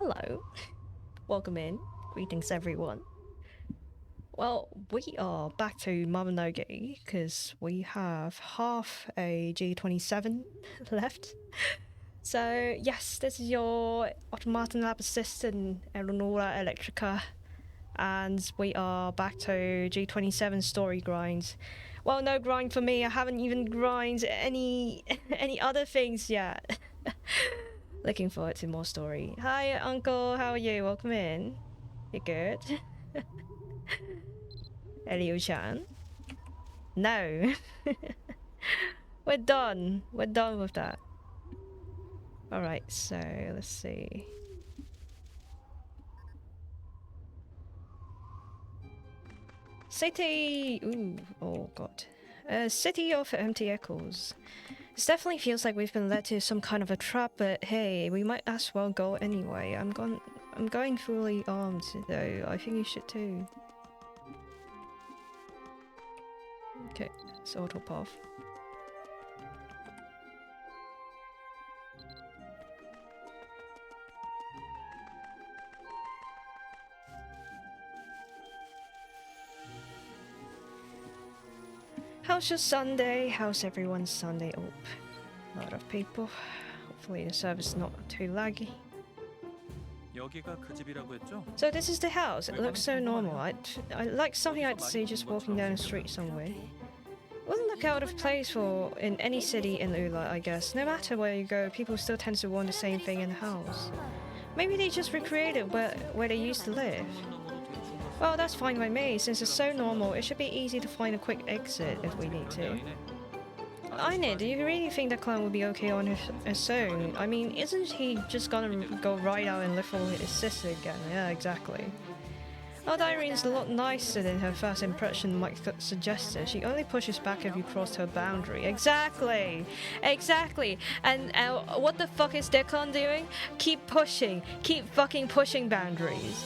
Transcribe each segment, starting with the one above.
Hello. Welcome in. Greetings, everyone. Well, we are back to Mabinogi because we have half a G27 left. So, yes, this is your automaton lab assistant, Eleonora Electrica, and we are back to G27 story grinds. Well, no grind for me. I haven't even grinded any other things yet. Looking forward to more story. Hi, Uncle. How are you? Welcome in. You good? Eleo-chan? No. We're done. We're done with that. Alright, so let's see. City! Ooh, oh god. City of empty echoes. This definitely feels like we've been led to some kind of a trap, but hey, we might as well go anyway. I'm going fully armed though. I think you should too. Okay, it's auto path. How's your Sunday? How's everyone's Sunday? Oh, a lot of people. Hopefully the service is not too laggy. So this is the house. It looks so normal. I like something I'd see just walking down the street somewhere. Wouldn't look out of place for in any city in Ula, I guess. No matter where you go, people still tend to want the same thing in the house. Maybe they just recreated where they used to live. Well, that's fine by me. Since it's so normal, it should be easy to find a quick exit if we need to. Aine, do you really think that clown would be okay on his own? I mean, isn't he just gonna go right out and live for his sister again? Yeah, exactly. Oh, Irene's a lot nicer than her first impression might suggest. She only pushes back if you crossed her boundary. Exactly! Exactly! And what the fuck is Declan doing? Keep pushing. Keep fucking pushing boundaries.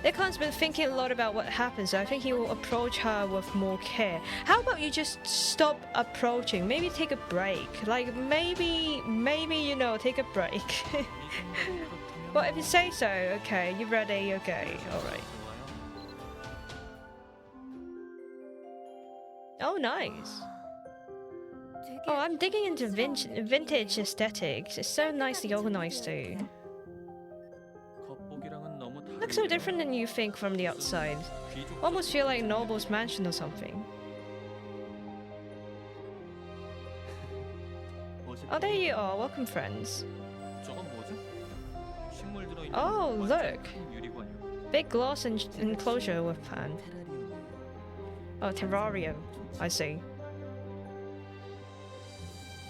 Declan's been thinking a lot about what happens, so I think he will approach her with more care. How about you just stop approaching? Maybe take a break. Like, maybe, you know, take a break. Well, if you say so, okay, you ready? Okay, alright. Oh, nice. Oh, I'm digging into vintage aesthetics. It's so nicely organized too. Looks so different than you think from the outside. Almost feel like a noble's mansion or something. Oh, there you are. Welcome, friends. Oh, look. Big glass enclosure with pan. Oh, terrarium. I see.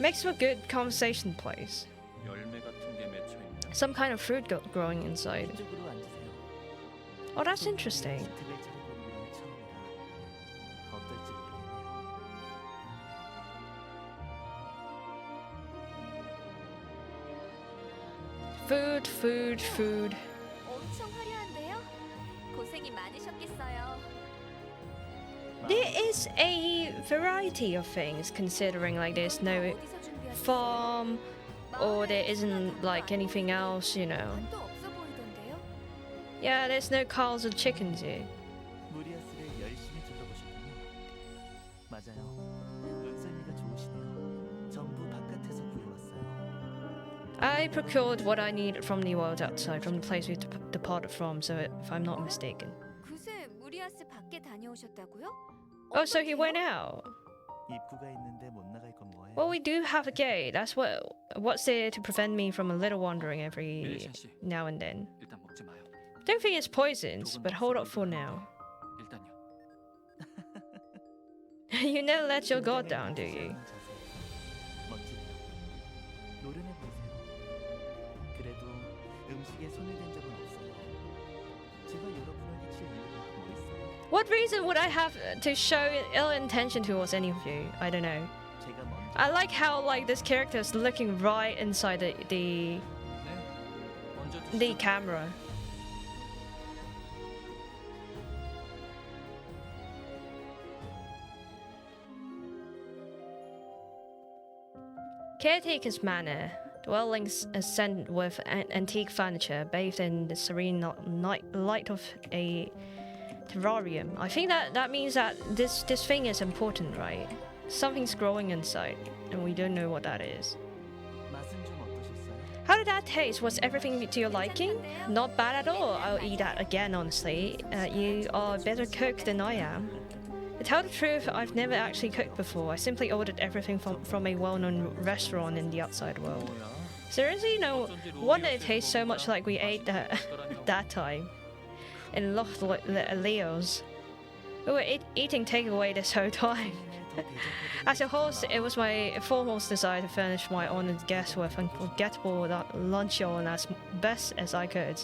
Makes for a good conversation place. Some kind of fruit growing inside. Oh, that's interesting. Food. There is a variety of things, considering like there's no farm or there isn't like anything else, you know. Yeah, there's no cows or chickens here. I procured what I needed from the world outside, from the place we departed from, so if I'm not mistaken. Oh, so he went out? Well, we do have a gate. That's what's there to prevent me from a little wandering every now and then. Don't think it's poisons, but hold up for now. You never let your guard down, do you? What reason would I have to show ill intention towards any of you? I don't know. I like how like this character is looking right inside the camera. Caretaker's manor. Dwellings ascend with antique furniture, bathed in the serene light of a terrarium. I think that means that this thing is important, right? Something's growing inside, and we don't know what that is. How did that taste? Was everything to your liking? Not bad at all. I'll eat that again, honestly. You are a better cook than I am. To tell the truth, I've never actually cooked before. I simply ordered everything from a well-known restaurant in the outside world. Seriously, no wonder it tastes so much like we ate that time. In Eleo's. We were eating takeaway this whole time. As a host, it was my foremost desire to furnish my honored guests with unforgettable luncheon as best as I could.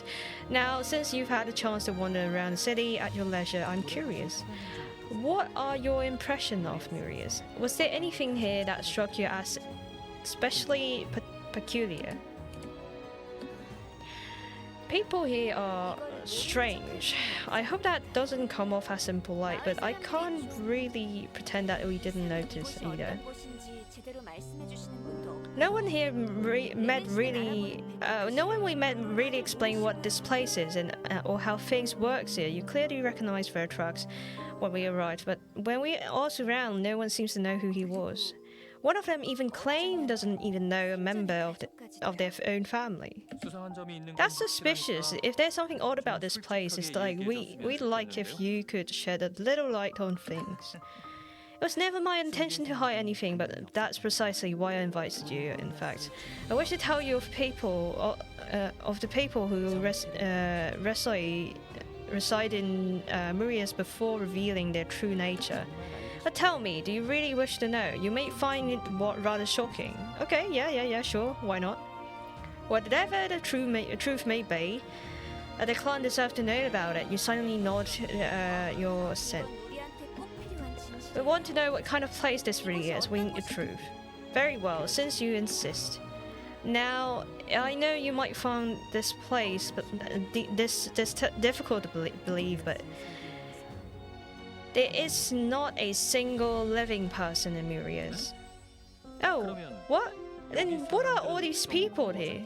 Now, since you've had a chance to wander around the city at your leisure, I'm curious. What are your impressions of Murias? Was there anything here that struck you as especially peculiar? People here are strange. I hope that doesn't come off as impolite, but I can't really pretend that we didn't notice either. No one here we met really explained what this place is and or how things works here. You clearly recognized their trucks when we arrived, but when we asked around, no one seems to know who he was. One of them even claimed doesn't even know a member of their own family. That's suspicious. If there's something odd about this place, it's like we'd like if you could shed a little light on things. It was never my intention to hide anything, but that's precisely why I invited you, in fact. I wish to tell you of the people who reside in Murias before revealing their true nature. But tell me, do you really wish to know? You may find it rather shocking. Okay, yeah, sure, why not? Whatever the truth may be, the clan deserves to know about it. You silently nod your assent. We want to know what kind of place this really is. We need the truth. Very well, since you insist. Now, I know you might find this place, but this difficult to believe, but there is not a single living person in Murias. Oh, what? Then what are all these people here?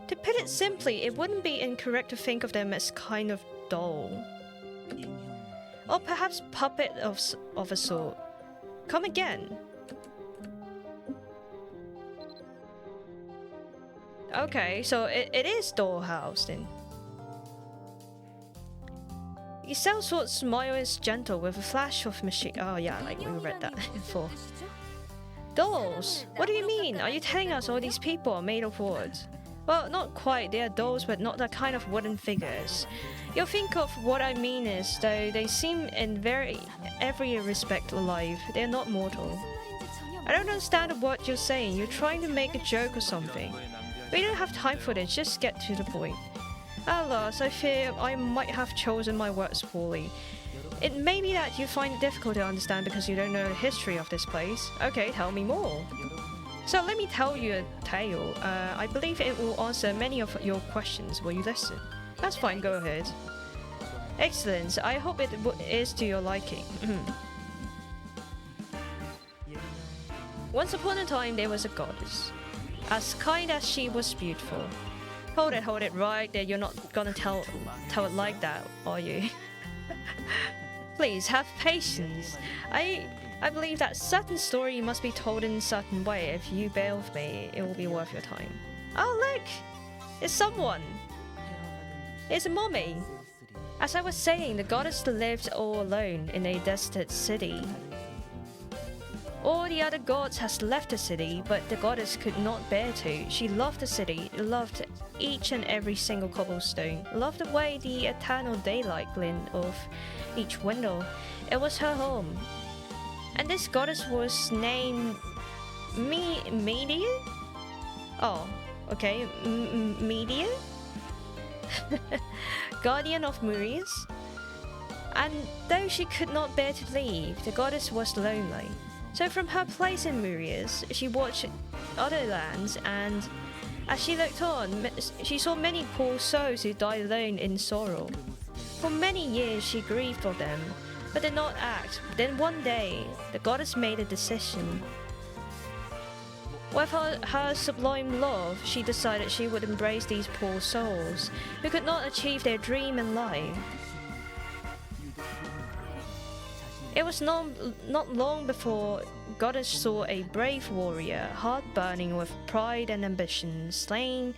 To put it simply, it wouldn't be incorrect to think of them as kind of doll. Or perhaps puppet of a sort. Come again. Okay, so it is dollhouse then. Sellsworth's smile is gentle with a flash of machine. Oh yeah, like we read that before. Dolls? What do you mean? Are you telling us all these people are made of wood? Well, not quite. They are dolls, but not that kind of wooden figures. You'll think of what I mean is, though they seem in every respect alive. They're not mortal. I don't understand what you're saying. You're trying to make a joke or something. We don't have time for this. Just get to the point. Alas, I fear I might have chosen my words poorly. It may be that you find it difficult to understand because you don't know the history of this place. Okay, tell me more. So let me tell you a tale. I believe it will answer many of your questions. Will you listen? That's fine, go ahead. Excellent. I hope it is to your liking. Once upon a time, there was a goddess. As kind as she was beautiful. Hold it right there. You're not gonna tell it like that, are you? Please have patience. I believe that certain story must be told in a certain way. If you bear with me, it will be worth your time. Oh look! It's someone! It's a mommy! As I was saying, the goddess lived all alone in a deserted city. All the other gods has left the city, but the goddess could not bear to. She loved the city, loved each and every single cobblestone, loved the way the eternal daylight glinted off each window. It was her home. And this goddess was named Media? Oh, okay, Media? Guardian of Murias? And though she could not bear to leave, the goddess was lonely. So from her place in Murias, she watched other lands, and as she looked on, she saw many poor souls who died alone in sorrow. For many years she grieved for them, but did not act. Then one day, the goddess made a decision. With her sublime love, she decided she would embrace these poor souls who could not achieve their dream in life. It was not long before Goddess saw a brave warrior, heart burning with pride and ambition, slain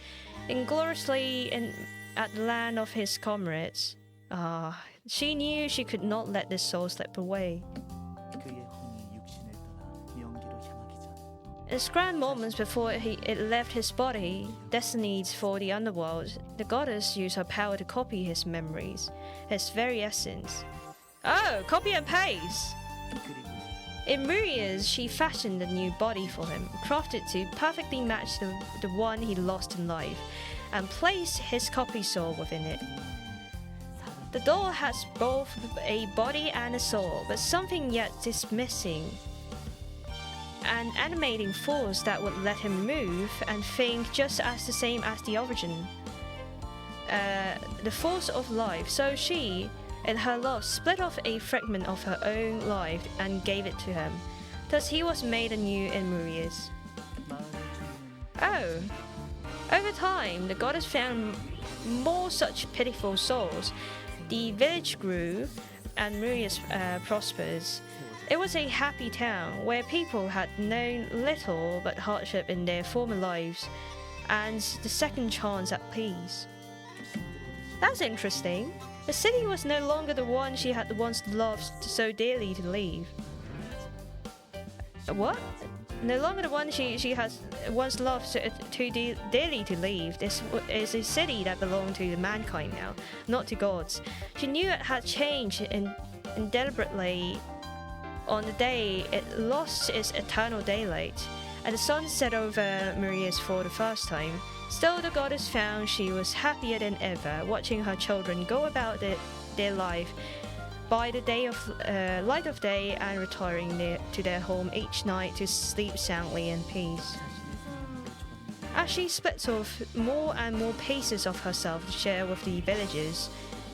ingloriously at the land of his comrades. She knew she could not let this soul slip away. In scant moments before it left his body, destined for the underworld, the goddess used her power to copy his memories, his very essence. Oh, copy and paste! In myriads, she fashioned a new body for him, crafted to perfectly match the one he lost in life, and placed his copy soul within it. The doll has both a body and a soul, but something yet is missing. An animating force that would let him move and think just as the same as the origin. The force of life. So she, in her love, split off a fragment of her own life and gave it to him. Thus he was made anew in myriads. Oh. Over time, the goddess found more such pitiful souls. The village grew and myriads prospers. It was a happy town where people had known little but hardship in their former lives and the second chance at peace. That's interesting. The city was no longer the one she had once loved so dearly to leave. What? No longer the one she has once loved too dearly to leave. This is a city that belonged to mankind now, not to gods. She knew it had changed indelibly on the day it lost its eternal daylight, and the sun set over myriads for the first time. Still, the goddess found she was happier than ever, watching her children go about their life by the light of day and retiring to their home each night to sleep soundly in peace. As she splits off more and more pieces of herself to share with the villagers,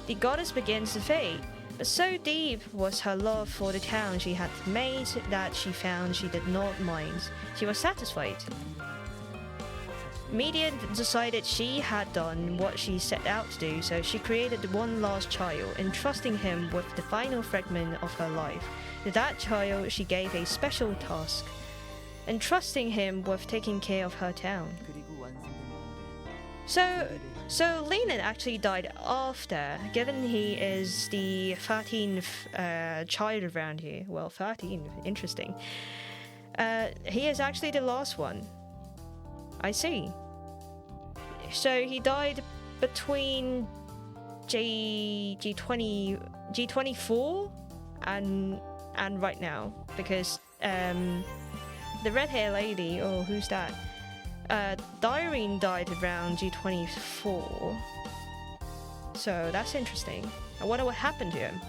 the goddess begins to fade. But so deep was her love for the town she had made that she found she did not mind. She was satisfied. Media decided she had done what she set out to do, so she created one last child, entrusting him with the final fragment of her life. To that child she gave a special task, entrusting him with taking care of her town. So Lenin actually died after, given he is the 13th child around here. Well, 13, interesting. He is actually the last one. I see. So he died between G24 and right now, because the red hair lady, oh, who's that? Dyrene died around G24. So that's interesting. I wonder what happened to him.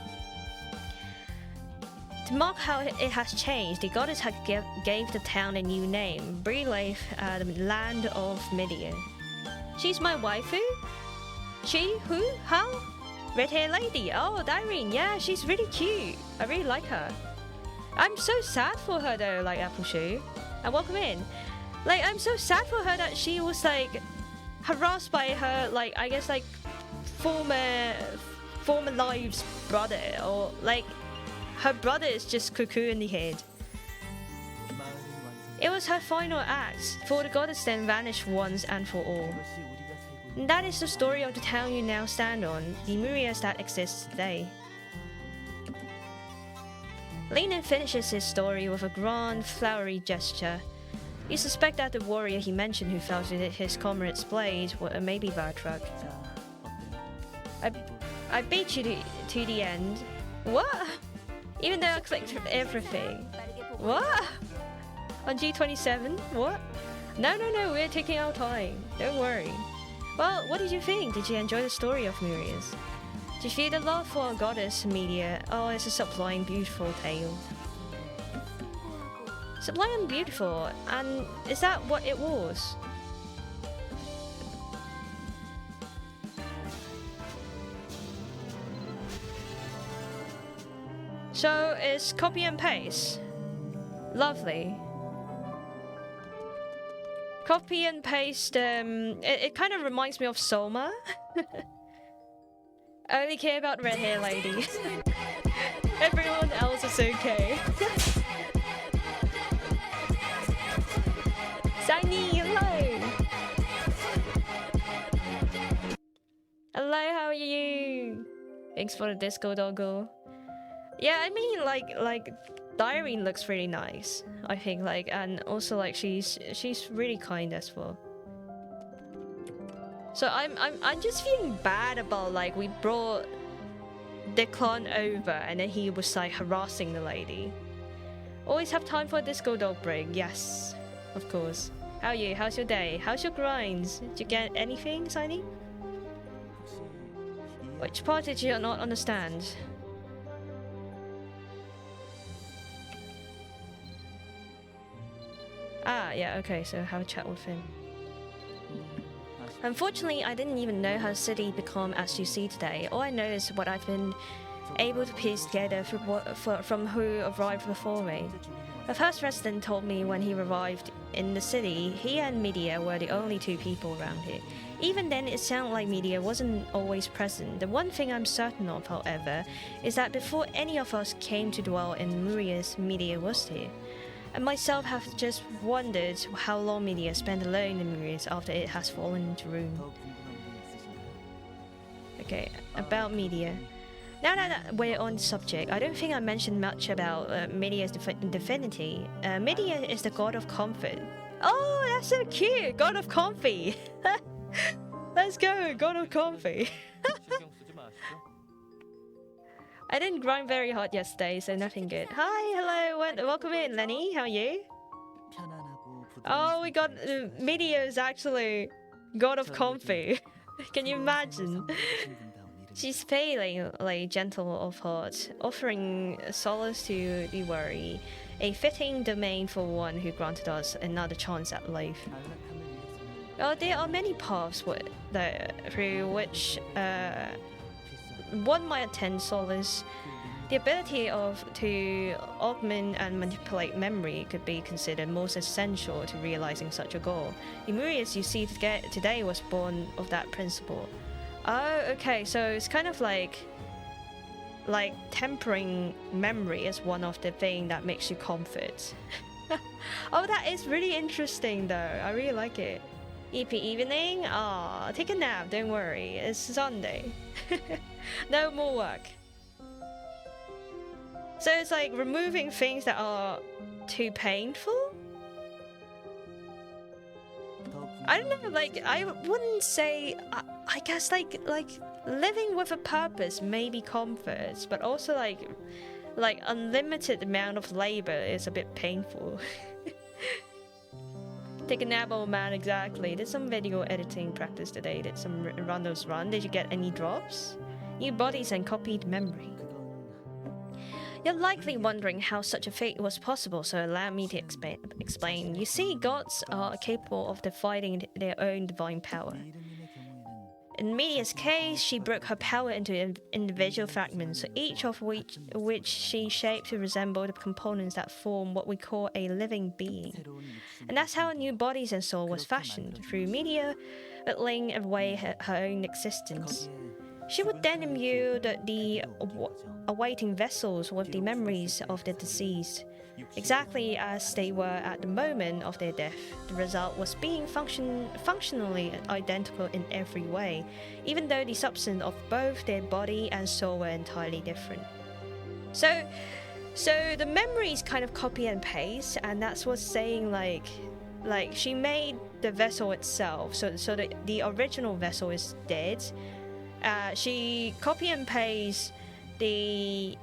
To mark how it has changed, the goddess had gave the town a new name, Breleith, the land of Midian. She's my waifu? She? Who? How? Red hair lady. Oh, Dyrene. Yeah, she's really cute. I really like her. I'm so sad for her though, like Appleshoe. And welcome in. Like, I'm so sad for her that she was like harassed by her, like, I guess, like former lives brother, or like her brother is just cuckoo in the head. It was her final act, for the goddess then vanished once and for all. And that is the story of the town you now stand on, the myriads that exist today. Lenin finishes his story with a grand, flowery gesture. You suspect that the warrior he mentioned who fell to his comrade's blade was maybe Vartrug. I beat you to the end. What? Even though I clicked everything. What? On G27? What? No, we're taking our time. Don't worry. Well, what did you think? Did you enjoy the story of myriads? Did you feel the love for a goddess, media? Oh, it's a sublime, beautiful tale. Sublime and beautiful, and is that what it was? So it's copy and paste. Lovely. Copy and paste, it kind of reminds me of Soma. I only care about red hair lady. Everyone else is okay. Shiny, hello! Hello, how are you? Thanks for the disco doggo. Yeah, I mean, like Diary looks really nice. I think, like, and also like she's really kind as well. So I'm just feeling bad about like we brought the clone over and then he was like harassing the lady. Always have time for a disco dog break. Yes, of course. How are you? How's your day? How's your grinds? Did you get anything, Shiny? Which part did you not understand? Ah, yeah, okay, so have a chat with him. Unfortunately, I didn't even know how the city became as you see today. All I know is what I've been able to piece together from who arrived before me. The first resident told me when he arrived in the city, he and Media were the only two people around here. Even then, it sounded like Media wasn't always present. The one thing I'm certain of, however, is that before any of us came to dwell in Murias, Media was here. And myself have just wondered how long Media spent alone in Murias after it has fallen into ruin. Okay, about Media. Now that we're on the subject, I don't think I mentioned much about Media's divinity. Media is the god of comfort. Oh, that's so cute! God of comfy! Let's go, god of comfy! I didn't grind very hard yesterday, so nothing good. Hi, hello, welcome in, Lenny. How are you? Oh, we got Media's actually god of comfy. Can you imagine? She's failingly gentle of heart, offering solace to the weary, a fitting domain for one who granted us another chance at life. Well, there are many paths through which one might attain solace. The ability to augment and manipulate memory could be considered most essential to realizing such a goal. The Murias you see today was born of that principle. Oh, okay, so it's kind of like tempering memory is one of the things that makes you comfort. Oh, that is really interesting though. I really like it. EP evening? Ah, take a nap, don't worry. It's Sunday. No more work. So it's like removing things that are too painful? I don't know, like, I wouldn't say... I guess, like living with a purpose may be comfort, but also, like unlimited amount of labor is a bit painful. Take a nap, old man, exactly. Did some video editing practice today, did some randos run. Did you get any drops? New bodies and copied memory. You're likely wondering how such a fate was possible, so allow me to explain. You see, gods are capable of defying their own divine power. In Media's case, she broke her power into individual fragments, each of which she shaped to resemble the components that form what we call a living being. And that's how a new body and soul was fashioned, through Media whittling away her own existence. She would then imbue the awaiting vessels with the memories of the deceased, exactly as they were at the moment of their death. The result was being functionally identical in every way, even though the substance of both their body and soul were entirely different. So the memories kind of copy and paste, and that's what's saying like she made the vessel itself. So the original vessel is dead. She copy and paste the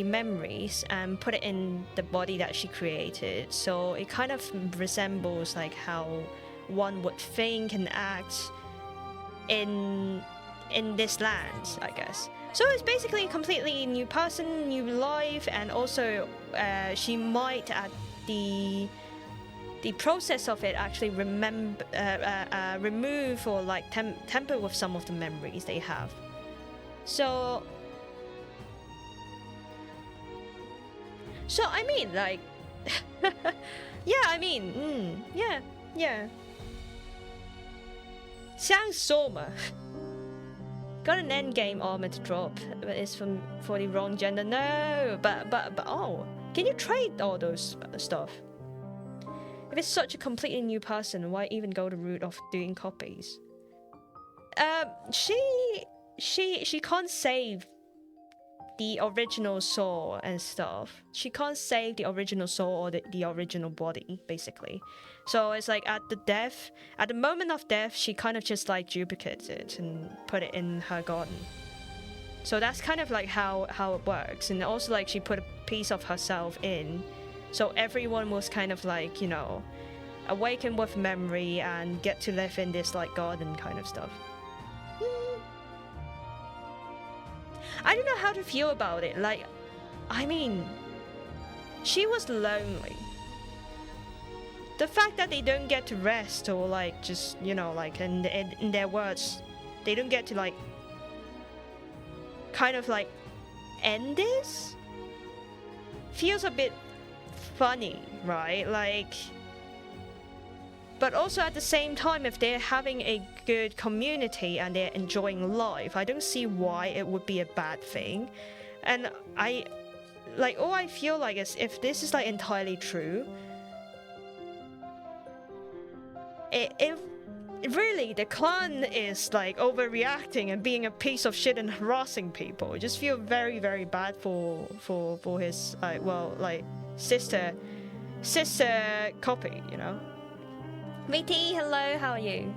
memories and put it in the body that she created, so it kind of resembles like how one would think and act in this land, I guess. So it's basically a completely new person, new life, and also she might at the process of it actually remove or like temper with some of the memories they have. So I mean, like, yeah, I mean, yeah, Yeah. Sounds Soma. Got an endgame armor to drop, but it's for the wrong gender. No, but oh, can you trade all those stuff? If it's such a completely new person, why even go the route of doing copies? She can't save the original soul and stuff. She can't save the original soul or the original body, basically. So it's like at the moment of death, she kind of just like duplicates it and put it in her garden. So that's kind of like how it works. And also like she put a piece of herself in, so everyone was kind of like, you know, awaken with memory and get to live in this like garden kind of stuff. I don't know how to feel about it. Like, I mean, she was lonely. The fact that they don't get to rest or like just, you know, like in their words, they don't get to like kind of like end this feels a bit funny, right? Like, but also at the same time, if they're having a good community and they're enjoying life, I don't see why it would be a bad thing. And all I feel like is if this is like entirely true, it really, the clan is like overreacting and being a piece of shit and harassing people. I just feel very, very bad for his sister copy, you know. VT, hello, how are you?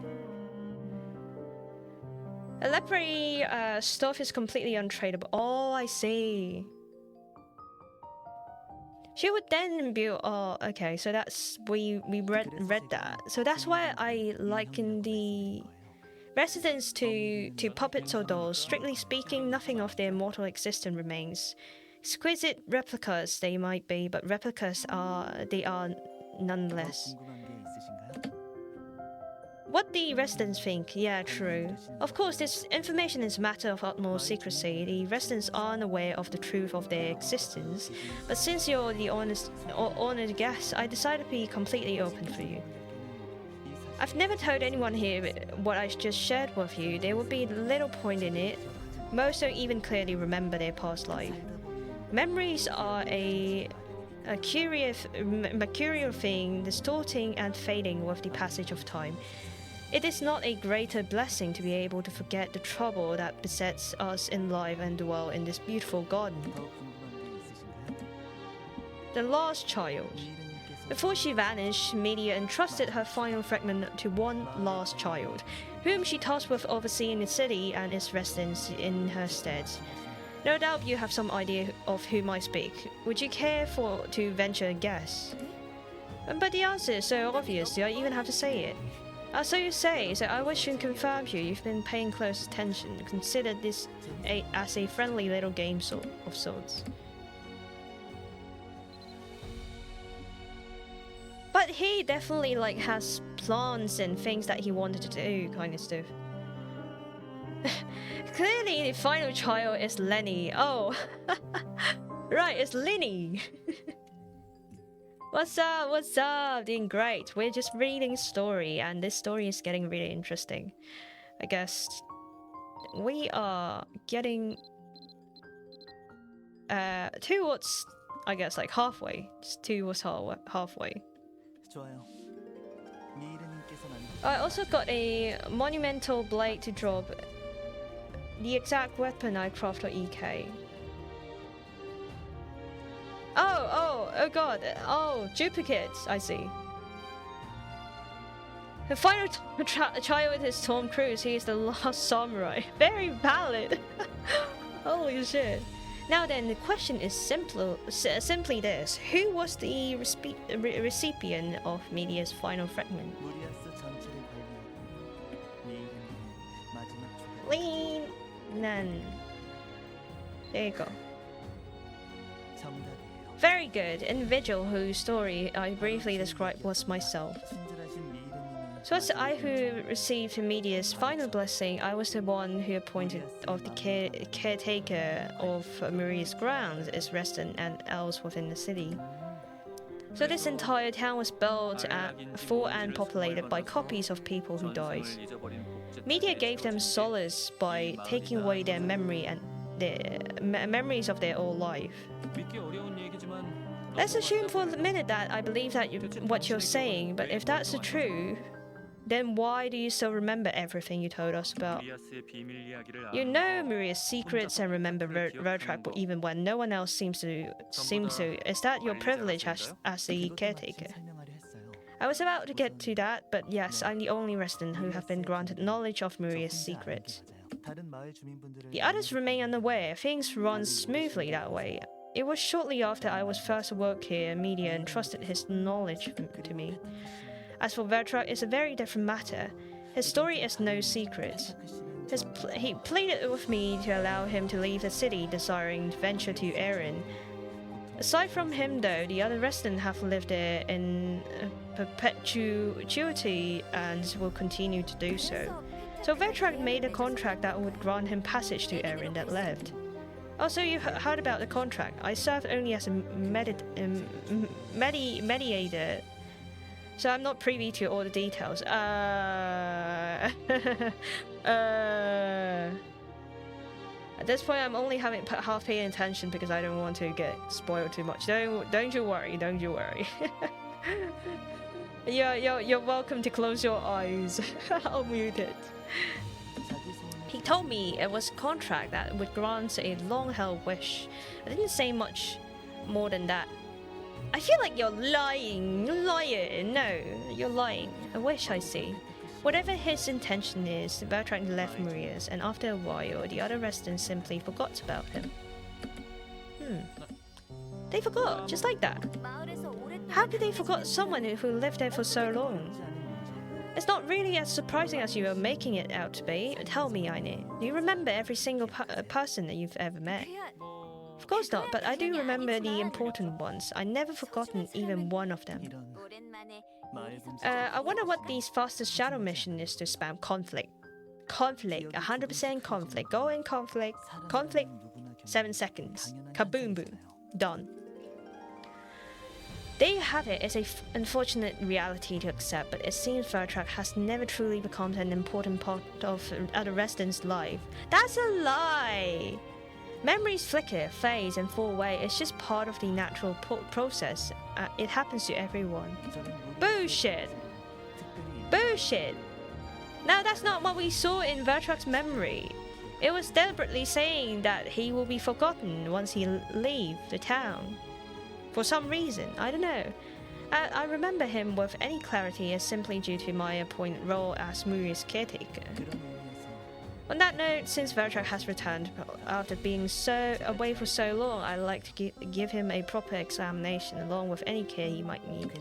A leopard stuff is completely untradeable. Oh, I see. She would then build. Oh, okay. So that's we read that. So that's why I liken the residents to puppets or dolls. Strictly speaking, nothing of their mortal existence remains. Exquisite replicas they might be, but replicas are nonetheless. What the residents think, yeah, true. Of course, this information is a matter of utmost secrecy. The residents aren't aware of the truth of their existence, but since you're the honored guest, I decided to be completely open for you. I've never told anyone here what I just shared with you. There would be little point in it. Most don't even clearly remember their past life. Memories are a mercurial thing, distorting and fading with the passage of time. It is not a greater blessing to be able to forget the trouble that besets us in life and dwell in this beautiful garden. The Lost Child. Before she vanished, Media entrusted her final fragment to one lost child, whom she tasked with overseeing the city and its residents in her stead. No doubt you have some idea of whom I speak. Would you care to venture a guess? But the answer is so obvious, do I even have to say it? So you say, so I wish to confirm you, you've been paying close attention. Consider this as a friendly little game of sorts. But he definitely like has plans and things that he wanted to do, kind of stuff. Clearly the final child is Lenny. Oh, right, it's Lenny. What's up? What's up? Doing great. We're just reading story, and this story is getting really interesting. I guess we are getting towards, I guess, like halfway. Just towards halfway. I also got a monumental blade to drop. The exact weapon I craft for EK. Oh god. Oh, duplicates, I see. The final child is Tom Cruise. He is the last samurai. Very valid. Holy shit. Now then, the question is simply this. Who was the recipient of Media's final fragment? Lean Nan. There you go. Very good. Individual whose story I briefly described was myself. So as I who received Media's final blessing, I was the one who appointed of the caretaker of Maria's grounds as resident and elves within the city. So this entire town was built for and populated by copies of people who died. Media gave them solace by taking away their memory and their memories of their old life. Let's assume for a minute that I believe that what you're saying, but if that's the truth, then why do you still remember everything you told us about? You know Maria's secrets and remember vtuber even when no one else seems to. Is that your privilege as the caretaker? I was about to get to that, but yes, I'm the only resident who have been granted knowledge of Maria's secrets. The others remain unaware. Things run smoothly that way. It was shortly after I was first awoke here, media entrusted his knowledge to me. As for vtuber, it's a very different matter. His story is no secret. He pleaded with me to allow him to leave the city, desiring to venture to Erin. Aside from him, though, the other residents have lived there in perpetuity and will continue to do so. So vtuber made a contract that would grant him passage to Erin that left. Also, you heard about the contract. I served only as a mediator, so I'm not privy to all the details. At this point, I'm only half paying attention because I don't want to get spoiled too much. Don't you worry. Don't you worry. You're welcome to close your eyes. I'll mute it. He told me it was a contract that would grant a long-held wish. I didn't say much more than that. I feel like you're lying. You're lying. No, you're lying. A wish, I see. Whatever his intention is, vtuber left Maria's, and after a while, the other residents simply forgot about him. They forgot, just like that. How could they forget someone who lived there for so long? It's not really as surprising as you are making it out to be. Tell me, Aine, do you remember every single person that you've ever met? Of course not, but I do remember the important ones. I've never forgotten even one of them. I wonder what the fastest shadow mission is to spam conflict. Conflict, 100% conflict. Go in conflict. Conflict, 7 seconds. Kaboom boom. Done. There you have it. It's an unfortunate reality to accept, but it seems vtuber has never truly become an important part of other residents' life. That's a lie! Memories flicker, phase, and fall away. It's just part of the natural process. It happens to everyone. Bullshit! Bullshit! No, that's not what we saw in vtuber's memory. It was deliberately saying that he will be forgotten once he leaves the town. For some reason, I don't know. I remember him with any clarity as simply due to my appointed role as Maria's caretaker. On that note, since vtuber has returned after being away for so long, I'd like to give him a proper examination along with any care he might need.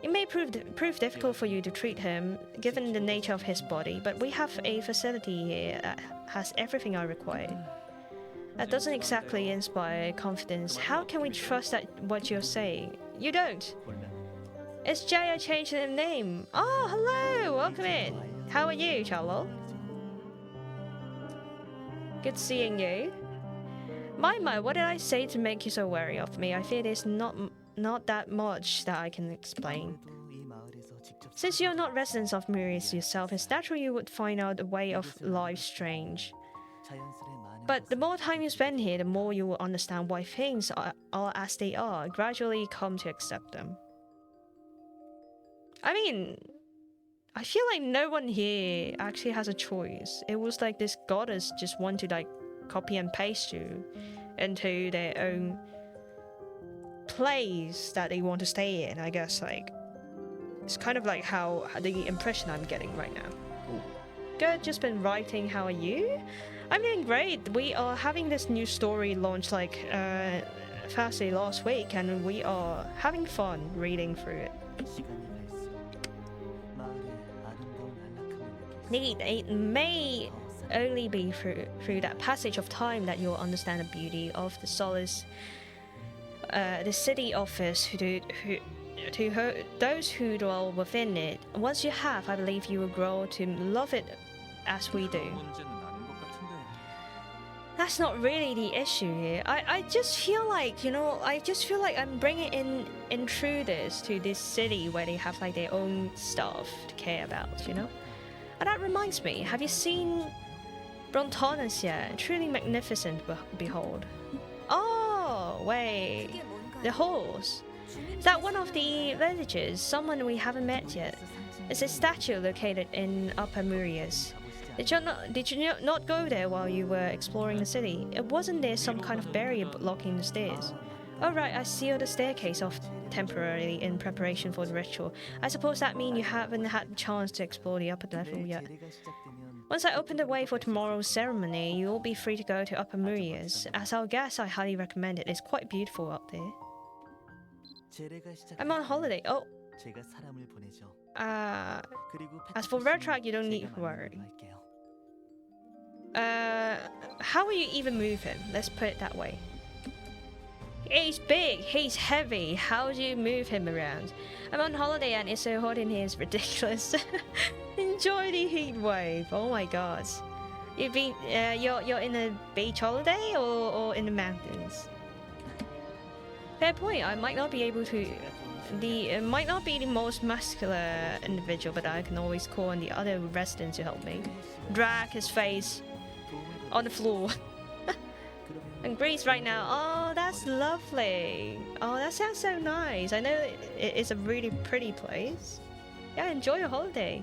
It may prove difficult for you to treat him, given the nature of his body, but we have a facility here that has everything I require. That doesn't exactly inspire confidence. How can we trust that what you're saying? You don't. It's Jay. I changed the name. Oh, hello. Welcome in. How are you, Charlo? Good seeing you. My, what did I say to make you so wary of me? I fear there's not that much that I can explain. Since you're not residents of Maria's yourself, it's natural you would find out the way of life strange. But the more time you spend here, the more you will understand why things are as they are, gradually come to accept them. I mean, I feel like no one here actually has a choice. It was like this goddess just want to like copy and paste you into their own place that they want to stay in, I guess. Like, it's kind of like how the impression I'm getting right now. Good, just been writing. How are you? I'm doing great. We are having this new story launched like Thursday last week, and we are having fun reading through it. It may only be through that passage of time that you'll understand the beauty of the solace, the city offers to those who dwell within it. Once you have, I believe you will grow to love it as we do. That's not really the issue here. I just feel like, you know, I just feel like I'm bringing in intruders to this city where they have like their own stuff to care about, you know? And that reminds me, have you seen Brontonus yet? Truly magnificent, behold. Oh, wait. The horse. Is that one of the villagers? Someone we haven't met yet. It's a statue located in Upper Murias. Did you not go there while you were exploring the city? It wasn't there some kind of barrier blocking the stairs? Oh right, I sealed the staircase off temporarily in preparation for the ritual. I suppose that means you haven't had the chance to explore the upper level yet. Once I open the way for tomorrow's ceremony, you will be free to go to Upper Murias. As our guest, I highly recommend it. It's quite beautiful up there. I'm on holiday. Oh. As for Vertrack, you don't need to worry. How will you even move him? Let's put it that way. He's big, he's heavy. How do you move him around? I'm on holiday and it's so hot in here, it's ridiculous. Enjoy the heat wave. Oh my god. You've been you're in a beach holiday or in the mountains? Fair point. I might not be able to might not be the most muscular individual, but I can always call on the other residents to help me. Drag his face on the floor. In Greece right now. Oh, that's lovely. Oh, that sounds so nice. I know it's a really pretty place. Yeah, enjoy your holiday.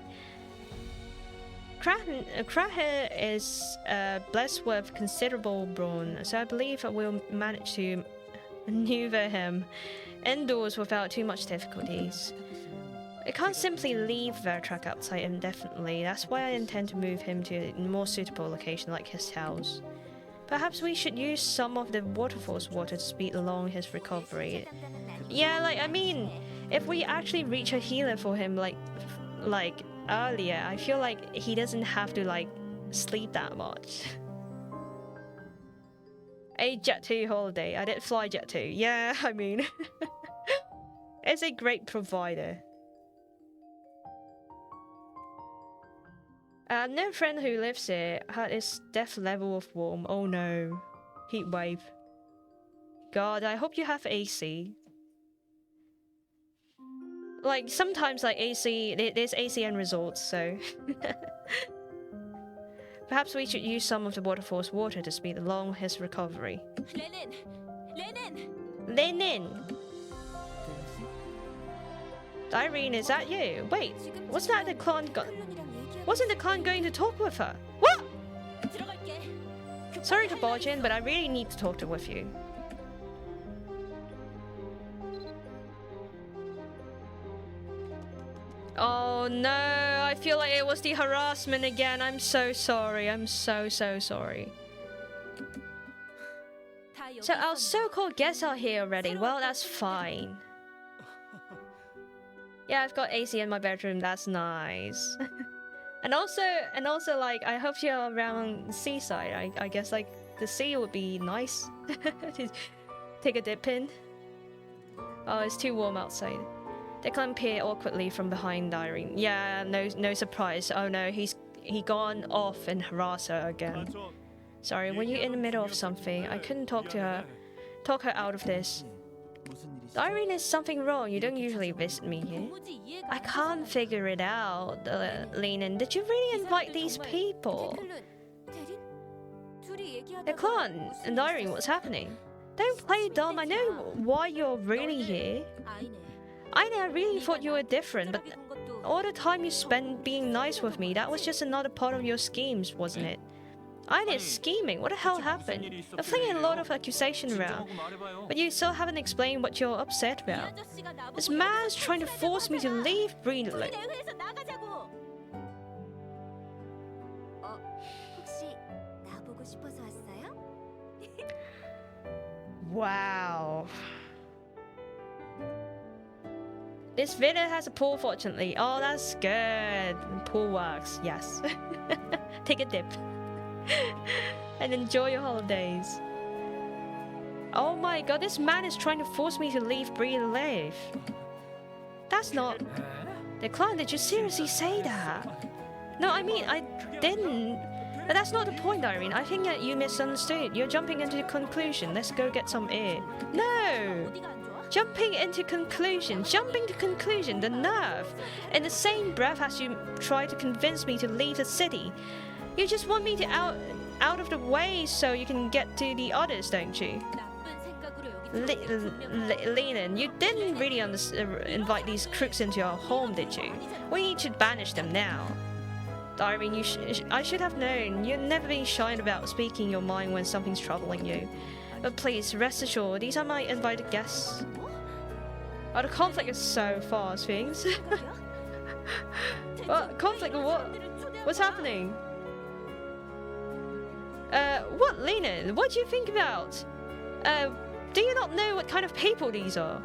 Kraher is blessed with considerable brawn, so I believe I will manage to maneuver him indoors without too much difficulties. I can't simply leave Vertrack outside indefinitely. That's why I intend to move him to a more suitable location like his house. Perhaps we should use some of the waterfall's water to speed along his recovery. Yeah, like, I mean, if we actually reach a healer for him, like earlier, I feel like he doesn't have to, like, sleep that much. A Jet 2 holiday. I did fly Jet 2. Yeah, I mean... it's a great provider. No friend who lives here had his death level of warm. Oh no. Heat wave. God, I hope you have AC. Like, sometimes, like, AC... There's ACN resorts, so... Perhaps we should use some of the waterfall's water to speed along his recovery. Lenin! Irene, is that you? Wait, was that the clan? Wasn't the clan going to talk with her? What? Sorry to barge in, but I really need to talk with you. Oh no, I feel like it was the harassment again. I'm so sorry. I'm so sorry. So our so-called guests are here already. Well, that's fine. Yeah, I've got AC in my bedroom. That's nice. and also, like, I hope you're around the seaside. I guess, like, the sea would be nice to take a dip in. Oh, it's too warm outside. Declan peered awkwardly from behind Irene. Yeah, no surprise. Oh no, he gone off and harass her again. Sorry, were you in the middle of something? I couldn't talk her out of this. Irene, is something wrong? You don't usually visit me here. I can't figure it out, Lenin. Did you really invite these people? Declan and Irene, what's happening? Don't play dumb. I know why you're really here. I really thought you were different, but all the time you spent being nice with me, that was just another part of your schemes, wasn't it? I did scheming? What the hell happened? I'm flinging a lot of accusation around, but you still haven't explained what you're upset about. This man's trying to force me to leave Greenland. Wow. This villa has a pool, fortunately. Oh, that's good. Pool works, yes. Take a dip. And enjoy your holidays. Oh my god, this man is trying to force me to leave Bree. That's not... Declan, did you seriously say that? No, I mean, I didn't. But that's not the point, Irene. I think that you misunderstood. You're jumping into conclusion. Let's go get some air. No! Jumping to conclusion, the nerve! In the same breath as you try to convince me to leave the city. You just want me to out of the way so you can get to the others, don't you? Lenin, you didn't really invite these crooks into our home, did you? We need to banish them now. Irene, I should have known. You've never been shy about speaking your mind when something's troubling you. But please, rest assured, these are my invited guests. Oh, the conflict is so fast, things. What? Conflict? What's happening? What, Lenin? What do you think about? Do you not know what kind of people these are?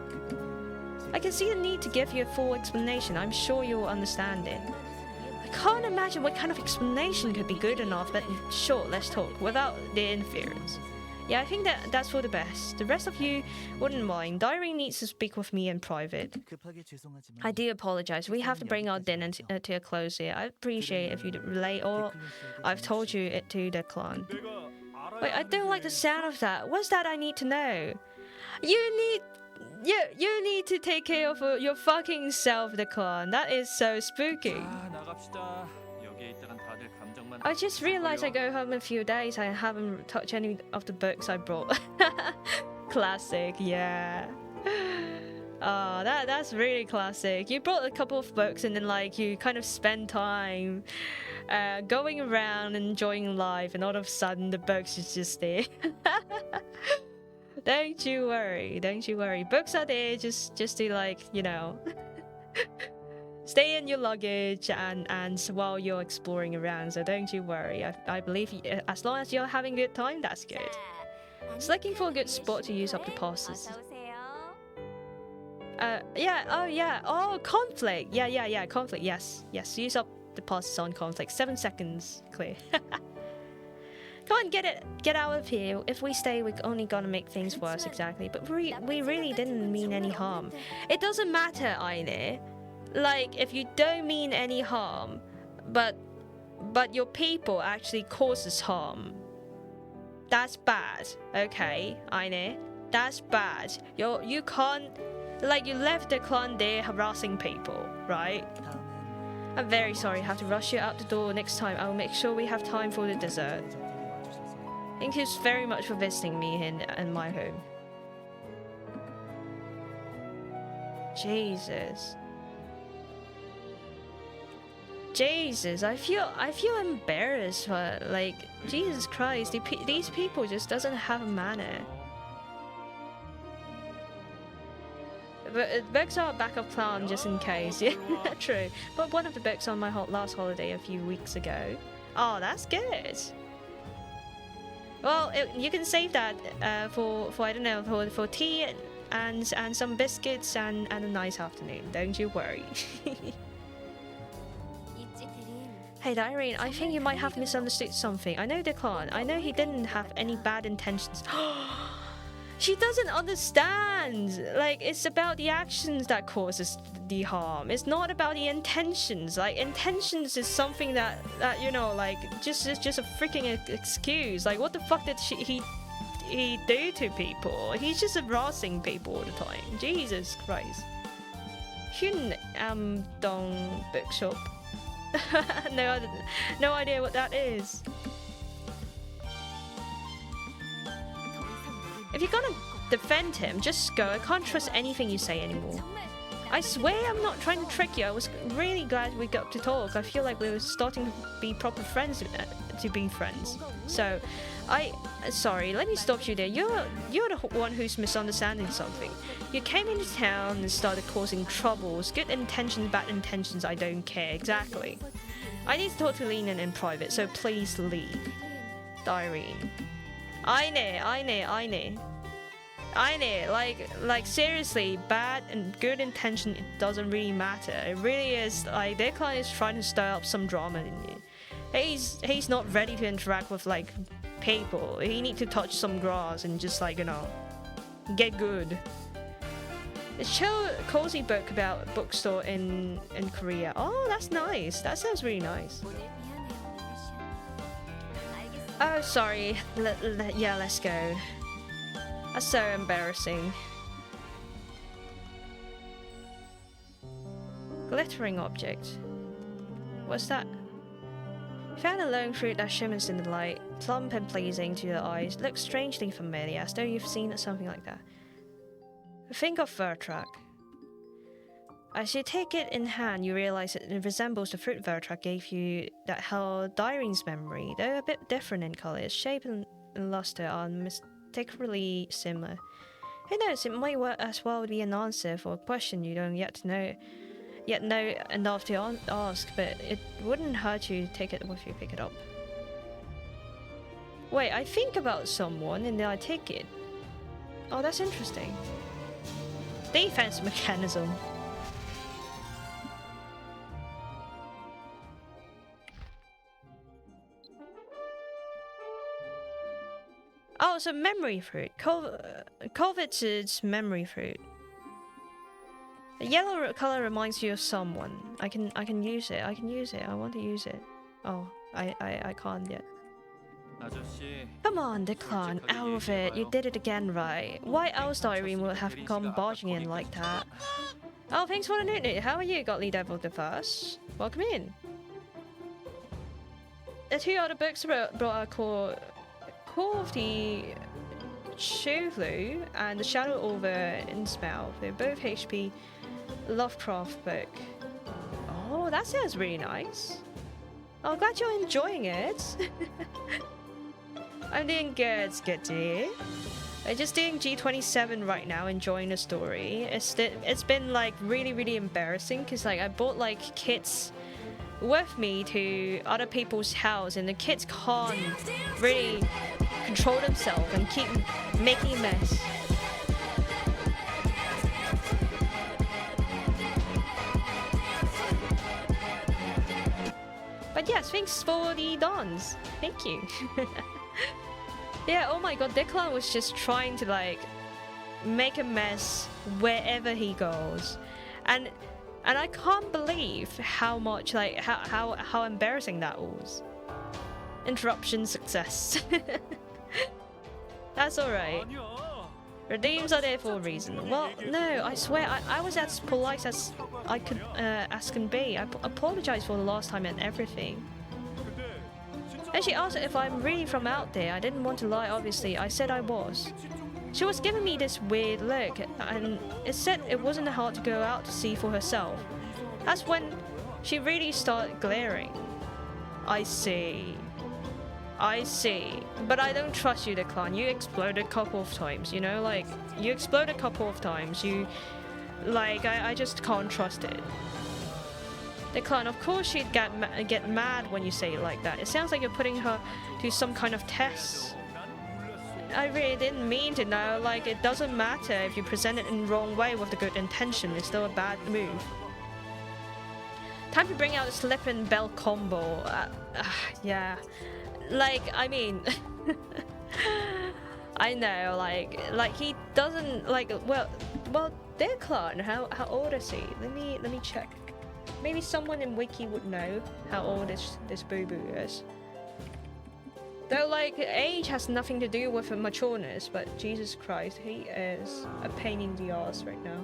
I can see the need to give you a full explanation. I'm sure you'll understand it. I can't imagine what kind of explanation could be good enough, but sure, let's talk, without the interference. Yeah, I think that's for the best. The rest of you wouldn't mind. Diary needs to speak with me in private. I do apologize. We have to bring our dinner to a close here. I appreciate if you relay or I've told you it to decline. Wait, I don't like the sound of that. What's that I need to know? You need to take care of your fucking self, Declan. That is so spooky. I just realized I go home in a few days. I haven't touched any of the books I brought. Classic, yeah. Oh, that's really classic. You brought a couple of books and then like you kind of spend time going around enjoying life, and all of a sudden the books is just there. Don't you worry. Books are there just to, like, you know, stay in your luggage and while you're exploring around. So don't you worry. I believe as long as you're having a good time, that's good. Just looking for a good spot to use up the passes. Conflict. Yeah, conflict. Yes. Use up the passes on conflict. 7 seconds clear. Come on, get out of here. If we stay, we're only gonna make things worse, exactly. But we really didn't mean any harm. It doesn't matter, Aine. Like, if you don't mean any harm, but your people actually causes harm, that's bad, okay, Aine? That's bad. You can't, like, you left the clan there harassing people, right? I'm very sorry, I have to rush you out the door. Next time, I'll make sure we have time for the dessert. Thank you very much for visiting me in my home. Jesus, I feel embarrassed for, like, Jesus Christ, these people just doesn't have a manner. But books are a backup plan just in case. Yeah, true. But one of the books on my last holiday a few weeks ago. Oh, that's good. Well, you can save that for I don't know, for tea and some biscuits and a nice afternoon. Don't you worry. Hey, Irene, I think you might have misunderstood something. I know Declan. I know he didn't have any bad intentions. She doesn't understand. Like, it's about the actions that causes the harm. It's not about the intentions. Like, intentions is something that you know, like, just a freaking excuse. Like, what the fuck did he do to people? He's just harassing people all the time. Jesus Christ. Hyun Dong bookshop. No idea what that is. If you're gonna defend him, just go. I can't trust anything you say anymore. I swear I'm not trying to trick you. I was really glad we got to talk. I feel like we were starting to be proper friends, to be friends. So, sorry, let me stop you there. You're the one who's misunderstanding something. You came into town and started causing troubles. Good intentions, bad intentions, I don't care. Exactly. I need to talk to Lenin in private, so please leave. Irene. Aine, like seriously, bad and good intention, it doesn't really matter. It really is, like, their client is trying to stir up some drama in you. He's not ready to interact with, like, people. He need to touch some grass and just, like, you know, get good. A chill, cozy book about a bookstore in Korea. Oh, that's nice. That sounds really nice. Oh, sorry. Yeah, let's go. That's so embarrassing. Glittering object. What's that? Found a lone fruit that shimmers in the light, plump and pleasing to your eyes. Looks strangely familiar, as though you've seen something like that. Think of Vertrac. As you take it in hand, you realize that it resembles the fruit Vertrac gave you that held Dyring's memory. They're a bit different in colour. Its shape and luster are mistakenly similar. Who knows, it might as well be an answer for a question you don't yet know enough to ask, but it wouldn't hurt you to take it with you, pick it up. Wait, I think about someone and then I take it. Oh, that's interesting. Defense mechanism. Oh, so memory fruit. Coveted's memory fruit. The yellow color reminds you of someone. I can use it. I can use it. I want to use it. Oh, I can't yet. Come on, Declan, out of it. You did it again, right? Why else Irene would have come barging in like that? Oh, thanks for the note. How are you, Godly Devil the First? Welcome in. The two other books brought a Call of the Chuvlu and The Shadow Over Innsmouth. They're both HP Lovecraft book. Oh, that sounds really nice. Oh, glad you're enjoying it. I'm doing good, it's good to hear. I'm just doing G27 right now, enjoying the story. It's been like really embarrassing because like I brought like kits with me to other people's house and the kids can't really control themselves and keep making a mess. But yes, thanks for the dons. Thank you. Yeah, oh my god, Declan was just trying to like make a mess wherever he goes. And I can't believe how much like how embarrassing that was. Interruption success. That's alright. Redeems are there for a reason. Well, no, I swear, I was as polite as I could as can be. I apologize for the last time and everything. And she asked if I'm really from out there. I didn't want to lie, obviously. I said I was. She was giving me this weird look, and it said it wasn't hard to go out to see for herself. That's when she really started glaring. I see. I see. But I don't trust you, Declan. You exploded a couple of times, you know? Like, you exploded a couple of times. You... Like, I just can't trust it. Declan, of course she'd get mad when you say it like that. It sounds like you're putting her to some kind of test. I really didn't mean to know. Like, it doesn't matter if you present it in the wrong way with a good intention. It's still a bad move. Time to bring out the slip and bell combo. Yeah. Like, I mean... I know, like he doesn't, like, well, Declan, how old is he? Let me check. Maybe someone in Wiki would know how old this boo-boo is. Though, like, age has nothing to do with matureness, but Jesus Christ, he is a pain in the ass right now.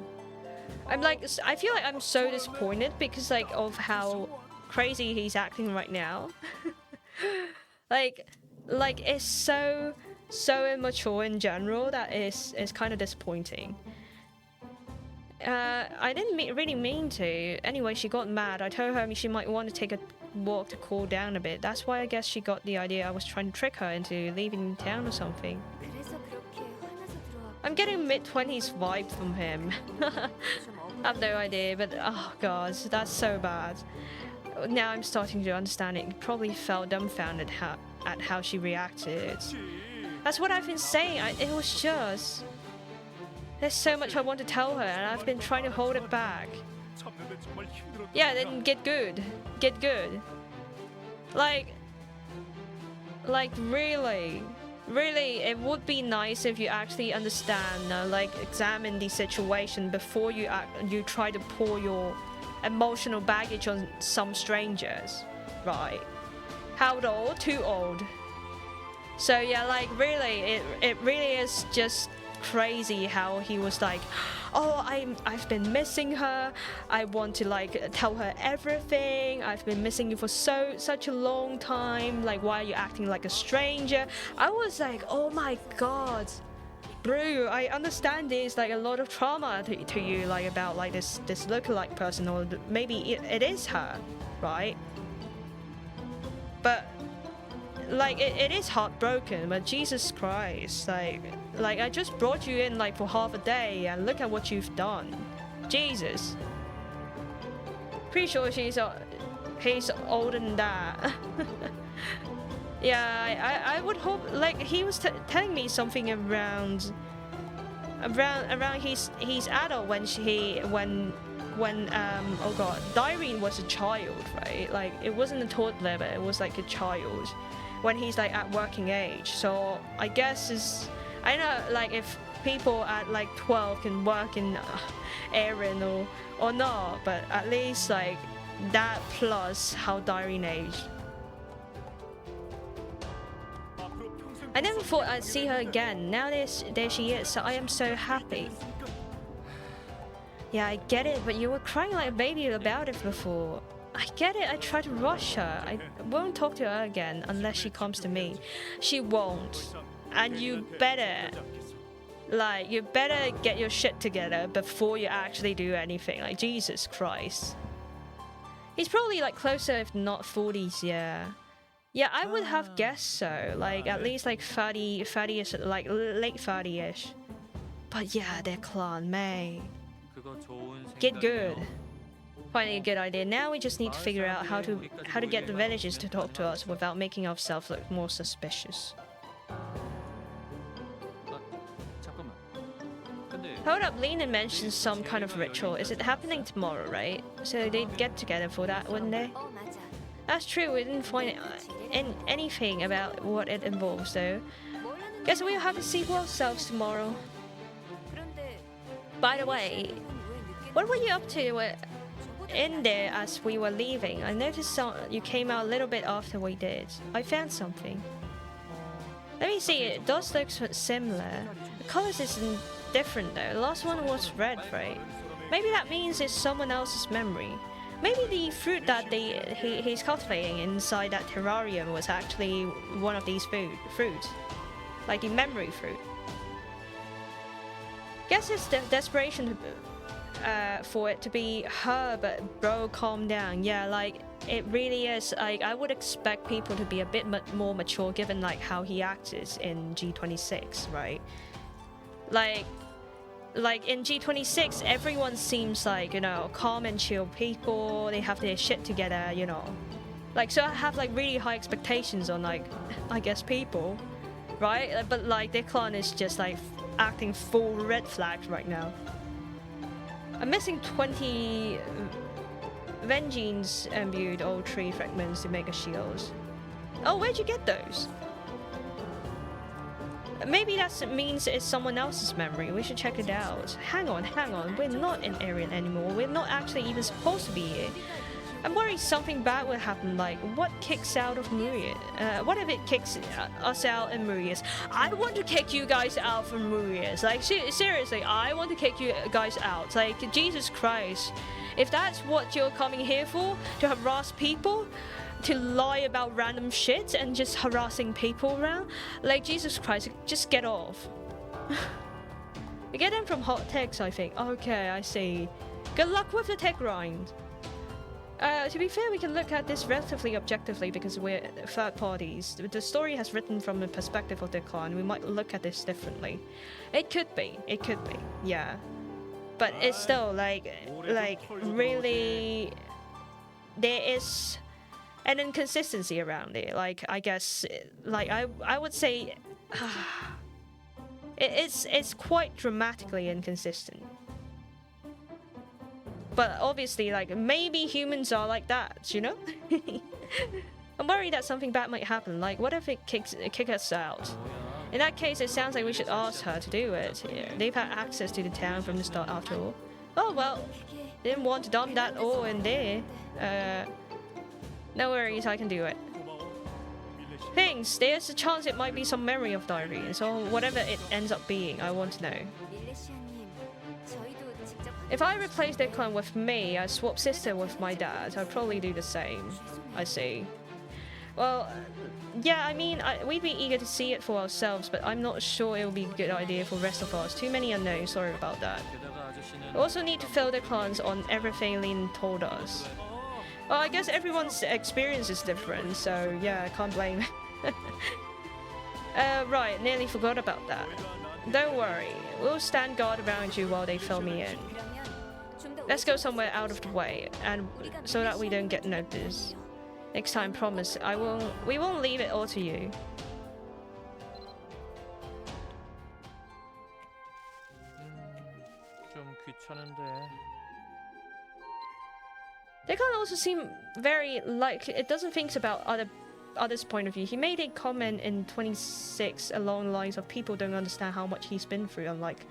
I feel like I'm so disappointed because, like, of how crazy he's acting right now. like, it's so immature in general that is kind of disappointing. I didn't really mean to. Anyway, she got mad. I told her she might want to take a walk to cool down a bit. That's why I guess she got the idea I was trying to trick her into leaving town or something. I'm getting mid-20s vibe from him. I have no idea, but oh god, that's so bad. Now I'm starting to understand it. He probably felt dumbfounded at how she reacted. That's what I've been saying. It was just... There's so much I want to tell her, and I've been trying to hold it back. Yeah, then get good. Get good. Like really, it would be nice if you actually understand, like, examine the situation before you try to pour your emotional baggage on some strangers, right? How old? Too old. So yeah, like really, it really is just crazy how he was like, oh, I've been missing her. I want to like tell her everything. I've been missing you for such a long time. Like, why are you acting like a stranger? I was like, oh my god, bro, I understand there's like a lot of trauma to you, like about like this lookalike person, or maybe it is her, right? But like it is heartbroken. But Jesus Christ, like I just brought you in like for half a day, and look at what you've done. Jesus. Pretty sure he's older than that. Yeah, I would hope, like he was telling me something around he's adult when oh god, Dyrene was a child, right? Like it wasn't a toddler, but it was like a child when he's like at working age. So I guess I know, like if people at like 12 can work in Aaron or not, but at least like that plus how Dyrene aged. I never thought I'd see her again. Now there she is, so I am so happy. Yeah, I get it, but you were crying like a baby about it before. I get it, I tried to rush her. I won't talk to her again unless she comes to me. She won't. And you better get your shit together before you actually do anything. Like, Jesus Christ. He's probably like closer, if not 40s, yeah. Yeah, I would have guessed so. Like, at least like 30-ish, like late 30-ish. But yeah, their clan, May. Get good. Finding a good idea. Now we just need to figure out how to get the villagers to talk to us without making ourselves look more suspicious. Hold up, Lena mentioned some kind of ritual. Is it happening tomorrow, right? So they'd get together for that, wouldn't they? That's true, we didn't find anything about what it involves though. Guess we'll have to see for ourselves tomorrow. By the way, what were you up to in there as we were leaving? I noticed you came out a little bit after we did. I found something. Let me see, it does look similar. The colors isn't different though. The last one was red, right? Maybe that means it's someone else's memory. Maybe the fruit that he's cultivating inside that terrarium was actually one of these fruits. Like the memory fruit. Guess it's the desperation for it to be her, but bro, calm down. Yeah, like it really is. Like I would expect people to be a bit more mature given like how he acts in G26, right? Like in G26, everyone seems like, you know, calm and chill people. They have their shit together, you know. Like, so I have like really high expectations on like, I guess people, right? But like their clan is just like acting full red flags right now. I'm missing 20 Vengeance imbued old tree fragments to make a shield. Oh, where'd you get those? Maybe that means it's someone else's memory. We should check it out. Hang on. We're not in Arian anymore. We're not actually even supposed to be here. I'm worried something bad will happen. Like, what kicks out of Murias? What if it kicks us out in Murias? I want to kick you guys out from Murias. Like, seriously, I want to kick you guys out. Like, Jesus Christ. If that's what you're coming here for, to harass people, to lie about random shit and just harassing people around, like, Jesus Christ, just get off. We get them from hot techs, I think. Okay, I see. Good luck with the tech grind. To be fair, we can look at this relatively objectively because we're third parties. The story has written from the perspective of the clan. We might look at this differently. It could be, yeah. But it's still like really, there is an inconsistency around it. Like, I guess, like I would say, it's quite dramatically inconsistent. But obviously, like, maybe humans are like that, you know? I'm worried that something bad might happen. Like, what if it kicks us out? In that case, it sounds like we should ask her to do it. Yeah, they've had access to the town from the start after all. Oh, well, didn't want to dump that all in there. No worries, I can do it. things, there's a chance it might be some memory of diarrhea. So whatever it ends up being, I want to know. If I replace their clone with me, I swap sister with my dad, I'd probably do the same. I see. Well, yeah, I mean, we'd be eager to see it for ourselves, but I'm not sure it would be a good idea for the rest of us. Too many unknowns, sorry about that. We also need to fill the clans on everything Lin told us. Well, I guess everyone's experience is different, so yeah, I can't blame. Right, nearly forgot about that. Don't worry, we'll stand guard around you while they fill me in. Let's go somewhere out of the way, and so that we don't get noticed. Next time, promise, we won't leave it all to you. They can also seem very like it doesn't think about others' point of view. He made a comment in 26 along the lines of people don't understand how much he's been through, unlike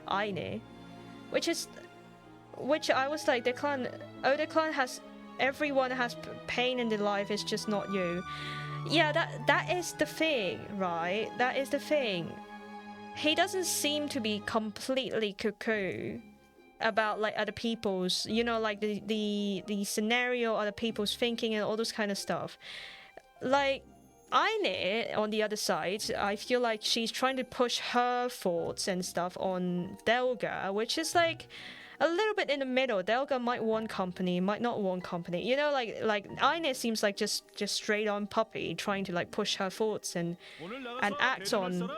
Aine, which I was like, the clan has, everyone has pain in their life, it's just not you. Yeah, that is the thing, right? That is the thing. He doesn't seem to be completely cuckoo about like other people's, you know, like the scenario, other people's thinking and all those kind of stuff. Like Aine, on the other side, I feel like she's trying to push her thoughts and stuff on devCAT, which is like a little bit in the middle. devCAT might want company, might not want company. You know, like Aine seems like just straight on puppy, trying to like push her thoughts and act on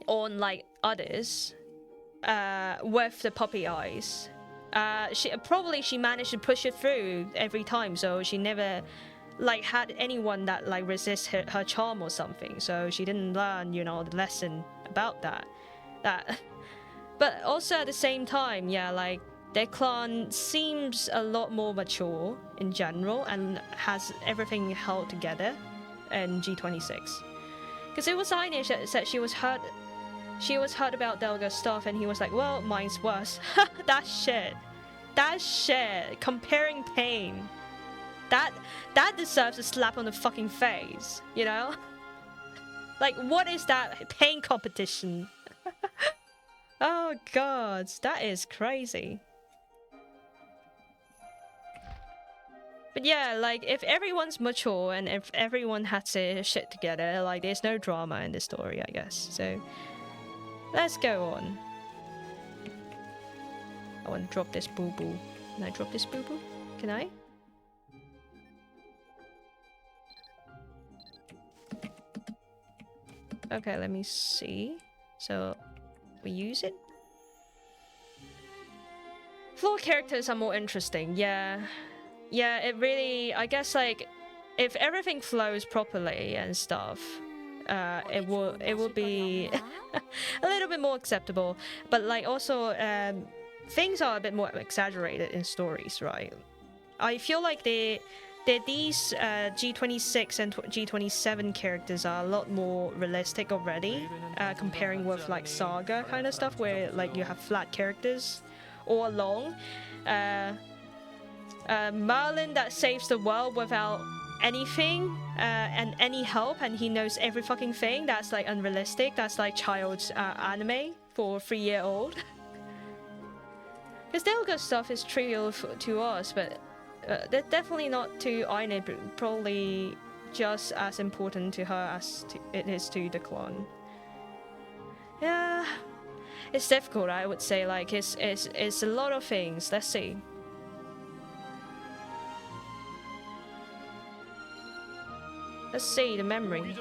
like others with the puppy eyes. She managed to push it through every time, so she never like had anyone that like resist her charm or something. So she didn't learn, you know, the lesson about that. But also at the same time, yeah, like their clan seems a lot more mature in general and has everything held together in G26. Because it was Aine that said she was hurt about devCAT's stuff, and he was like, well, mine's worse. That shit. Comparing pain. That deserves a slap on the fucking face, you know? Like, what is that pain competition? Oh god, that is crazy. But yeah, like, if everyone's mature and if everyone has their shit together, like, there's no drama in this story, I guess. So, let's go on. I want to drop this boo-boo. Can I drop this boo-boo? Can I? Okay, let me see. So, we use it? Floor characters are more interesting, yeah. Yeah, it really, I guess, like, if everything flows properly and stuff, it will be a little bit more acceptable. But, like, also, things are a bit more exaggerated in stories, right? I feel like these G26 and G27 characters are a lot more realistic already, comparing with like Saga kind of stuff, where like you have flat characters all along. Merlin that saves the world without anything and any help, and he knows every fucking thing. That's like unrealistic. That's like child's anime for 3-year-old. Because devCAT stuff is trivial to us, but they're definitely not to Aine, probably just as important to her as it is to the clan. Yeah, it's difficult, I would say. Like, it's a lot of things. Let's see. Let's see the memory.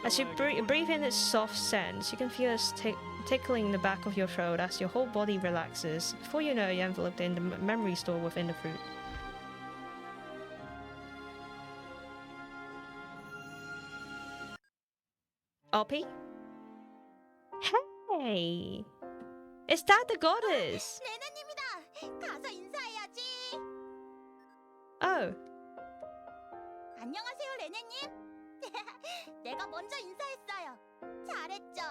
As you breathe in its soft scent, you can feel it tickling the back of your throat as your whole body relaxes. Before you know, you're enveloped in the memory store within the fruit. RP? Hey! Is that the goddess? Oh. 안녕하세요, 레네님. 내가 먼저 인사했어요. 잘했죠?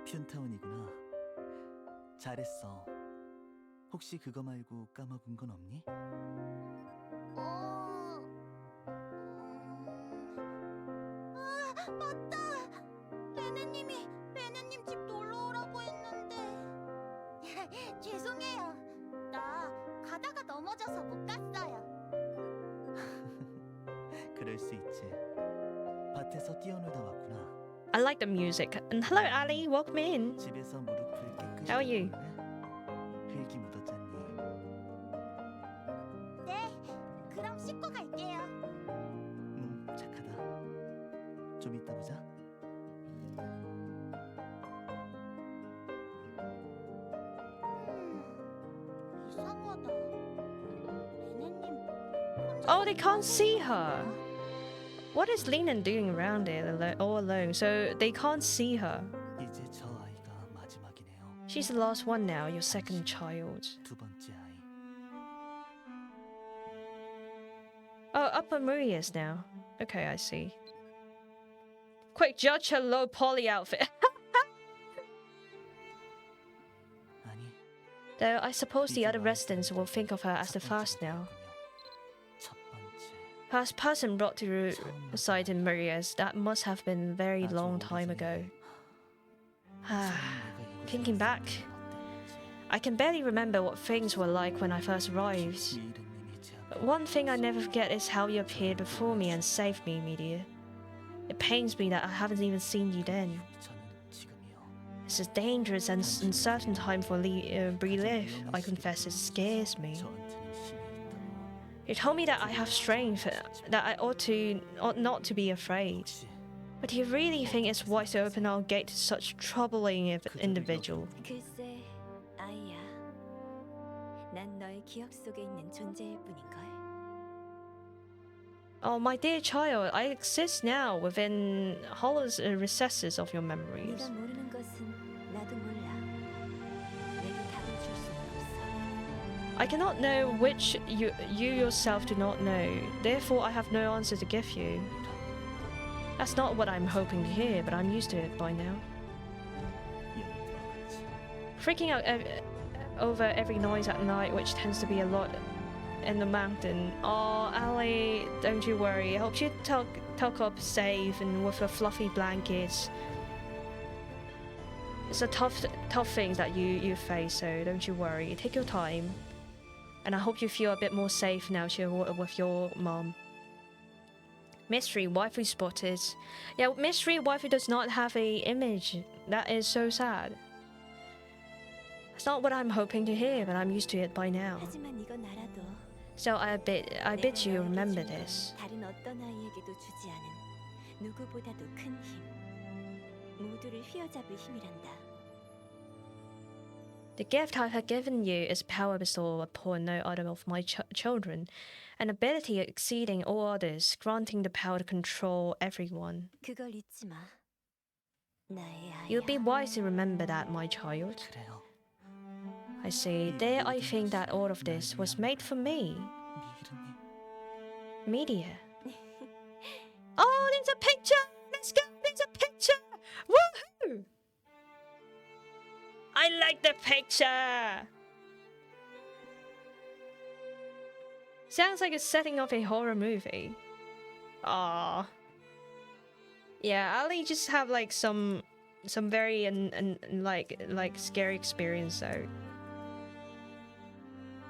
퓨타운이구나. 잘했어. 혹시 그거 말고 까먹은 건 없니? 맞다. 레네님이 레네님 집 놀러 오라고 했는데. 죄송해요. 나 가다가 넘어져서 못 갔어요. 그럴 수 있지. 밭에서 뛰어놀다 왔구나. I like the music. And hello, Ali. Welcome in. 집에서 무릎을 깨끗이 How are you? 닦을래? 흙이 묻었잖니. 네, 그럼 씻고 갈게요. 착하다. 좀 이따 보자. 이상하다. 레네님 Oh, they can't see her. What is Lena doing around it all alone? So they can't see her. 이제 저 아이가 마지막이네요. She's the last one now, your second child. 두 번째 아이. Oh, Upper Maria's now. Okay, I see. Quick, judge her low poly outfit. 아니. Though I suppose the other residents will think of her as the first now. 첫 번째. Past person brought to site in Maria's, that must have been a very long time ago. Thinking back, I can barely remember what things were like when I first arrived. But one thing I never forget is how you appeared before me and saved me, Media. It pains me that I haven't even seen you then. It's a dangerous and uncertain time for Brie. I confess it scares me. You told me that I have strength, that I ought not to be afraid. But do you really think it's wise to open our gate to such troubling individual? 글쎄, 아이야. 난 너의 기억 속에 있는 존재일 뿐인걸. Oh, my dear child, I exist now within hollow recesses of your memories. 네가 모르는 것은 나도 몰라. 내게 답을 줄 수는 없어. I cannot know which you yourself do not know. Therefore, I have no answer to give you. That's not what I'm hoping to hear, but I'm used to it by now. Freaking out over every noise at night, which tends to be a lot in the mountain. Oh, Ali, don't you worry. I hope you tuck up safe and with a fluffy blanket. It's a tough things that you face, so don't you worry. Take your time. And I hope you feel a bit more safe now with your mom. Mystery waifu spotted. Yeah, mystery waifu does not have a image. That is so sad. It's not what I'm hoping to hear, but I'm used to it by now. 하지만 이건 알아도 So I bid you remember this. 다른 어떤 아이에게도 주지 않은 누구보다도 큰 힘. 모두를 휘어잡을 힘이란다. The gift I have given you is power bestowed upon no other of my children, an ability exceeding all others, granting the power to control everyone. 그걸 잊지 마. 나의 아이야. You'll be wise to remember that, my child. 그래요. I see. There I think that all of this was made for me. 미르님. Media. Oh, there's a picture! Let's go! There's a picture! Woohoo! I like the picture! Sounds like a setting of a horror movie. Ah. Yeah, Ali just have like some very like scary experience though.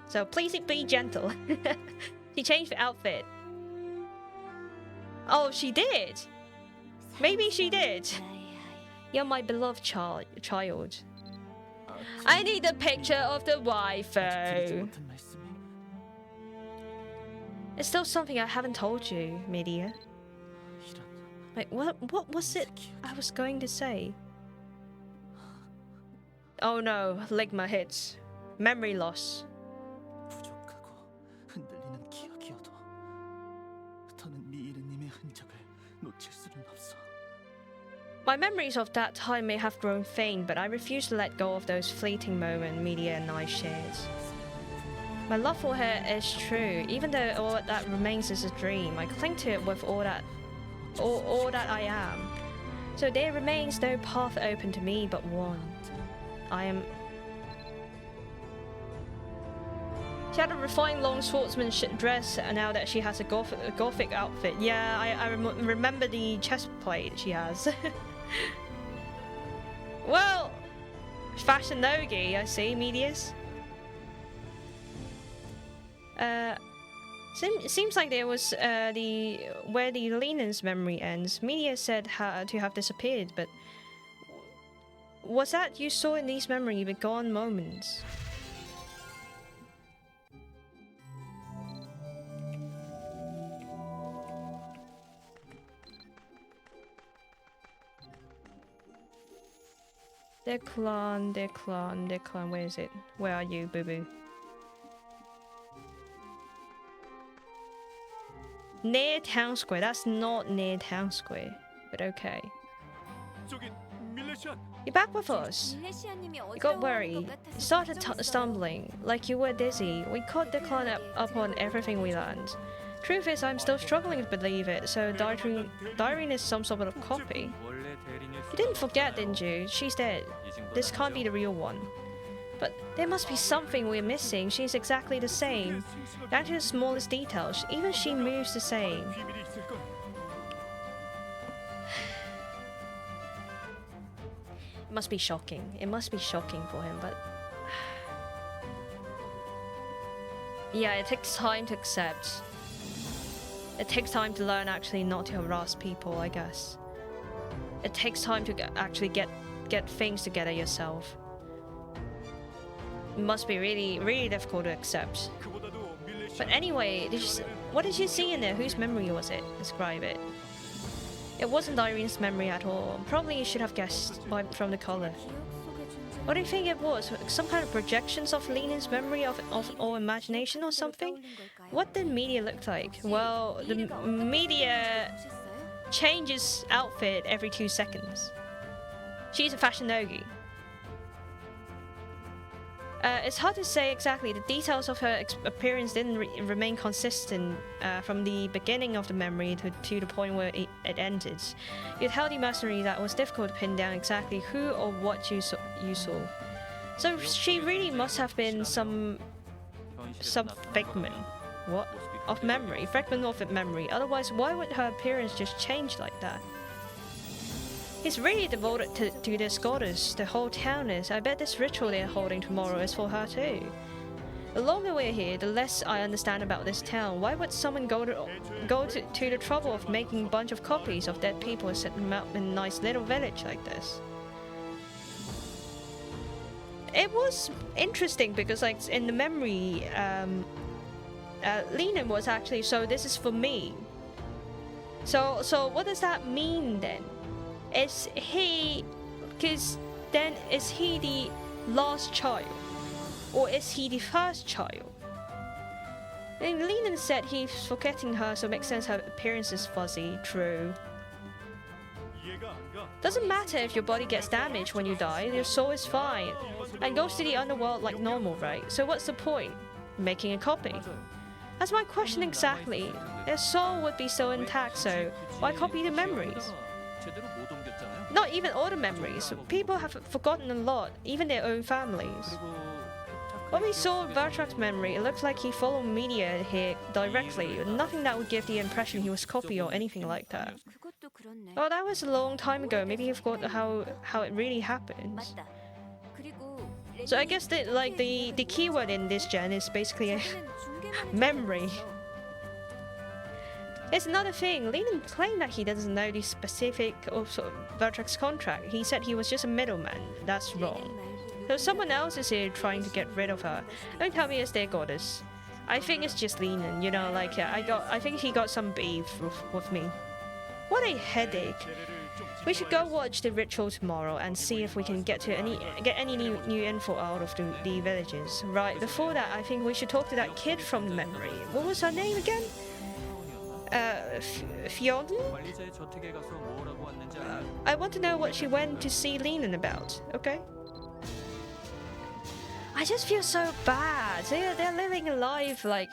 So please be gentle. She changed the outfit. Oh, she did. Maybe she did. 나의 아이. You're my beloved child. I need a picture of the 들리지 waifu. 못한 말씀이. It's still something I haven't told you, Media. 이런. Like, what was it I was going to say? Oh no, Ligma hits. Memory loss. 부족하고 흔들리는 기억이어도 더는 미르님의 흔적을 놓칠 수는 없어. My memories of that time may have grown faint, but I refuse to let go of those fleeting moments Media and I shared. My love for her is true, even though all that remains is a dream. I cling to it with all that I am. So there remains no path open to me but one. I am. She had a refined long swordsmanship dress, and now that she has a gothic outfit. Yeah, I remember the chest plate she has. Well, fashion nogi, I see, Medius. Seems like there was where the Lenon's memory ends. Media said to have disappeared, but was that you saw in these memory the gone moments? Declan, where is it? Where are you, boo-boo? Near town square. That's not near town square, but okay. You're back with us. You got worried. You started stumbling, like you were dizzy. We caught Declan up on everything we learned. Truth is, I'm still struggling to believe it, so Dyrene is some sort of copy. You didn't forget, didn't you? She's dead. This can't be the real one. But there must be something we're missing. She's exactly the same. Down to the smallest details. Even she moves the same. It must be shocking. It must be shocking for him, but... yeah, it takes time to accept. It takes time to learn actually not to harass people, I guess. It takes time to actually get things together yourself. It must be really, really difficult to accept. But anyway, what did you see in there? Whose memory was it? Describe it. It wasn't Irene's memory at all. Probably you should have guessed from the color. What do you think it was? Some kind of projections of Lena's memory or imagination or something? What did media look like? Well, the media changes outfit every 2 seconds. She's a fashion nogi. It's hard to say exactly. The details of her appearance didn't remain consistent from the beginning of the memory to the point where it ended. It held imaginary that was difficult to pin down exactly who or what you saw. So she really must have been some figment. What? Of memory. Fragment of memory. Otherwise, why would her appearance just change like that? He's really devoted to this goddess. The whole town is. I bet this ritual they're holding tomorrow is for her too. The longer we're here, the less I understand about this town. Why would someone go to the trouble of making a bunch of copies of dead people and set them up in a nice little village like this? It was interesting because, like, in the memory, Lena was actually, so this is for me. So what does that mean then? Is he the last child? Or is he the first child? And Leland said he's forgetting her, so it makes sense her appearance is fuzzy. True. Doesn't matter if your body gets damaged when you die, your soul is fine. And goes to the underworld like normal, right? So what's the point? Making a copy. That's my question exactly. Their soul would be still intact, so why copy the memories? Not even all the memories. People have forgotten a lot, even their own families. When we saw Vertrak's memory, it looked like he followed media here directly. Nothing that would give the impression he was copied or anything like that. Well, that was a long time ago. Maybe he forgot how it really happens. So I guess that, like, the keyword in this gen is basically a memory. It's another thing. Leland claimed that he doesn't know the specific of Vertrak's contract. He said he was just a middleman. That's wrong. So someone else is here trying to get rid of her. Don't tell me it's their goddess. I think it's just Leland, you know, like, I think he got some beef with me. What a headache. We should go watch the ritual tomorrow and see if we can get any new info out of the villages. Right, before that, I think we should talk to that kid from the memory. What was her name again? Fionn? I want to know what she went to see Leland about, okay? I just feel so bad. They're living a life like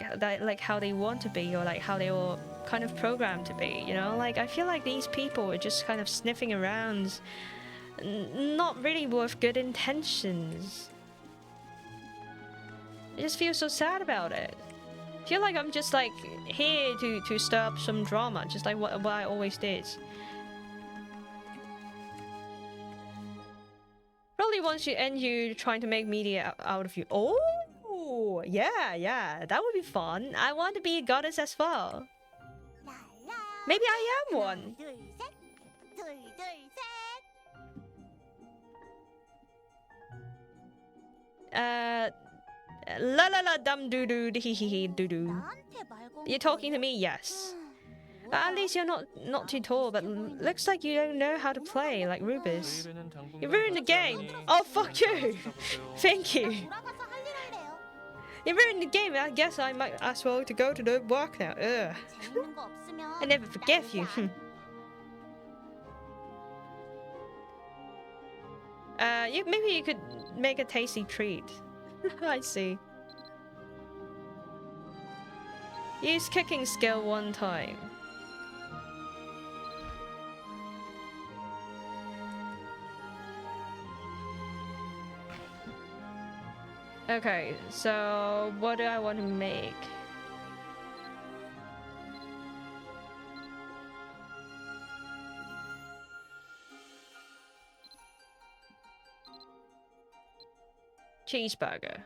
how they want to be, or like how they were kind of programmed to be, you know? Like, I feel like these people are just kind of sniffing around, not really with good intentions. I just feel so sad about it. I feel like I'm just like here to stir up some drama, just like what I always did. Probably once you end you trying to make media out of you. Oh, yeah, that would be fun. I want to be a goddess as well. Maybe I am one. 둘, 셋. 둘, 둘, 셋. La la la dum doo doo hee hee hee doo doo. 나한테 말 건 You're talking to me, yes. At least you're not too tall, but looks like you don't know how to play like Rubus. You ruined the game. Oh, fuck you. Thank you. 돌아가서 할 일 할래요. You ruined the game. I guess I might as well to go to the work now. Ugh. 재밌는 거 없으면 I never forgive you. Maybe you could make a tasty treat. I see. Use cooking skill one time. Okay, so what do I want to make? Cheeseburger.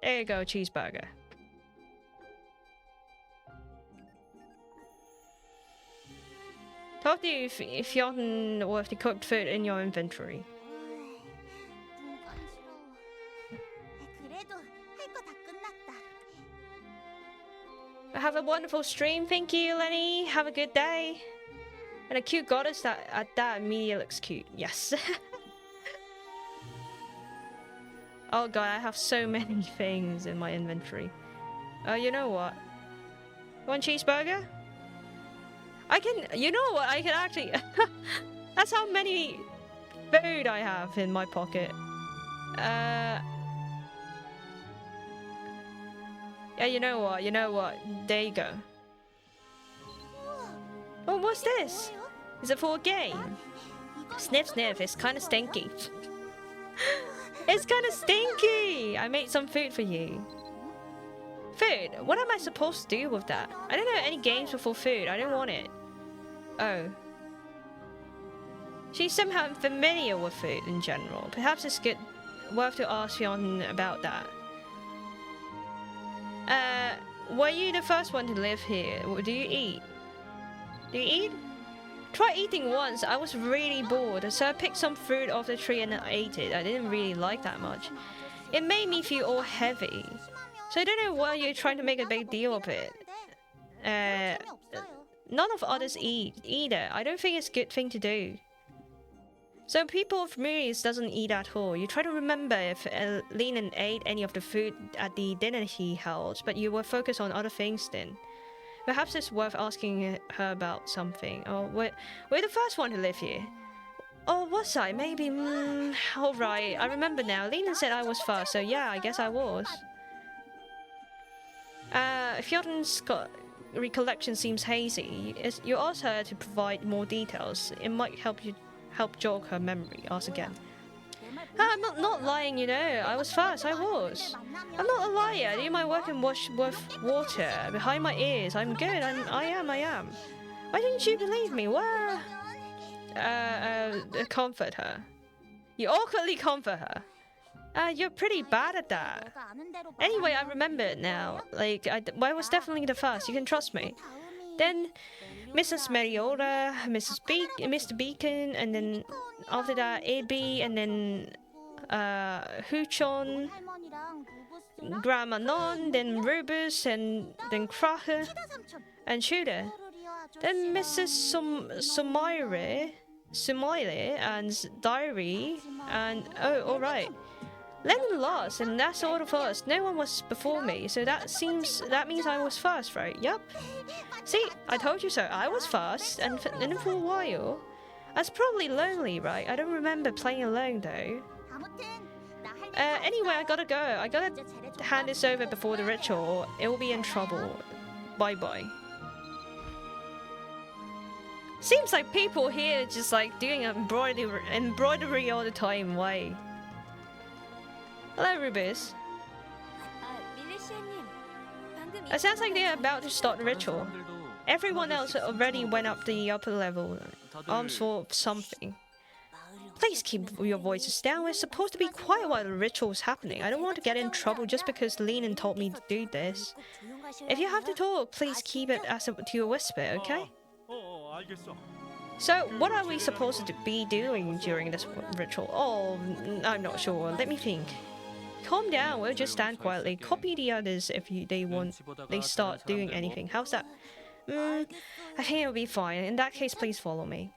There you go, cheeseburger. Talk to you if you're worth the cooked food in your inventory. 눈 간지러워. 그래도 할 거 다 끝났다. Have a wonderful stream, thank you, Lenny. Have a good day. And a cute goddess that immediately looks cute. Yes. Oh god, I have so many things in my inventory. You know what? One cheeseburger? I can, you know what? I can actually. That's how many food I have in my pocket. Yeah, you know what? You know what? There you go. Oh, what's this? Is it for a game? Sniff, sniff. It's kind of stinky. It's kind of stinky. I made some food for you. Food? What am I supposed to do with that? I don't know any games before food. I don't want it. Oh. She's somehow familiar with food in general. Perhaps it's good, worth to ask Fionn about that. Were you the first one to live here? Do you eat? Do you eat? Tried eating once. I was really bored, so I picked some fruit off the tree and I ate it. I didn't really like that much. It made me feel all heavy. So I don't know why you're trying to make a big deal of it. None of others eat either. I don't think it's a good thing to do. So people of Muris doesn't eat at all. You try to remember if Lenin ate any of the food at the dinner he held, but you were focused on other things then. Perhaps it's worth asking her about something. Oh, we're the first one to live here. Oh, was I? Maybe, alright. I remember now. Lenin said I was first, so yeah, I guess I was. Fjördun's recollection seems hazy. You asked her to provide more details. It might help jog her memory. Ask again. I'm not lying, you know. I was first. I was. I'm not a liar. I do my work and wash with water behind my ears. I'm good. I am. Why didn't you believe me? Well, comfort her. You awkwardly comfort her. You're pretty bad at that. Anyway, I remember it now. Like, I was definitely the first. You can trust me. Then, Mrs. Mariota, Mr. Beacon, and then after that, AB, and then Huchon, Grandma Non, then Rubus, and then Kracher, and Shooter. Then Mrs. Sumaire, and Diary, and oh, alright. Lennon lost, and that's all of us. No one was before me, so that means I was first, right? Yup. See, I told you so. I was first, and for a while, That's probably lonely, right? I don't remember playing alone though. 아무튼 나 할 일 다 Anyway, I 했어. gotta go. I gotta 이제 잘해줘. hand this over before the ritual. It will be in trouble. Bye bye. Seems like people here just like doing embroidery all the time. Why? Hello, Rubis. 밀레시아님, 방금 It sounds like they're about to start the ritual. Everyone else already went up the upper level. Arms for something. Please keep your voices down. We're supposed to be quiet while the ritual's happening. I don't want to get in trouble just because Lenin told me to do this. If you have to talk, please keep it to a whisper, okay? So, what are we supposed to be doing during this ritual? Oh, I'm not sure. Let me think. Calm down. We'll just stand quietly. Copy the others if they start doing anything. How's that? I think it'll be fine. In that case, please follow me.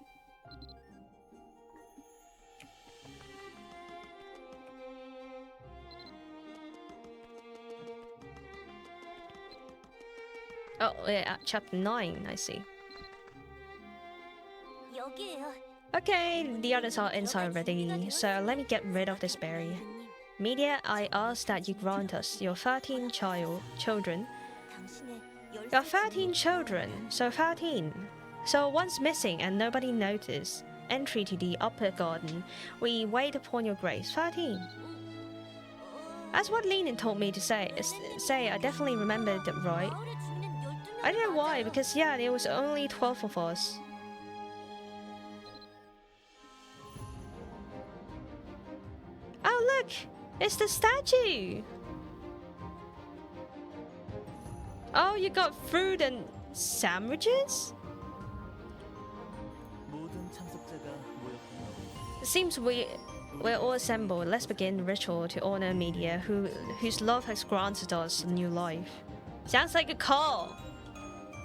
Oh, yeah, at chapter 9, I see. 여기에요. Okay, the others are inside already, so let me get rid of this berry. Media, I ask that you grant us your 13 children. Your 13 children, so 13. So one's missing and nobody noticed. Entry to the upper garden. We wait upon your grace. 13. That's what Lenin told me to say. I definitely remembered it right. I don't know why, because yeah, there was only 12 of us. Oh look! It's the statue! Oh, you got fruit and sandwiches? 모든 참석자가 모였군요. It seems we're all assembled. Let's begin the ritual to honor Media, whose love has granted us a new life. Sounds like a call!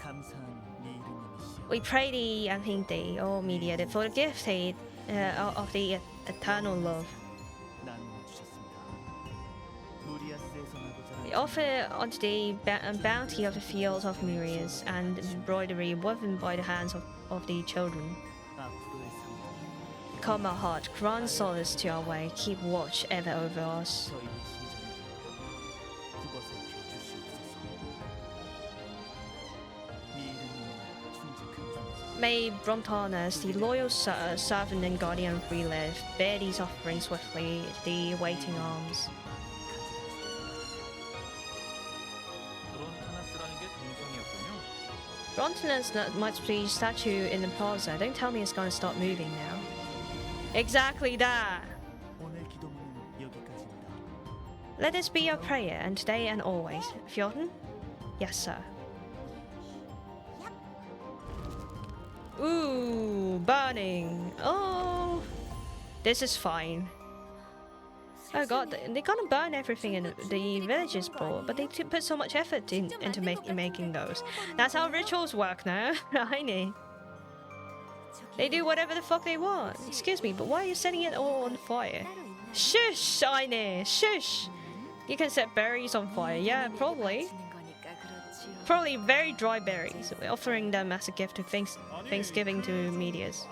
감사한 미르님이시여. We pray thee and thank thee, O Media, for the gift of the eternal love. 나누어 주셨습니다. 무리아스에서 나고자 We offer unto thee bounty of the fields of myriads and embroidery woven by the hands of the children. 앞으로의 삶 Calm our heart, grant solace to our way, keep watch ever over us. 저희의 심장을 그것을 주시옵소서. 미르님은 충직한 자이시여. May Brontanus, the loyal servant and guardian of free life, bear these offerings swiftly to the waiting arms. 브론타나스라는 게 동성이었군요. Brontanus must be statue in the plaza. Don't tell me it's gonna start moving now. Exactly that! 오늘 기도문은 여기까지입니다. Let this be your prayer, and today and always. Fjorden? Yes, sir. Ooh, burning. Oh, this is fine. Oh god, they're gonna burn everything in the villages, but they put so much effort into making those. That's how rituals work now. I know. They do whatever the fuck they want. Excuse me, but why are you setting it all on fire? Shush, I know. Shush. You can set berries on fire. Yeah, probably. Probably very dry berries. We're offering them as a gift to Thanksgiving to medias.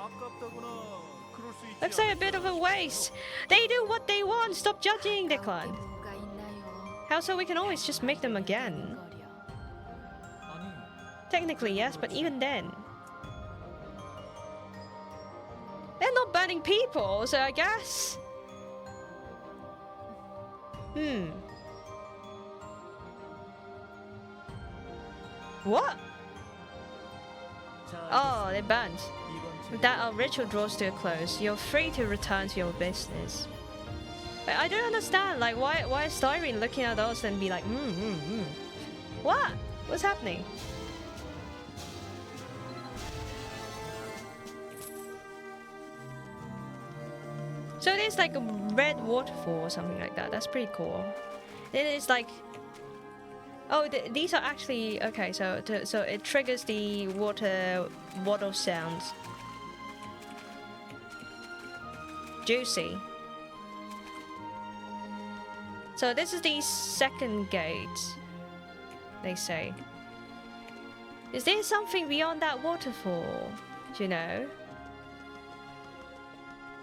Looks like a bit of a waste. They do what they want. Stop judging, Declan. How so? We can always just make them again. Technically, yes, but even then. They're not burning people, so I guess. What? Oh, they burned. With that, our ritual draws to a close. You're free to return to your business. But I don't understand. Like, why is Styrene looking at us and be like, What? What's happening? So there's like a red waterfall or something like that. That's pretty cool. It is like, oh, these are actually okay. So it triggers the water sounds. Juicy. So this is the second gate. They say. Is there something beyond that waterfall? Do you know?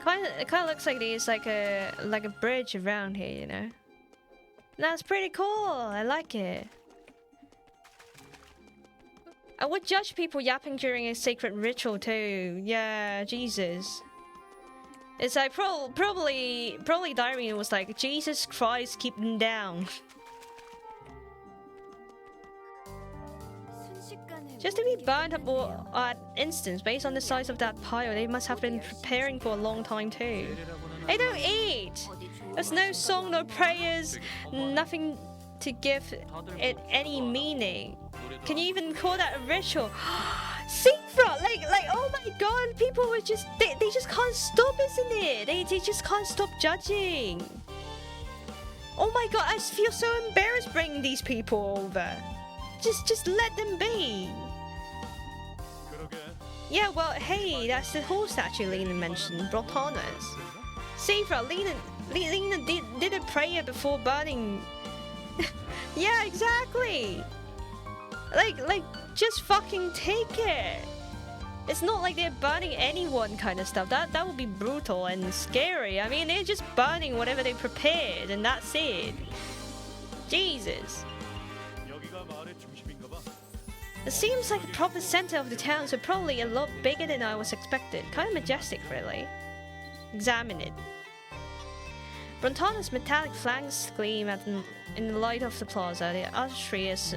It kind of looks like there's like a bridge around here, you know. That's pretty cool. I like it. I would judge people yapping during a sacred ritual too. Yeah, Jesus. It's like probably Diary was like, Jesus Christ, keep them down. Just to be burned up at instance based on the size of that pile, they must have been preparing for a long time too. They don't eat! There's no song, no prayers, nothing to give it any meaning. Can you even call that a ritual? Seafront! Like, oh my god, people were just, they just can't stop, isn't it? They just can't stop judging. Oh my god, I feel so embarrassed bringing these people over. Just let them be. Yeah, well, hey, that's the whole statue Lena mentioned, Brotanas. Seafront, Lena did a prayer before burning. Yeah, exactly. Like, just fucking take it. It's not like they're burning anyone kind of stuff. That would be brutal and scary. I mean, they're just burning whatever they prepared, and that's it. Jesus. It seems like the proper center of the town, so probably a lot bigger than I was expected. Kind of majestic, really. Examine it. Brontana's metallic flanks gleam in the light of the plaza. The artistry is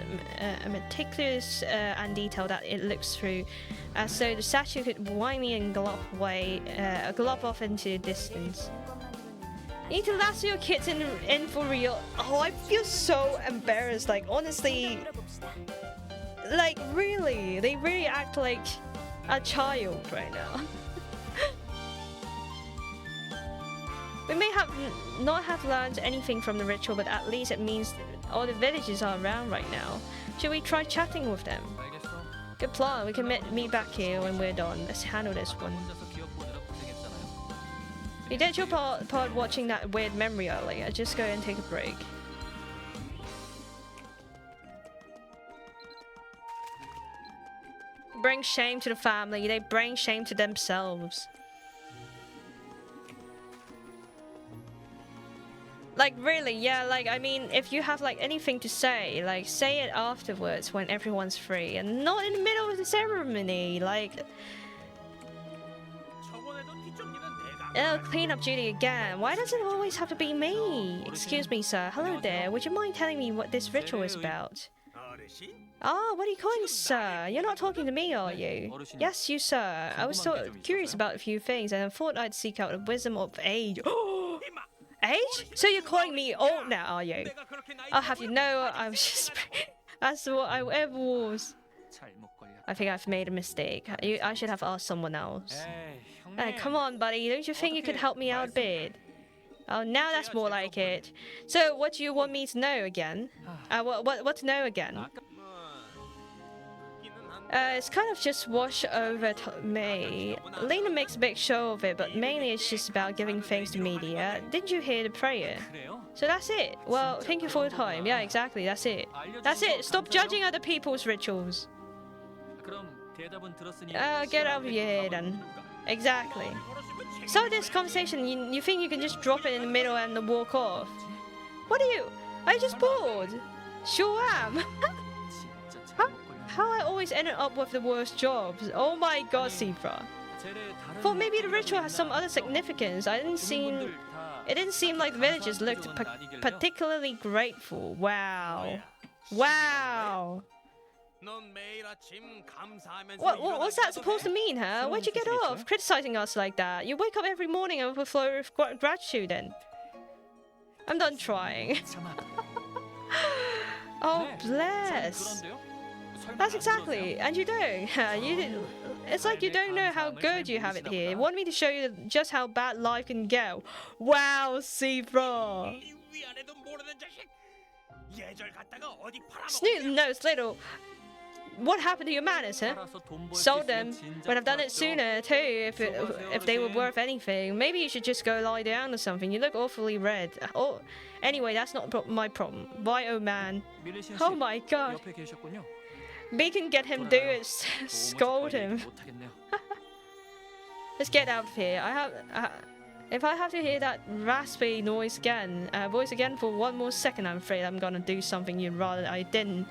meticulous and detailed that it looks through, as though the statue could whiny and glop off into the distance. You need to lasso your kids in for real. Oh, I feel so embarrassed. Like, honestly, like, really, they really act like a child right now. We may not have learned anything from the ritual, but at least it means all the villagers are around right now. Should we try chatting with them? Good plan. We can meet back here when we're done. Let's handle this one. You did your part watching that weird memory earlier. Just go and take a break. Bring shame to the family. They bring shame to themselves. Like, really, yeah, like, I mean, if you have, like, anything to say, like, say it afterwards when everyone's free, and not in the middle of the ceremony, like... Oh, clean up duty again. Why does it always have to be me? Excuse me, sir. Hello there. Would you mind telling me what this ritual is about? Ah, what are you calling, sir? You're not talking to me, are you? Yes, you, sir. I was so curious about a few things, and I thought I'd seek out the wisdom of age. Age? So you're calling me old now, are you? I'll have you know I was just... That's what I ever was. I think I've made a mistake. I should have asked someone else. Hey, come on, buddy. Don't you think you could help me out a bit? Oh, now that's more like it. So, what do you want me to know again? What to know again? It's kind of just wash over me. Lena makes a big show of it, but mainly it's just about giving thanks to media. Didn't you hear the prayer? So that's it. Well, thank you for your time. Yeah, exactly. That's it. That's it. Stop judging other people's rituals. Get out of your head then. Exactly. So this conversation, you think you can just drop it in the middle and walk off? What are you? Are you just bored? Sure am. How I always ended up with the worst jobs. Oh my god, Sifra. Thought maybe the ritual has some other significance. It didn't seem like the villagers looked particularly grateful. Wow. Wow. What's that supposed to mean, huh? Where'd you get off? Criticizing us like that. You wake up every morning and overflow with gratitude then. I'm done trying. Oh, bless. That's exactly, and you don't. It's like you don't know how good you have it here. You want me to show you just how bad life can go. Wow, Seafra. Snoot knows little. What happened to your manners, huh? Sold them. Would have done it sooner, too, if they were worth anything. Maybe you should just go lie down or something. You look awfully red. Oh, anyway, that's not my problem. Why, oh man. Oh my god. We can get him do it. Scold him. Let's get out of here. If I have to hear that raspy voice again for one more second, I'm afraid I'm gonna do something you'd rather I didn't.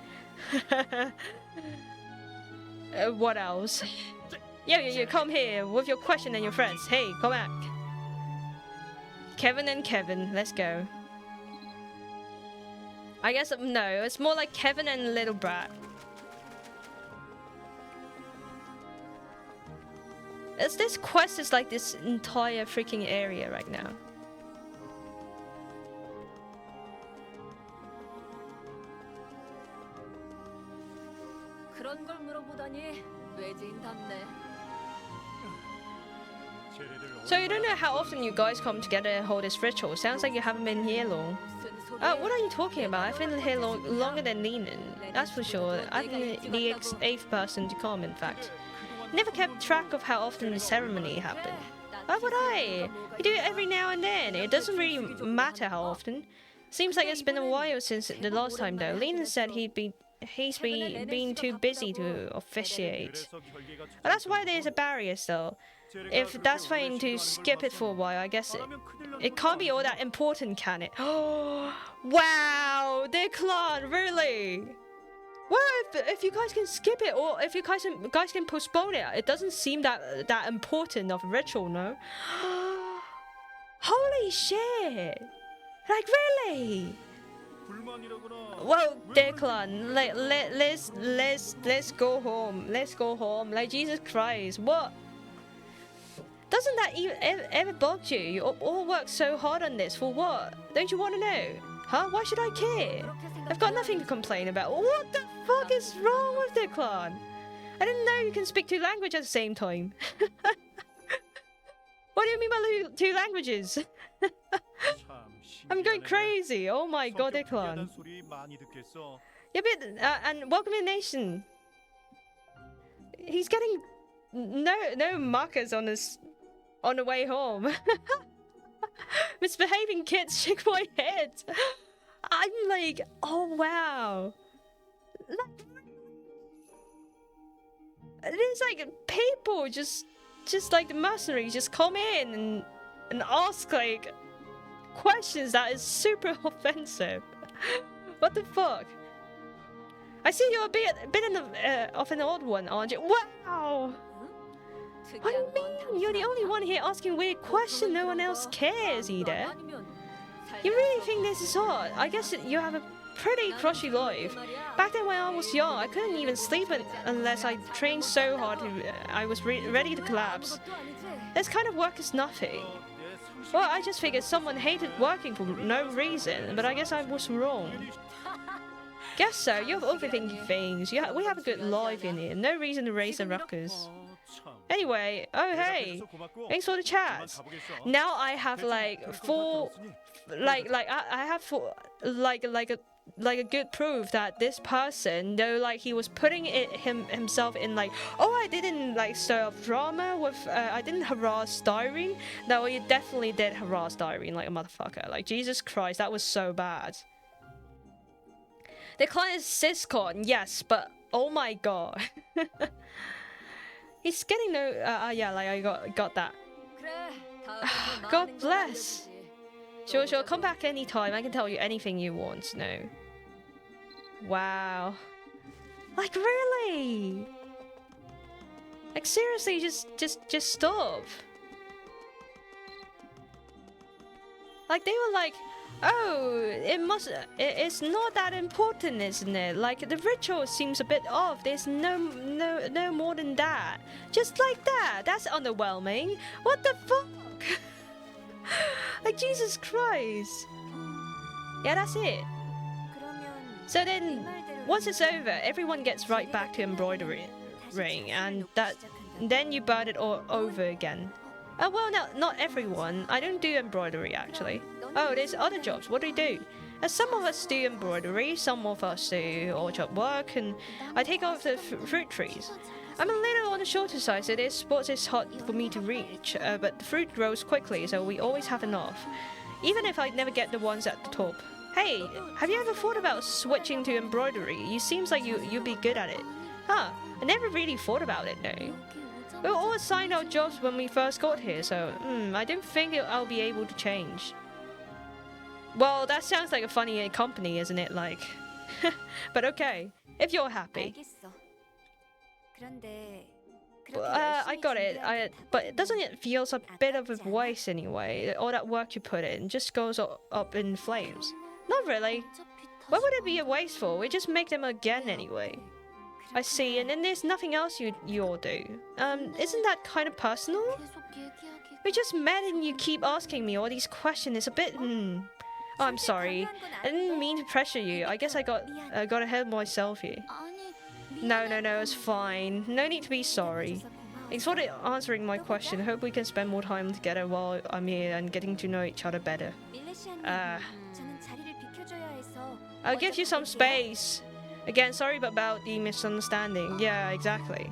What else? Yo, come here with your question and your friends. Hey, come back. Kevin and Kevin, let's go. I guess, no, it's more like Kevin and Little Brat. This quest is like this entire freaking area right now. 그런 걸 물어보다니 외지인답네. So you don't know how often you guys come together and hold this ritual. Sounds like you haven't been here long. What are you talking about? I've been here longer than Lenin. That's for sure. I'm the 8th person to come, in fact. Never kept track of how often the ceremony happened. Why would I? You do it every now and then. It doesn't really matter how often. Seems like it's been a while since the last time though. Lenin said he's been too busy to officiate. Well, that's why there's a barrier still. If that's fine to skip it for a while, I guess it can't be all that important, can it? Oh, wow, decline, really? Well, if you guys can skip it, or if you guys can postpone it, it doesn't seem that important of a ritual, no? Holy shit! Like, really? Well, Declan, let's go home. Let's go home. Like, Jesus Christ, what? Doesn't that ever bug you? You all worked so hard on this for what? Don't you want to know? Huh? Why should I care? I've got nothing to complain about. What the fuck is wrong with Declan? I didn't know you can speak 2 languages at the same time. What do you mean by 2 languages? I'm going crazy. Oh my god, Declan. Yeah, but, and welcome to the nation. He's getting no markers on the way home. Misbehaving kids, shake my head. I'm like, oh wow. There's like people just like the mercenaries just come in and ask like questions that is super offensive. What the fuck? I see you're a bit of an odd one, aren't you? Wow. What do you mean? You're the only one here asking weird questions. No one else cares either. You really think this is odd? I guess you have a pretty crushy life. Back then when I was young, I couldn't even sleep unless I trained so hard I was ready to collapse. This kind of work is nothing. Well, I just figured someone hated working for no reason, but I guess I was wrong. Guess so, you're overthinking things. We have a good life in here, no reason to raise the ruckus. Anyway, oh hey, thanks for the chat. Now I have like 4, I have 4, like a good proof that this person, though like he was putting himself in like, oh I didn't like stir up drama with, I didn't harass Diary. No, he definitely did harass Diary like a motherfucker. Like Jesus Christ, that was so bad. The client is Syscon, yes, but oh my god. He's getting no, yeah, like I got that. God bless. Sure, come back anytime. I can tell you anything you want to know. Wow. Like really? Like seriously, just stop. Like they were like, oh, it's not that important, isn't it? Like the ritual seems a bit off. There's no more than that. Just like that. That's underwhelming. What the fuck? Like Jesus Christ. Yeah, that's it. So then, once it's over, everyone gets right back to embroidering, and then you burn it all over again. Oh well, no, not everyone. I don't do embroidery actually. Oh, there's other jobs. What do you do? Some of us do embroidery, some of us do orchard work, and I take off the fruit trees. I'm a little on the shorter side, so this spot is hard for me to reach, but the fruit grows quickly, so we always have enough. Even if I never get the ones at the top. Hey, have you ever thought about switching to embroidery? You seems like you'd be good at it. Huh, I never really thought about it though. We were all assigned our jobs when we first got here, so I don't think I'll be able to change. Well, that sounds like a funny company, isn't it? Like, but okay, if you're happy. 알겠어. 그런데 I got it. But doesn't it feel a bit of a waste anyway? All that work you put in just goes up in flames. Not really. What would it be a waste for? We just make them again anyway. I see, and then there's nothing else you all do. Isn't that kind of personal? We just met and you keep asking me all these questions. It's a bit, Oh, I'm sorry. I didn't mean to pressure you. I guess I got ahead of myself here. No, it's fine. No need to be sorry. Thanks for answering my question. Hope we can spend more time together while I'm here and getting to know each other better. I'll give you some space. Again, sorry about the misunderstanding. Yeah, exactly.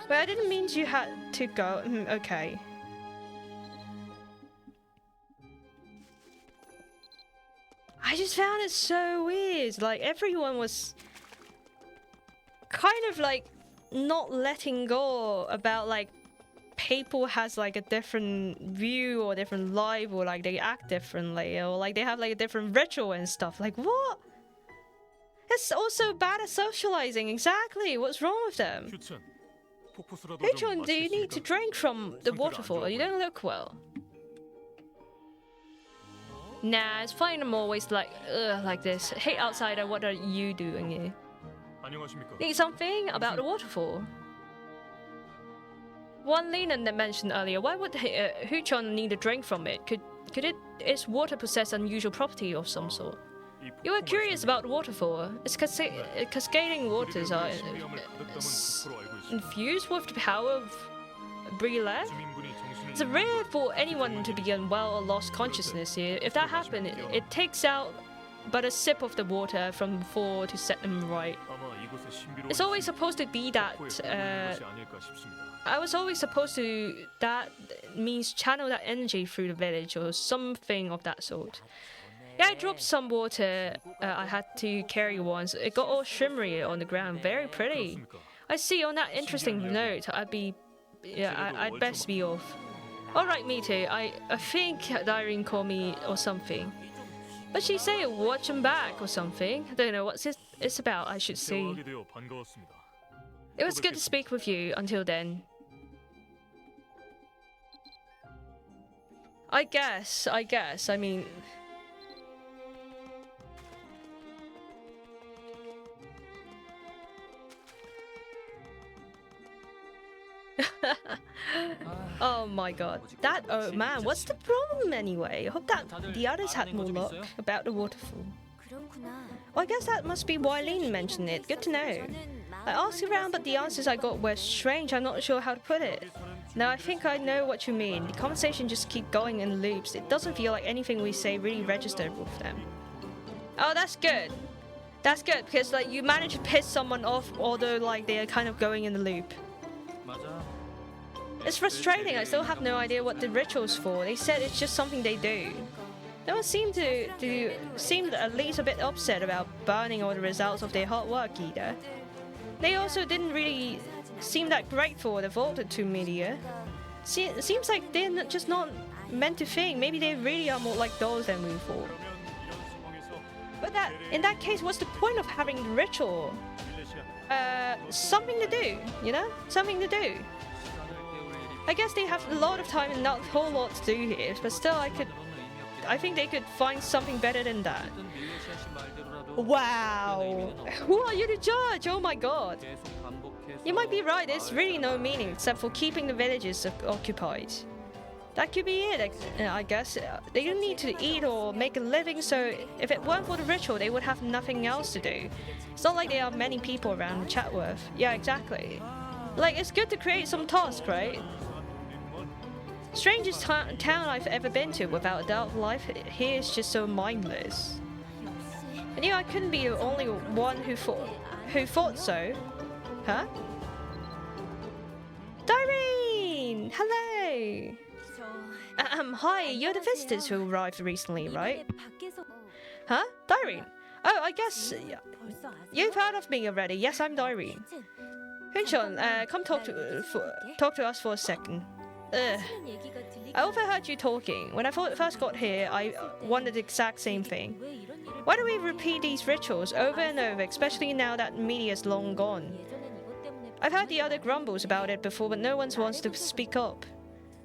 But I didn't mean you had to go. Okay. I just found it so weird. Like, everyone was kind of like not letting go about like people has like a different view or different life, or like they act differently, or like they have like a different ritual and stuff. Like, what? It's also bad at socializing. Exactly. What's wrong with them? Huchon, do you need to drink from the waterfall? You don't look well. Nah, it's fine. I'm always like this. Hey, outsider, what are you doing here? Need something about the waterfall? One Lena mentioned earlier. Why would Huchon need a drink from it? Could its water possess unusual property of some sort? You were curious about the waterfall. Its cascading waters are infused with the power of Brille. It's rare for anyone to be unwell or lost consciousness here. If that happened, it takes out but a sip of the water from before to set them right. It's always supposed to be that. I was always supposed to. That means channel that energy through the village or something of that sort. Yeah, I dropped some water. I had to carry once. It got all shimmery on the ground. Very pretty. I see. On that interesting note, I'd best be off. Alright, me too. I think Irene called me or something. But she said watch him back or something. I don't know what it's about, I should see. It was good to speak with you until then. I guess. I mean... Oh my god. Oh man, what's the problem anyway? I hope that the others had more luck about the waterfall. Well, I guess that must be why Lene mentioned it. Good to know. I asked around, but the answers I got were strange. I'm not sure how to put it. Now, I think I know what you mean. The conversation just keeps going in loops. It doesn't feel like anything we say really registered with them. Oh, that's good. That's good, because like you manage to piss someone off, although like they are kind of going in the loop. It's frustrating. I still have no idea what the ritual's for. They said it's just something they do. No one seemed seemed at least a bit upset about burning all the results of their hard work either. They also didn't really seem that grateful or devoted to media. It seems like they're just not meant to think. Maybe they really are more like dolls than we thought. But in that case, what's the point of having the ritual? Something to do, you know? Something to do. I guess they have a lot of time and not a whole lot to do here, but still I think they could find something better than that. Wow! Who are you to judge? Oh my god! You might be right, there's really no meaning except for keeping the villages occupied. That could be it, I guess. They don't need to eat or make a living, so if it weren't for the ritual, they would have nothing else to do. It's not like there are many people around to chat with. Yeah, exactly. Like, it's good to create some tasks, right? Strangest town I've ever been to, without a doubt. Life here is just so mindless. I knew I couldn't be the only one who thought so. Huh? Doreen! Hello! Hi, you're the visitors who arrived recently, right? Huh? Doreen? Oh, I guess... You've heard of me already. Yes, I'm Doreen. Hunchon, come talk to us for a second. Ugh. I overheard you talking. When I first got here, I wondered the exact same thing. Why do we repeat these rituals over and over, especially now that Media's long gone? I've heard the other grumbles about it before, but no one wants to speak up.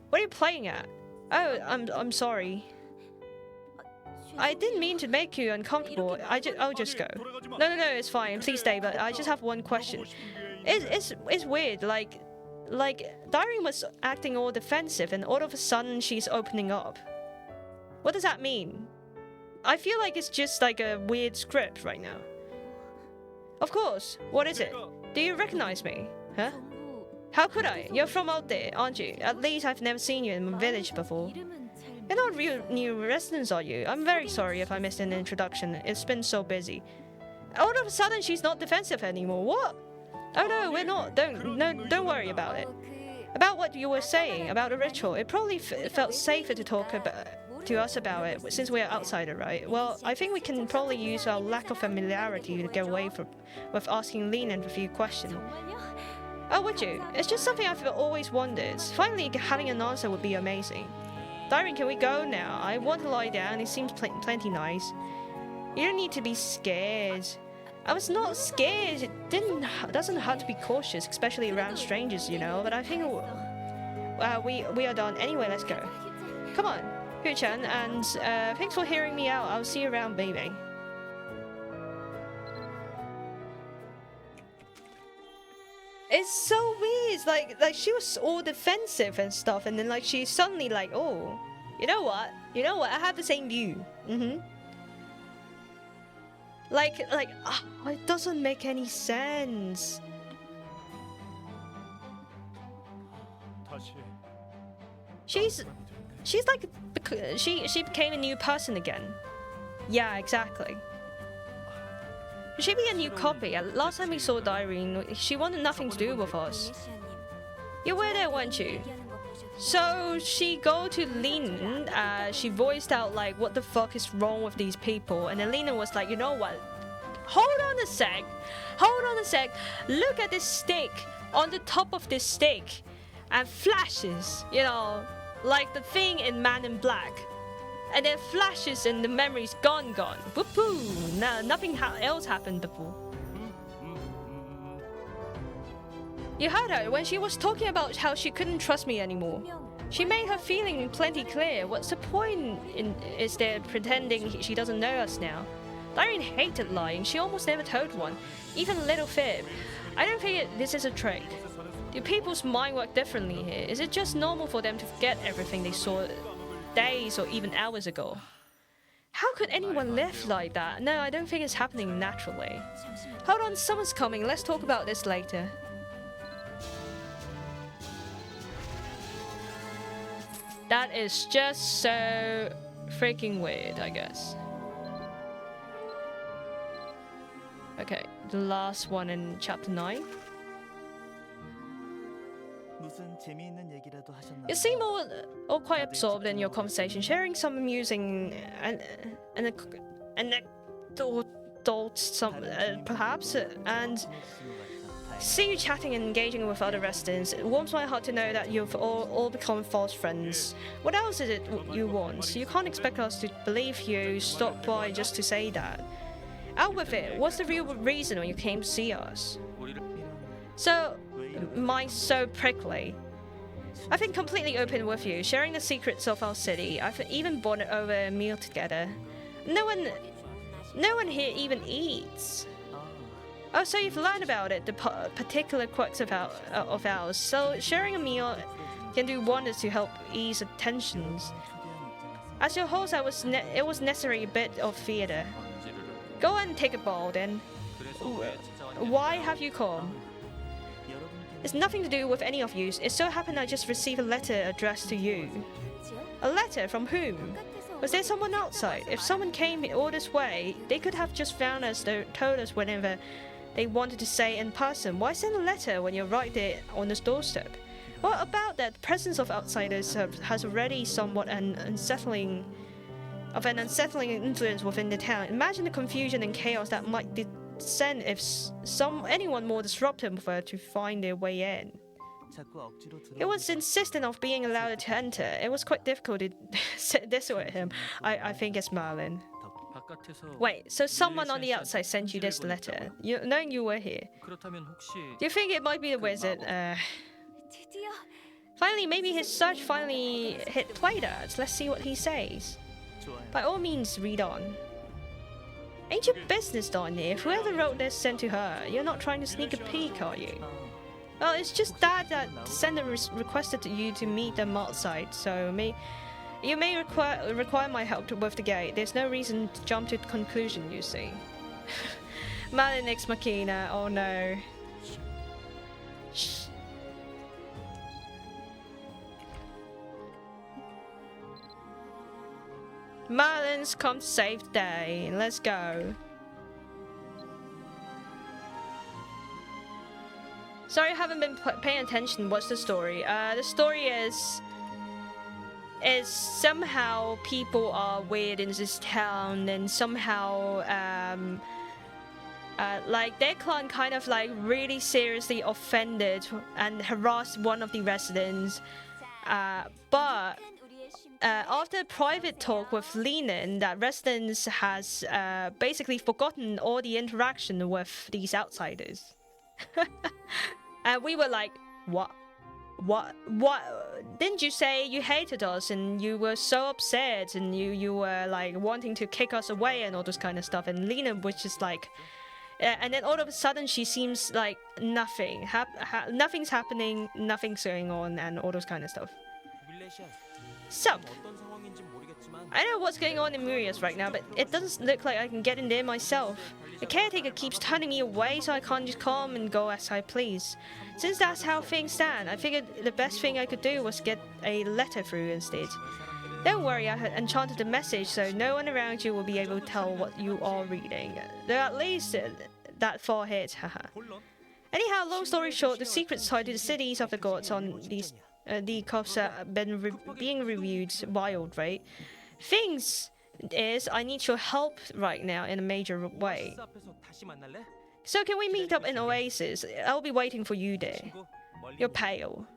What are you playing at? Oh, I'm sorry. I didn't mean to make you uncomfortable. I'll just go. No, it's fine. Please stay, but I just have one question. It's weird, like Dyrene was acting all defensive and all of a sudden she's opening up. What does that mean? I feel like it's just like a weird script right now. Of course. What is it? Do you recognize me? Huh? How could I? You're from out there, aren't you? At least I've never seen you in my village before. You're not real new residents, are you? I'm very sorry if I missed an introduction. It's been so busy. All of a sudden she's not defensive anymore. What? Oh no, we're not. Don't worry about it. About what you were saying about the ritual, it probably felt safer to talk to us about it since we're outsider, right? Well, I think we can probably use our lack of familiarity to get away with asking Leland a few questions. Oh, would you? It's just something I've always wondered. Finally, having an answer would be amazing. Dyrene, can we go now? I want to lie down. It seems plenty nice. You don't need to be scared. I was not scared. It doesn't hurt to be cautious, especially around strangers, you know. But I think we are done. Anyway, let's go. Come on, Hu-chan, and thanks for hearing me out. I'll see you around, baby. It's so weird. Like she was all defensive and stuff, and then like she's suddenly like, oh, you know what? I have the same view. It doesn't make any sense. She's like she became a new person again. Yeah, exactly. She be a new copy. Last time we saw Dyrene, she wanted nothing to do with us. You were there, weren't you? So she go to Leland, she voiced out like, what the fuck is wrong with these people? And then Leland was like, you know what? Hold on a sec. Look at this stick. On the top of this stick. And flashes, you know, like the thing in Man in Black. And then flashes and the memory's gone. Whoopoo! Nah, nothing else happened before. You heard her when she was talking about how she couldn't trust me anymore. She made her feeling plenty clear. What's the point is there pretending she doesn't know us now? Dyrene hated lying. She almost never told one, even a little fib. I don't think this is a trick. Do people's mind work differently here? Is it just normal for them to forget everything they saw days or even hours ago? How could anyone live like that? No, I don't think it's happening naturally. Hold on, someone's coming. Let's talk about this later. That is just so freaking weird, I guess. Okay, the last one in chapter 9. You seem all quite absorbed in your conversation, sharing some amusing anecdotes, perhaps, and see you chatting and engaging with other residents. It warms my heart to know that you've all become fast friends. What else is it you want? You can't expect us to believe you stopped by just to say that. Out with it. What's the real reason when you came to see us? So, mine's so prickly. I've been completely open with you, sharing the secrets of our city. I've even bonded over a meal together. No one here even eats. Oh, so you've learned about it, the particular quirks of ours. So sharing a meal can do wonders to help ease the tensions. As your host, it was necessary a bit of theater. Go and take a bow then. Why have you come? It's nothing to do with any of you. It so happened I just received a letter addressed to you. A letter from whom? Was there someone outside? If someone came all this way, they could have just found us, told us whenever they wanted to say in person. Why send a letter when you're right there on the doorstep? Well, about that, the presence of outsiders has already somewhat an unsettling influence within the town. Imagine the confusion and chaos that might send if anyone more disruptive were to find their way in. 자꾸 억지로 He was insistent of being allowed to enter. It was quite difficult to dissuade him. I think it's Merlin. 바깥에서 Wait, so someone on the outside sent you this letter, knowing you were here. 그렇다면 혹시 Do you think it might be the wizard? 드디어 Finally, maybe his search finally hit play dirt. Let's see what he says. 좋아요. By all means, read on. Ain't your business down here. If whoever wrote this sent to her, you're not trying to sneak a peek, are you? Well, it's just that the sender requested you to meet them outside, so you may require my help with the gate. There's no reason to jump to conclusion, you see. Merlin ex machina, oh no. Shh. Merlin's come to save the day. Let's go. Sorry, I haven't been paying attention. What's the story? The story is somehow people are weird in this town, and somehow like their clan kind of like really seriously offended and harassed one of the residents. But after a private talk with Lenin, that residents has basically forgotten all the interaction with these outsiders. And we were like, what? Didn't you say you hated us and you were so upset and you were like wanting to kick us away and all this kind of stuff? And Lena was just like, and then all of a sudden she seems like nothing's happening, nothing's going on, and all those kind of stuff. So, I don't know what's going on in Murias right now, but it doesn't look like I can get in there myself. The caretaker keeps turning me away, so I can't just come and go as I please. Since that's how things stand, I figured the best thing I could do was get a letter through instead. Don't worry, I had enchanted the message, so no one around you will be able to tell what you are reading. Though at least that far ahead, haha. Anyhow, long story short, the secrets tied to the cities of the gods on these the cops have been being reviewed wild, right? Things is, I need your help right now in a major way. So can we meet up in Oasis? I'll be waiting for you there. You're pale.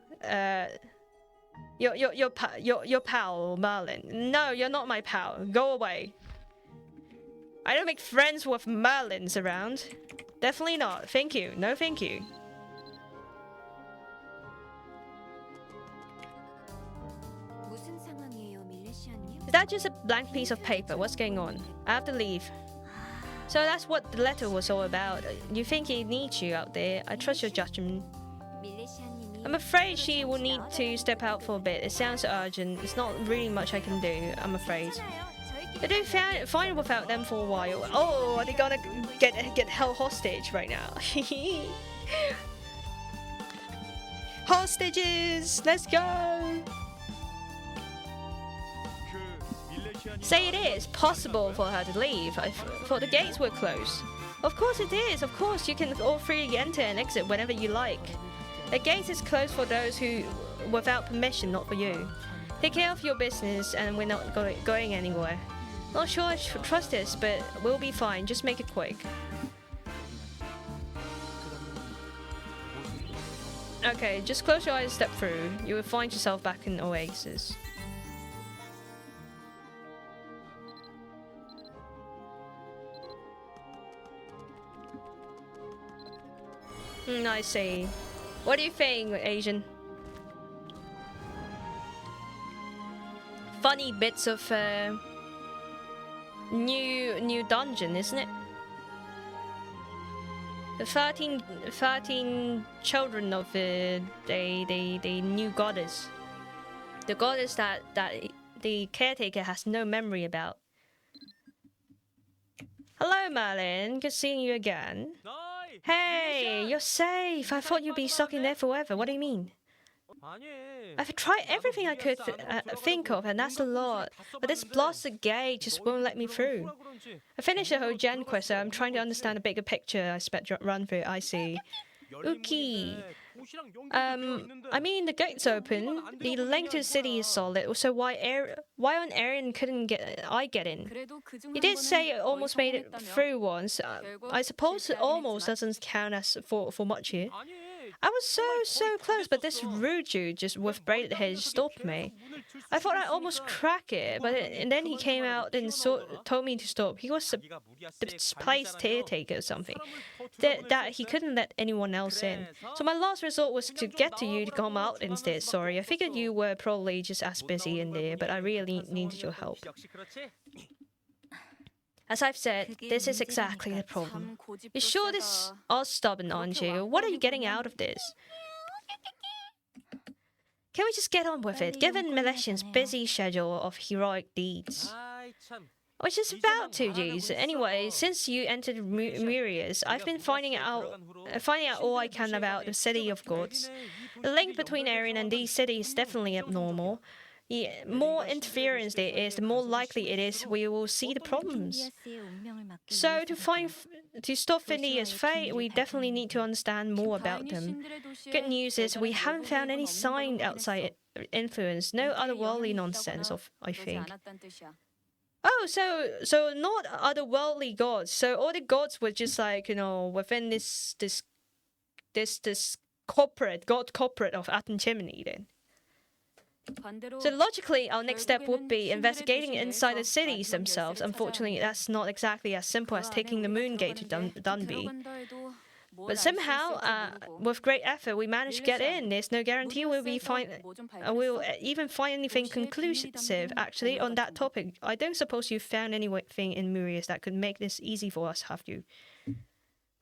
Your pal, Merlin. No, you're not my pal. Go away. I don't make friends with Merlins around. Definitely not. Thank you. No, thank you. 무슨 상황이에요, 밀레시아님? Is that just a blank piece of paper? What's going on? I have to leave. So that's what the letter was all about. You think he needs you out there? I trust your judgment. 밀레시아님이 I'm afraid she will need to step out for a bit. It sounds urgent. It's not really much I can do, I'm afraid. I do fine without them for a while. Oh, are they gonna get held hostage right now? Hostages! Let's go! Say it is possible for her to leave. I thought the gates were closed. Of course it is. Of course you can all freely enter and exit whenever you like. The gate is closed for those who, without permission, not for you. Take care of your business, and we're not going anywhere. Not sure I trust this, but we'll be fine. Just make it quick. Okay, just close your eyes and step through. You will find yourself back in Oasis. I see. What do you think, Asian? Funny bits of new dungeon, isn't it? The 13 children of the new goddess. The goddess that the caretaker has no memory about. Hello, Merlin. Good seeing you again. Hey, you're safe. I thought you'd be stuck in there forever. What do you mean? I've tried everything I could think of, and that's a lot. But this blasted gate just won't let me through. I finished the whole gen quest, so I'm trying to understand a bigger picture. I spec run through. I see. Uki, I mean, the gate's open. The link to the city is solid. So why on Aaron couldn't I get in? He did say it almost made it through once. I suppose it almost doesn't count as for much here. I was so close, but this rude dude just with braided hair stopped me. I thought I almost cracked it, and then he came out and told me to stop. He was the place caretaker or something. That he couldn't let anyone else in. So my last resort was to get to you to come out instead. Sorry, I figured you were probably just as busy in there, but I really needed your help. As I've said, this is exactly the problem. You're sure this are stubborn, aren't you? What are you getting out of this? Can we just get on with it, given Milesian's busy schedule of heroic deeds? I was just about to, geez. Anyway, since you entered Murias, I've been finding out all I can about the city of gods. The link between Erin and these cities is definitely abnormal. The more interference there is, the more likely it is we will see the problems. So to stop Phineas' fate, we definitely need to understand more about them. Good news is we haven't found any sign outside influence, no otherworldly nonsense, I think. Oh, so not otherworldly gods. So all the gods were just like, you know, within this corporate of Atom Chimney then. So logically, our next step would be investigating inside the cities themselves. Unfortunately, that's not exactly as simple as taking the moon gate to Dunby. But somehow, with great effort, we managed to get in. There's no guarantee we'll even find anything conclusive. Actually, on that topic, I don't suppose you found anything in Murias that could make this easy for us, have you?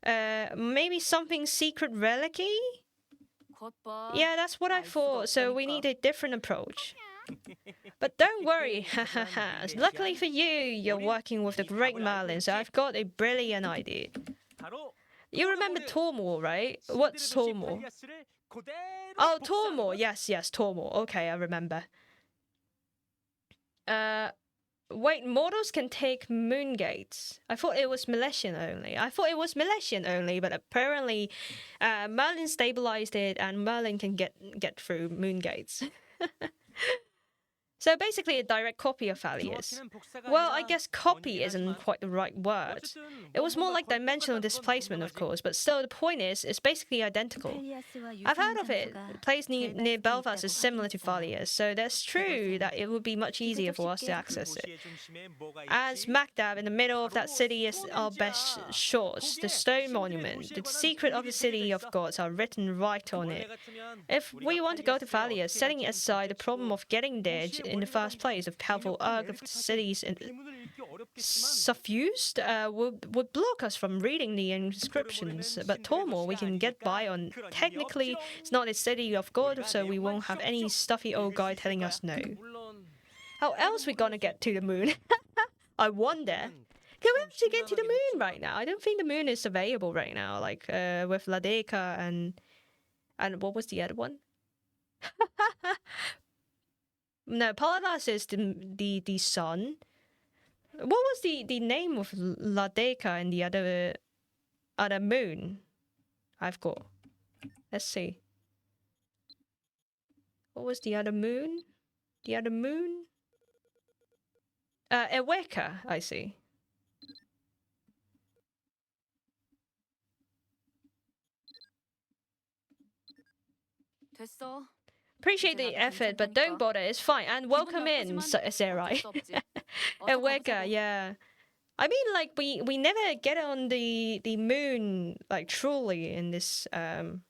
Maybe something secret relic-y? Yeah, that's what I thought, so we need a different approach. But don't worry, luckily for you, you're working with the great Merlin, so I've got a brilliant idea. You remember Tormor, right? What's Tormor? Oh, Tormor, yes, Tormor. Okay, I remember. Wait, mortals can take moon gates. I thought it was Milesian only. But apparently, Merlin stabilized it, and Merlin can get through moon gates. So basically a direct copy of Thalia's. Well, I guess copy isn't quite the right word. It was more like dimensional displacement, of course, but still the point is, it's basically identical. I've heard of it. The place near Belfast is similar to Thalia's, so that's true that it would be much easier for us to access it. And smack dab in the middle of that city is our best shots, the stone monument. The secret of the city of gods are written right on it. If we want to go to Thalia's, setting aside the problem of getting there in the first place, of powerful urge of cities suffused would block us from reading the inscriptions. But Tormor we can get by on. Technically, it's not a city of God, so we won't have any stuffy old guy telling us no. How else we gonna get to the moon? I wonder. Can we actually get to the moon right now? I don't think the moon is available right now, like with Ladeca and what was the other one? No, Paladas is the sun. What was the name of Ladeca and the other moon? I've got. Let's see. What was the other moon? The other moon? Eweka, I see. Appreciate the effort, but don't bother, it's fine. And welcome in, Sarai. Eweka, yeah. I mean, like, we never get on the moon, like, truly in this, in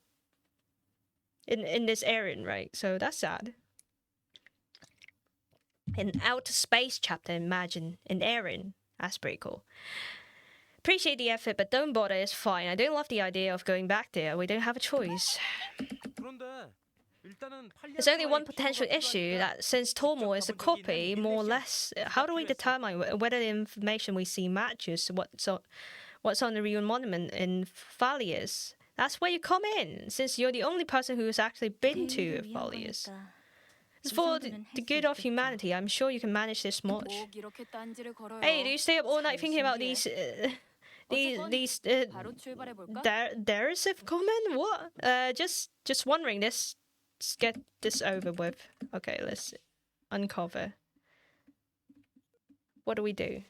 this area, right? So that's sad. An outer space chapter, imagine, in Erin. That's pretty cool. Appreciate the effort, but don't bother, it's fine. I don't love the idea of going back there. We don't have a choice. There's only one potential issue, that since Tormor is a copy, more or less, how do we determine whether the information we see matches what's on the real monument in Thalia's? That's where you come in, since you're the only person who has actually been to Thalia's. As for the good of humanity, I'm sure you can manage this much. Hey, do you stay up all night thinking about these These 바로 출발해 볼까? derisive comment? What? Just wondering. Let's get this over with. Okay, let's uncover. What do we do?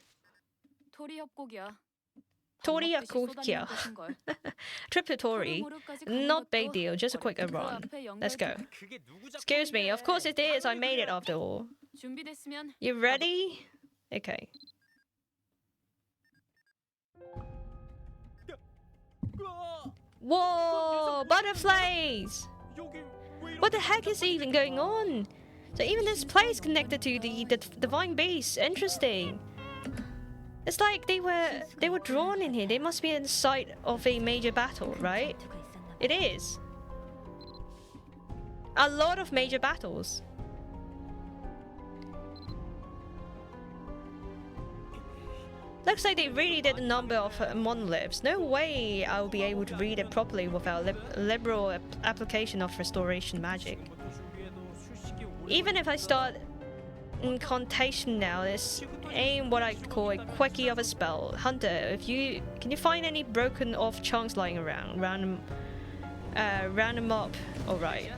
토리 협곡이야. Tori Akulkia. Triple Tori. Not big deal, just a quick run. Let's go. Excuse me, of course it is. I made it after all. 준비됐으면 You ready? Okay. Whoa! Butterflies! What the heck is even going on? So even this place connected to the divine beast. Interesting. It's like they were drawn in here. They must be in the site of a major battle, right? It is. A lot of major battles. Looks like they really did a number of monoliths. No way I'll be able to read it properly without liberal application of restoration magic. Even if I start incantation now, this ain't what I call a quickie of a spell. Hunter, can you find any broken off chunks lying around? Round them up. Alright.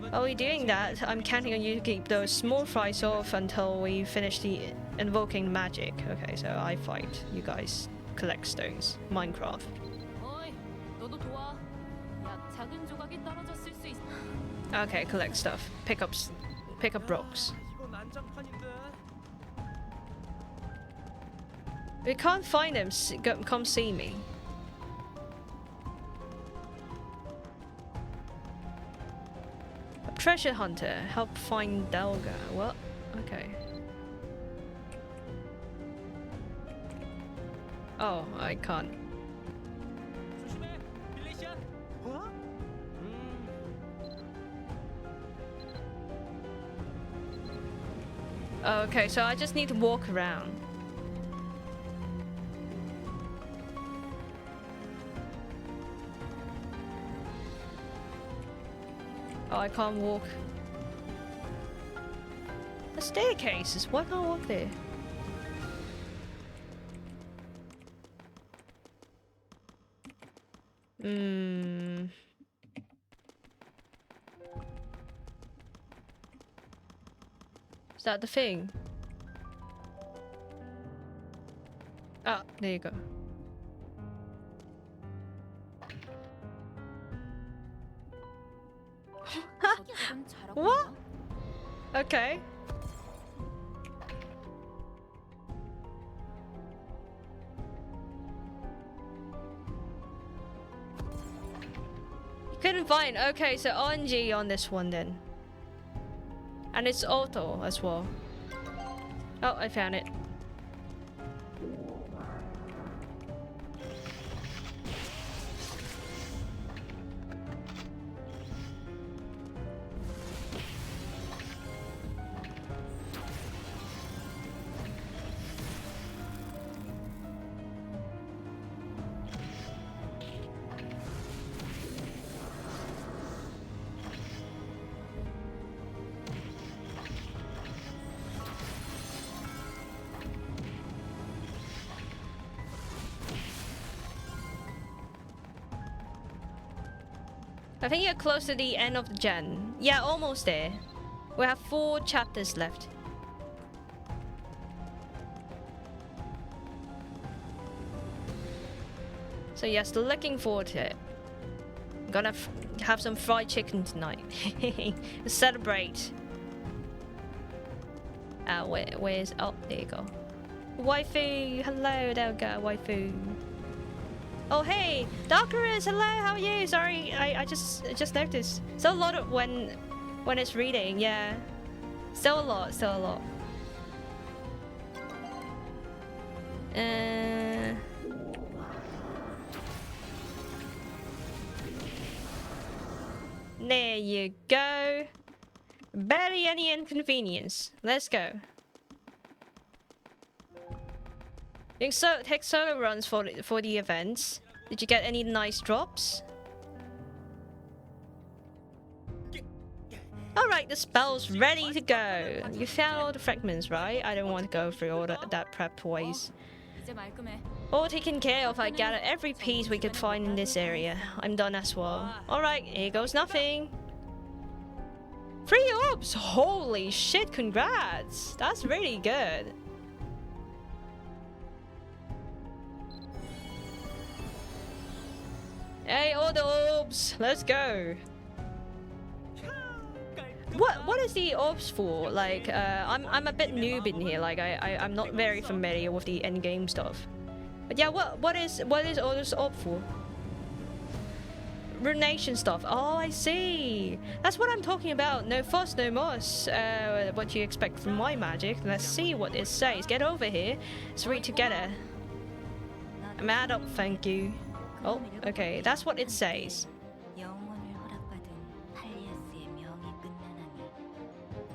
While we're doing that, I'm counting on you to keep those small fries off until we finish the invoking magic. Okay, so I fight. You guys collect stones. Minecraft. 어이, 너도 도와. 약 작은 조각이 떨어졌을 수 있어. Okay, collect stuff. Pick up rocks. We can't find them. Come see me. A treasure hunter. Help find Delga. What? Okay. Oh, I can't. Okay, so I just need to walk around. Oh, I can't walk. The staircases, why can't I walk there? Is that the thing? Ah, there you go. What? Okay. You couldn't find. Okay, so RNG on this one then. And it's auto as well. Oh, I found it. I think you're close to the end of the gen. Yeah, almost there. We have 4 chapters left. So yes, looking forward to it. I'm gonna have some fried chicken tonight. Celebrate. Where's... Oh, there you go. Waifu! Hello, there we go, waifu. Oh hey, Darkerus, hello, how are you? Sorry, I just noticed. Still a lot of when it's reading, yeah. Still a lot. There you go. Barely any inconvenience. Let's go. You can take solo runs for the events. Did you get any nice drops? Alright, the spell's ready to go. You found all the fragments, right? I don't want to go through all that prep twice. 이제 말끔해. All taken care of. I gathered every piece we could find in this area. I'm done as well. Alright, here goes nothing. 3 orbs! Holy shit, congrats! That's really good. Hey, all the orbs! Let's go! What is the orbs for? Like, I'm a bit noob in here. Like, I'm not very familiar with the end game stuff. But yeah, what is all this orb for? Runation stuff. Oh, I see. That's what I'm talking about. No fuss, no muss. What do you expect from my magic? Let's see what it says. Get over here. Let's read together. I'm add up, thank you. Oh, okay. That's what it says. 영원을 허락받은 팔리아스의 명이 끝나나니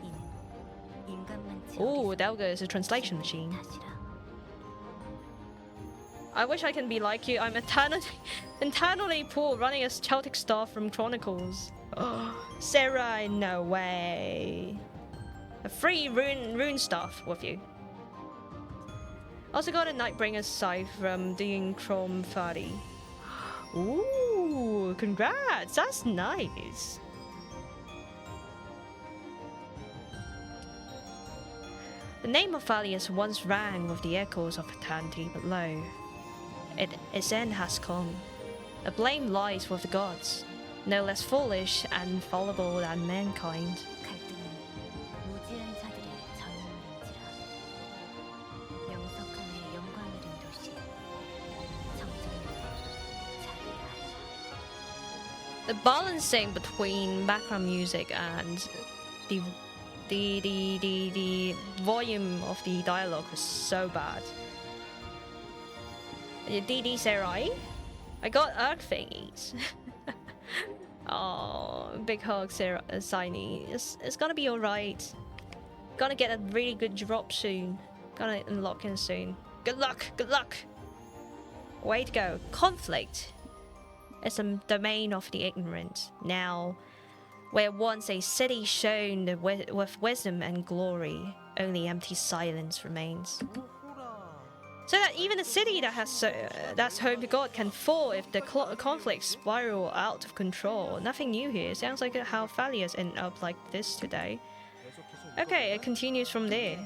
이는 인간만치 Oh, that was a translation machine. 다시라. I wish I can be like you. I'm internally poor, running a Celtic staff from Chronicles. Oh, Sarah, no way. A free rune staff with you. Also got a Nightbringer's scythe from doing Chrome 30. Ooh, congrats! That's nice. The name of Valius once rang with the echoes of eternity below. Its end has come. The blame lies with the gods, no less foolish and fallible than mankind. 갈등은 무지한 자들의 전문인지라. 명석함의 영광 이른 도시 정정을 잘 알라. The balancing between background music and the volume of the dialogue was so bad. DD Sarai? I got Urk thingies. Oh, big hug, Sarah, Signy. It's gonna be alright. Gonna get a really good drop soon. Gonna unlock in soon. Good luck, good luck! Way to go. Conflict is a domain of the ignorant. Now, where once a city shone with wisdom and glory, only empty silence remains. So that even a city that has that's home to God can fall if the conflicts spiral out of control. Nothing new here. Sounds like how Valius ended up like this today. Okay, it continues from there.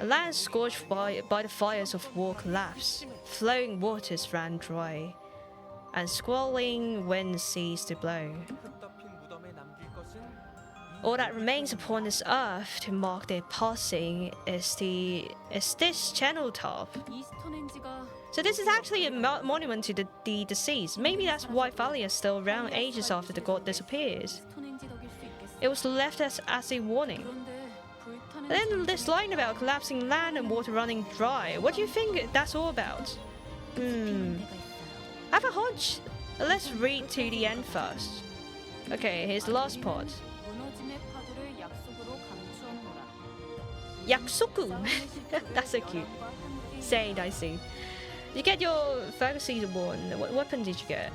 A land scorched by the fires of war collapsed. Flowing waters ran dry, and squalling winds ceased to blow. All that remains upon this earth to mark their passing is this channel top. 이 스톤헨지가 So this is actually a monument to the deceased. Maybe that's why Thalia is still around ages after the god disappears. 스톤헨지 덕일 수 있겠어. It was left as a warning. 그런데 불타는 Then this line about collapsing land and water running dry. What do you think that's all about? 데가 있어요. I have a hunch. Let's read to the end first. Okay, here's the last part. 무너짐의 파도를 약속으로 감추었노라. Yaksoku. That's so cute. Say it, I see. You get your first season one. What weapon did you get?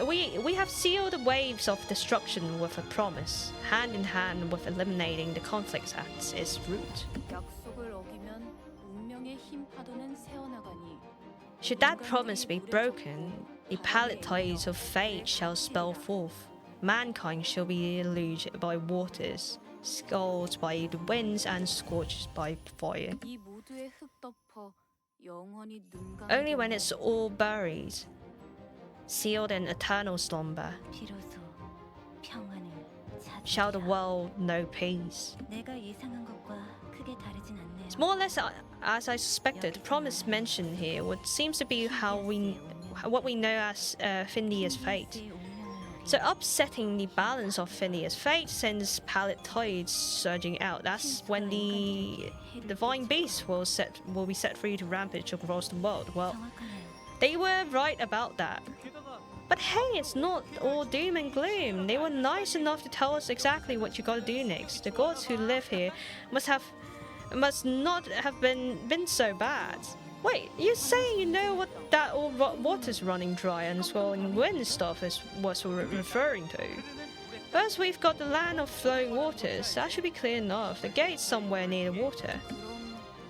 We have sealed the waves of destruction with a promise, hand in hand with eliminating the conflicts at its root. 약속을 어기면 운명의 흰 파도는 새어나가니 Should that promise be broken, the pallet ties of fate shall spell forth. Mankind shall be deluged by waters, scalded by the winds, and scorched by fire. 이 모두에 흙덮어 영원히 눈 감고 Only when it's all buried, sealed in eternal slumber, 비로소 평안을 shall the 찾으리라. world know peace. 내가 예상한 것과 크게 다르진 않네요. It's more or less as I suspected. The promise mentioned here would seems to be what we know as Phineas' fate. So upsetting the balance of Phineas' fate sends pallet tides surging out. That's when the divine beast will be set free to rampage across the world. Well, 정확하네요. they were right about that. But hey, it's not all doom and gloom. They were nice enough to tell us exactly what you gotta do next. The gods who live here must not have been so bad. Wait, you're saying you know what that all water's running dry and swirling wind stuff was referring to? First, we've got the land of flowing waters. That should be clear enough. The gate's somewhere near the water.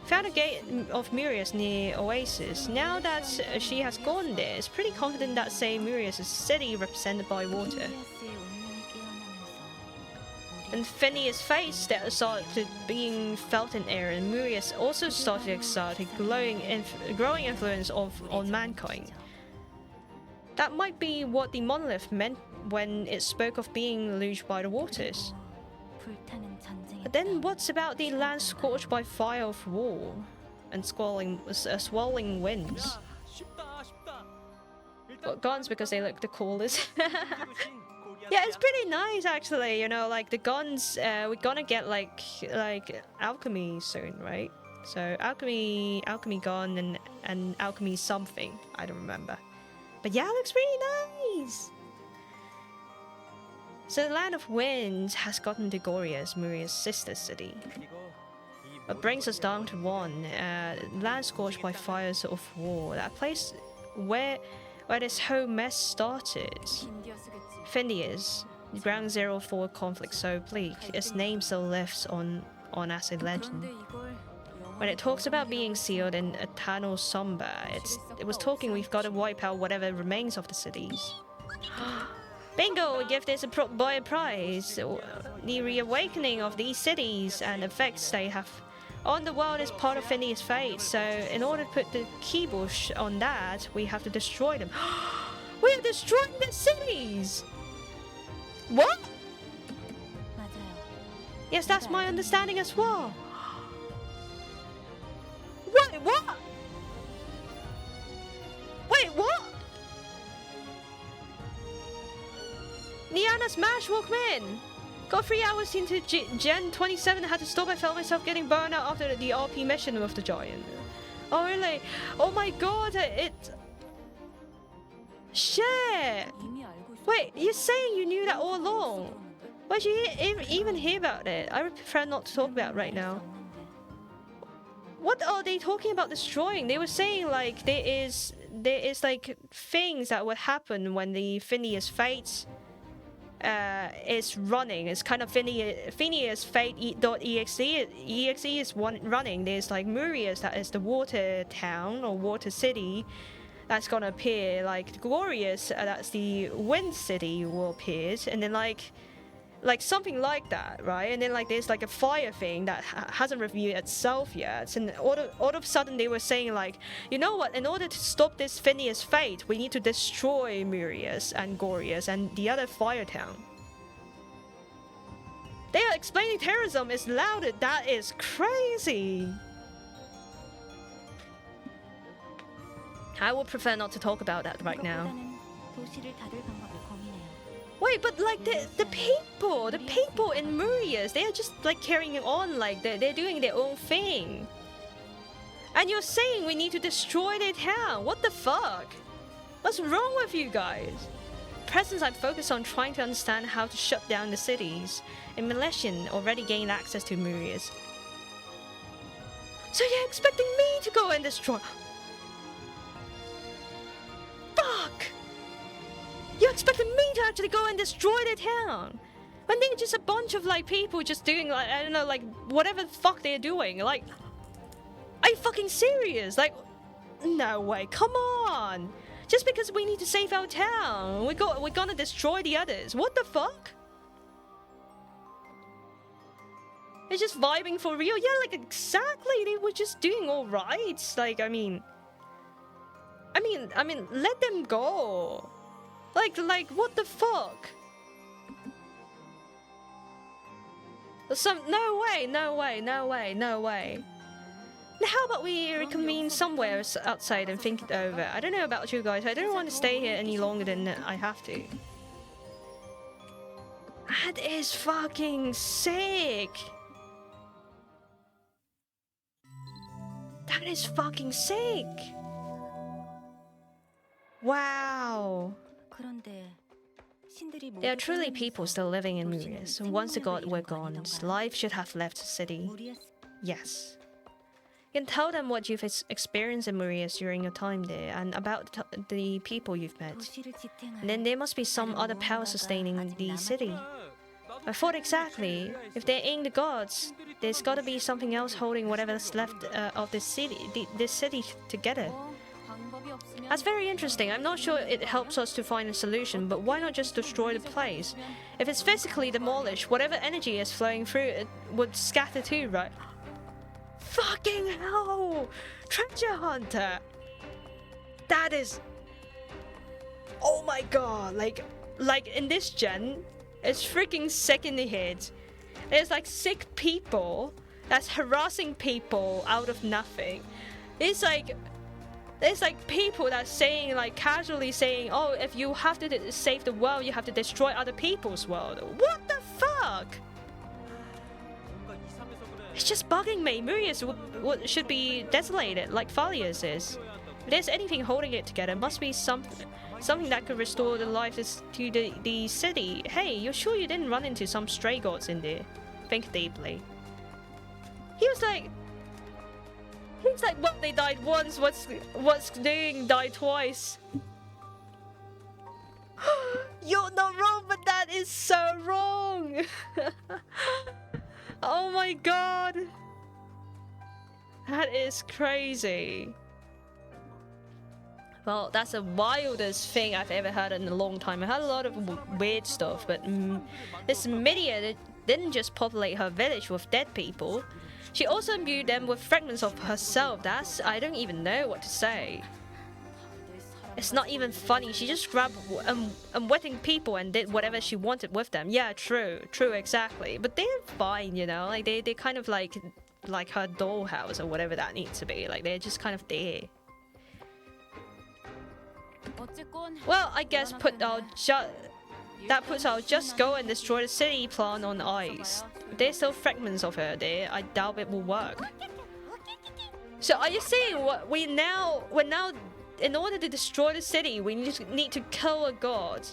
Found a gate of Murias near Oasis. Now that she has gone there, it's pretty confident that, say, Murias is a city represented by water. And Phineas' face that started being felt in air, and Murias also started to exert a growing influence on mankind. That might be what the monolith meant when it spoke of being lodged by the waters. But then what's about the land scorched by fire of war and swirling winds? Well, guns because they look the coolest. Yeah, it's pretty nice actually, you know, like the guns, we're gonna get like alchemy soon, right? So alchemy gun and alchemy something, I don't remember. But yeah, it looks really nice! So the Land of Winds has gotten to Goria's, Muria's sister city. What brings us down to one, land scorched by fires of war, that place where this whole mess started. Phineas, ground zero for conflict so bleak, its name still lives on as a legend. When it talks about being sealed in eternal somber, it was talking we've got to wipe out whatever remains of the cities. Bingo! We give this a prize. The reawakening of these cities and effects they have on the world is part of Phineas' fate, so in order to put the kibosh on that, we have to destroy them. We are destroying the cities! What? Yes, that's my understanding as well. Wait, what? Wait, what? Niana Smash Walkman! Got 3 hours into Gen 27 and had to stop. I felt myself getting burned out after the RP mission with the giant. Oh really? Oh my god, Shit! Wait, you're saying you knew that all along? Why'd you even hear about it? I would prefer not to talk about it right now. What are they talking about destroying? They were saying like there is like things that would happen when the Phineas Fate is running. It's kind of Phineas Fate.exe is running. There's like Murias, that is the water town or water city that's gonna appear. Like Glorious, that's the wind city will appear, and then like something like that, right? And then like there's like a fire thing that hasn't revealed itself yet, and all of a sudden they were saying like, you know what, in order to stop this Phineas Fate, we need to destroy Murias and Gorius and the other fire town. They are explaining terrorism is lauded. That is crazy. I would prefer not to talk about that right now. Wait, but like the people in Murias, they are just like carrying on like they're doing their own thing. And you're saying we need to destroy their town? What the fuck? What's wrong with you guys? Present, I'm focused on trying to understand how to shut down the cities. A Milesian already gained access to Murias. So you're expecting me to go and destroy? Fuck! You expected me to actually go and destroy the town? When they're just a bunch of like people just doing like, I don't know, like whatever the fuck they're doing. Like, are you fucking serious? Like, no way, come on! Just because we need to save our town, we're gonna destroy the others. What the fuck? They're just vibing for real? Yeah, like exactly, they were just doing alright. Like, I mean, let them go. Like, what the fuck? No way. Now how about we reconvene somewhere outside and think it over? I don't know about you guys, I don't want to stay here any longer than I have to. That is fucking sick! That is fucking sick! Wow! There are truly people still living in Murias, and once the gods were gone, life should have left the city. Yes. You can tell them what you've experienced in Marias during your time there and about the people you've met. 도시를 지탱할 And then there must be some other power sustaining the city. I thought exactly. If they ain't the gods, there's gotta be something else holding whatever's left of this city together. 방법이 없으면 That's very interesting. I'm not sure it helps us to find a solution, but why not just destroy the place? If it's physically demolished, whatever energy is flowing through it would scatter too, right? Fucking hell! Treasure hunter! That is... Oh my god, like in this gen, it's freaking sick in the head. There's like sick people that's harassing people out of nothing. There's like people that's saying, like casually saying, oh, if you have to save the world, you have to destroy other people's world. What the fuck? It's just bugging me. Murias should be desolated like Thalia's is. If there's anything holding it together, it must be something that could restore the life to the city. Hey, you're sure you didn't run into some stray gods in there? Think deeply. He was like, well, they died once, what's doing die twice? You're not wrong, but that is so wrong! Oh my god! That is crazy. Well, that's the wildest thing I've ever heard in a long time. I heard a lot of weird stuff, but this Midia didn't just populate her village with dead people. She also imbued them with fragments of herself. I don't even know what to say. It's not even funny. She just grabbed wetting people and did whatever she wanted with them. Yeah, true, exactly. But they're fine, you know. Like they're kind of like her dollhouse or whatever that needs to be. Like they're just kind of there. Well, I guess that puts our just go and destroy the city plan on ice. If there's still fragments of her there, I doubt it will work. So are you saying what we're now in order to destroy the city, we need to kill a god,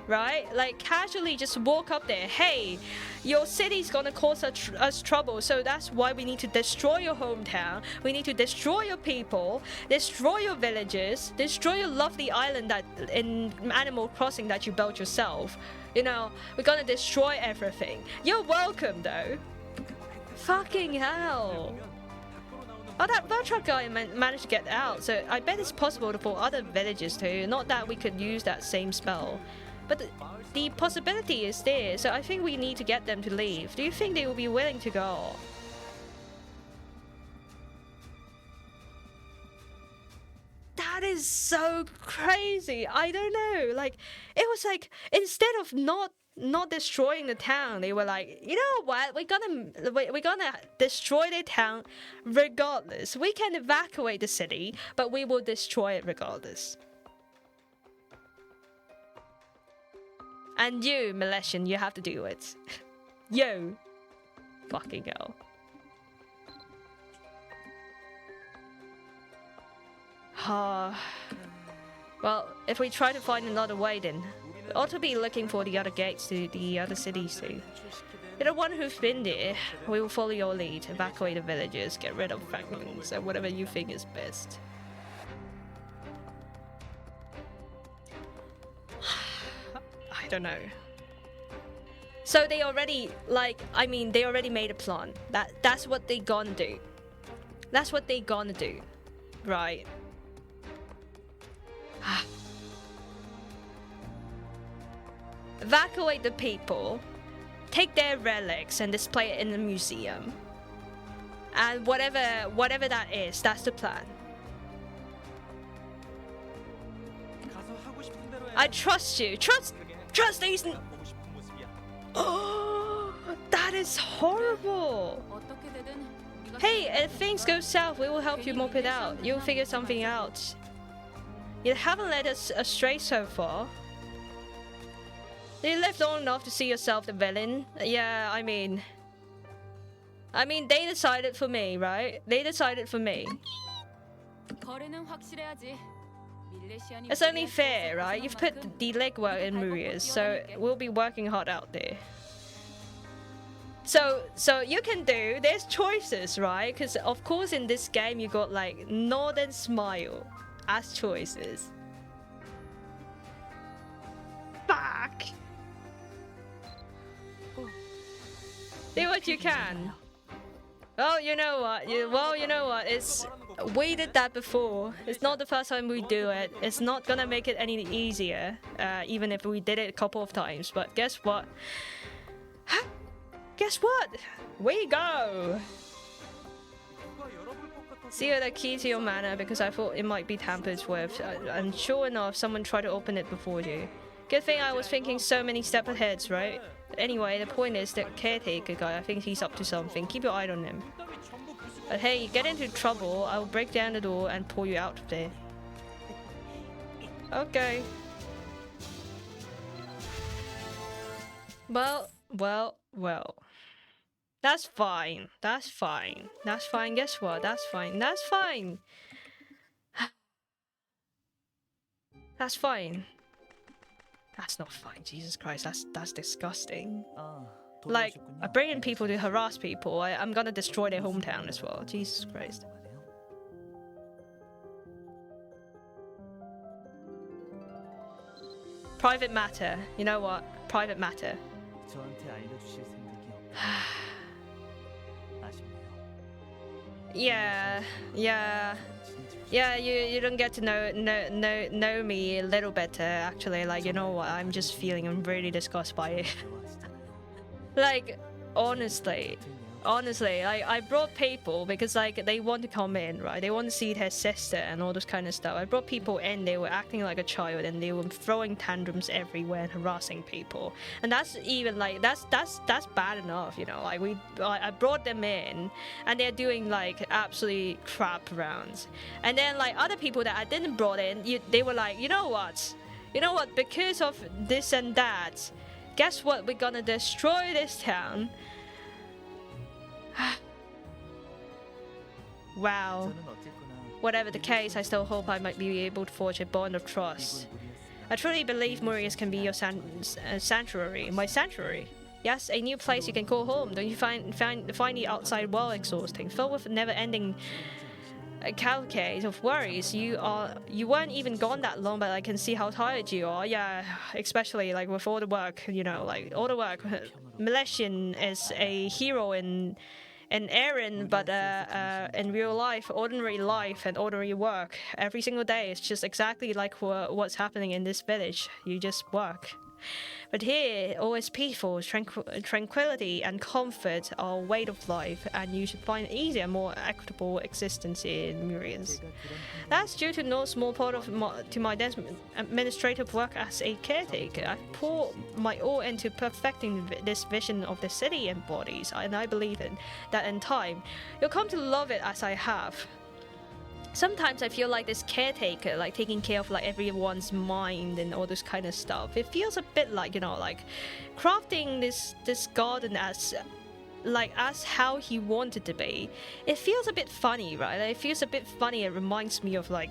right? Like casually just walk up there. Hey, your city's gonna cause us trouble, so that's why we need to destroy your hometown. We need to destroy your people, destroy your villages, destroy your lovely island that in Animal Crossing that you built yourself. You know, we're gonna destroy everything. You're welcome though. Fucking hell. Oh, that Vertruck guy managed to get out, so I bet it's possible for other villages too. Not that we could use that same spell, but the possibility is there, so I think we need to get them to leave. Do you think they will be willing to go? That is so crazy. I don't know. Like, it was like, instead of not destroying the town, they were like, you know what, we're gonna destroy the town regardless. We can evacuate the city, but we will destroy it regardless. And you, Milesian, you have to do it. Yo. Fucking hell. Well, if we try to find another way then, we ought to be looking for the other gates to the other cities too. You're the one who's been there. We will follow your lead, evacuate the villages, get rid of fragments, and whatever you think is best. I don't know. So they already, they already made a plan. That's what they gonna do. That's what they gonna do. Right. Evacuate the people, take their relics and display it in the museum. And whatever that is, that's the plan. I trust you. Trust these. Oh, that is horrible. Hey, if things go south, we will help you mop it out. You'll figure something out. You haven't led us astray so far. You lived long enough to see yourself the villain. Yeah, I mean, they decided for me, right? They decided for me. It's only fair, right? You've put the legwork in Marias, so we'll be working hard out there. So you can do, there's choices, right? Because of course in this game you got like nod and smile as choices. Fuck! Do what you can. Well, you know what? You know what? We did that before. It's not the first time we do it. It's not gonna make it any easier, even if we did it a couple of times. But guess what? Guess what? We go! See the key to your manor because I thought it might be tampered with. And sure enough, someone tried to open it before you. Good thing I was thinking so many steps ahead, right? Anyway, the point is that caretaker guy, I think he's up to something. Keep your eye on him. But hey, you get into trouble, I will break down the door and pull you out of there. Okay. Well. That's fine. That's fine. That's fine. Guess what? That's fine. That's fine. That's fine. That's not fine. Jesus Christ. That's disgusting. Like, I bring in people to harass people. I'm gonna destroy their hometown as well. Jesus Christ. Private matter. You know what? Private matter. 저한테 알려주실 생각이 없. 아쉽네요. Yeah, you don't get to know me a little better actually. Like, you know what, I'm just feeling, I'm really disgusted by it. Like, honestly, I brought people because like they want to come in, right? They want to see their sister and all this kind of stuff. I brought people in, they were acting like a child and they were throwing tantrums everywhere and harassing people. And that's even like that's bad enough, you know. Like I brought them in and they're doing like absolutely crap rounds. And then like other people that I didn't brought in, they were like, you know what, because of this and that, guess what, we're gonna destroy this town. Wow. Whatever the case, I still hope I might be able to forge a bond of trust. I truly believe Murias can be your sanctuary, my sanctuary. Yes, a new place you can call home. Don't you find the outside world exhausting, filled with never-ending cavalcade of worries? You weren't even gone that long, but I can see how tired you are. Yeah, especially like with all the work, you know, like all the work. Milesian is a hero in Aaron, but in real life, ordinary life and ordinary work, every single day is just exactly like what's happening in this village. You just work. But here, all is peaceful, tranquility and comfort are a weight of life, and you should find easier, more equitable existence in Murians. That's due to no small part of my administrative work as a caretaker. I pour my all into perfecting this vision of the city and bodies, and I believe that in time, you'll come to love it as I have. Sometimes I feel like this caretaker, like taking care of like everyone's mind and all this kind of stuff, it feels a bit like, you know, like crafting this garden as how he wanted to be. It feels a bit funny, right? It feels a bit funny. It reminds me of like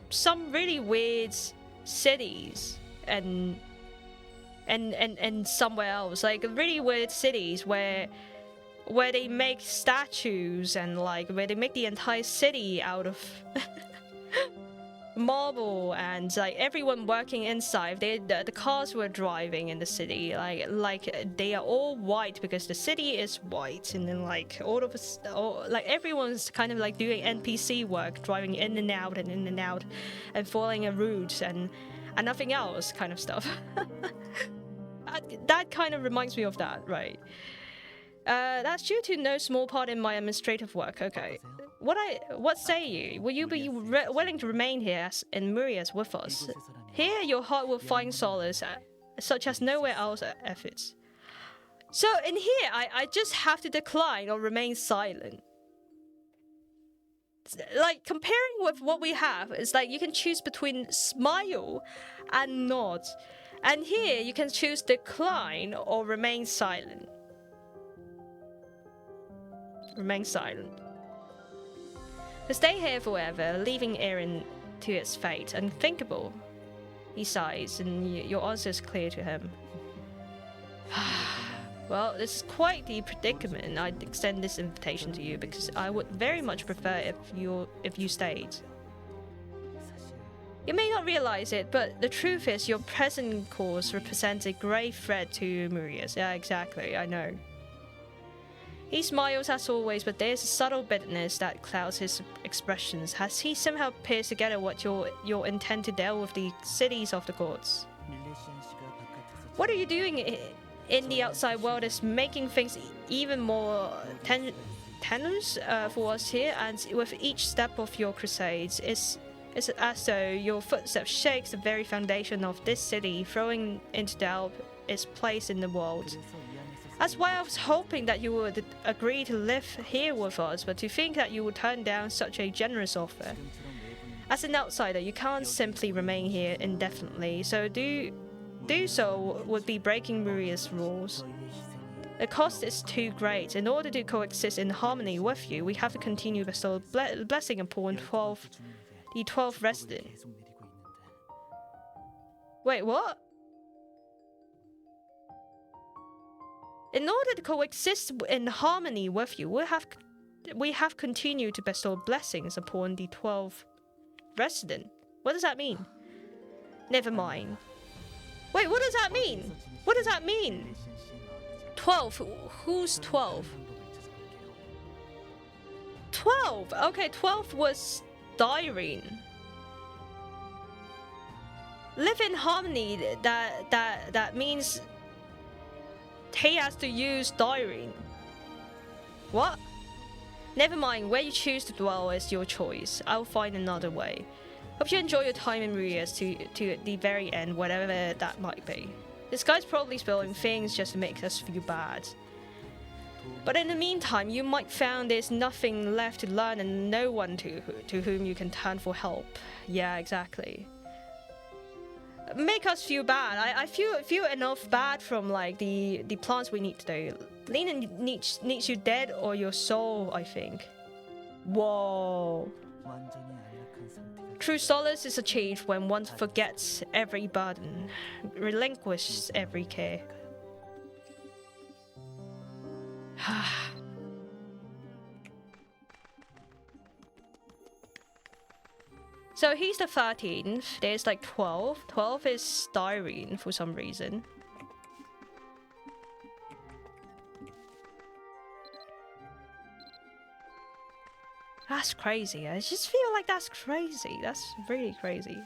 some really weird cities and somewhere else, like really weird cities where they make statues and like where they make the entire city out of marble, and like everyone working inside, the cars were driving in the city, like they are all white because the city is white, and then like all of us, like everyone's kind of like doing NPC work, driving in and out and following a route and nothing else kind of stuff. That kind of reminds me of that, right? That's due to no small part in my administrative work. Okay. What say you? Will you be willing to remain here in Murias with us? Here your heart will find solace, such as nowhere else efforts. So in here, I just have to decline or remain silent. Like, comparing with what we have, it's like you can choose between smile and nod. And here you can choose decline or remain silent. Remain silent. To stay here forever, leaving Aaron to its fate, unthinkable. He sighs, and your answer is clear to him. Well, this is quite the predicament. I'd extend this invitation to you because I would very much prefer if you stayed. You may not realize it, but the truth is your present course represents a grave threat to Marius. Yeah, exactly, I know. He smiles as always, but there's a subtle bitterness that clouds his expressions. Has he somehow pieced together what your intent to deal with the cities of the gods? What are you doing in the outside world is making things even more tenuous for us here, and with each step of your crusades, it's as though your footsteps shakes the very foundation of this city, throwing into doubt its place in the world. That's why I was hoping that you would agree to live here with us, but to think that you would turn down such a generous offer. As an outsider, you can't simply remain here indefinitely, so do so would be breaking Marius' rules. The cost is too great. In order to coexist in harmony with you, we have to continue to bestow blessing upon the 12th resident. Wait, what? In order to coexist in harmony with you, we have continued to bestow blessings upon the 12th resident. What does that mean? Never mind. Wait, what does that mean? What does that mean? 12? Who's 12? 12! Okay, 12 was Dyrene. Live in harmony, that means he has to use Dyrene. What? Never mind, where you choose to dwell is your choice. I'll find another way. Hope you enjoy your time in Marius to the very end, whatever that might be. This guy's probably spilling things just to make us feel bad. But in the meantime, you might find there's nothing left to learn and no one to whom you can turn for help. Yeah, exactly. Make us feel bad. I feel enough bad from like the plans we need to do. Lena needs you dead or your soul, I think. Whoa. True solace is achieved when one forgets every burden, relinquishes every care. So he's the 13th, there's like 12. 12 is Dyrene for some reason. That's crazy. I just feel like that's crazy. That's really crazy.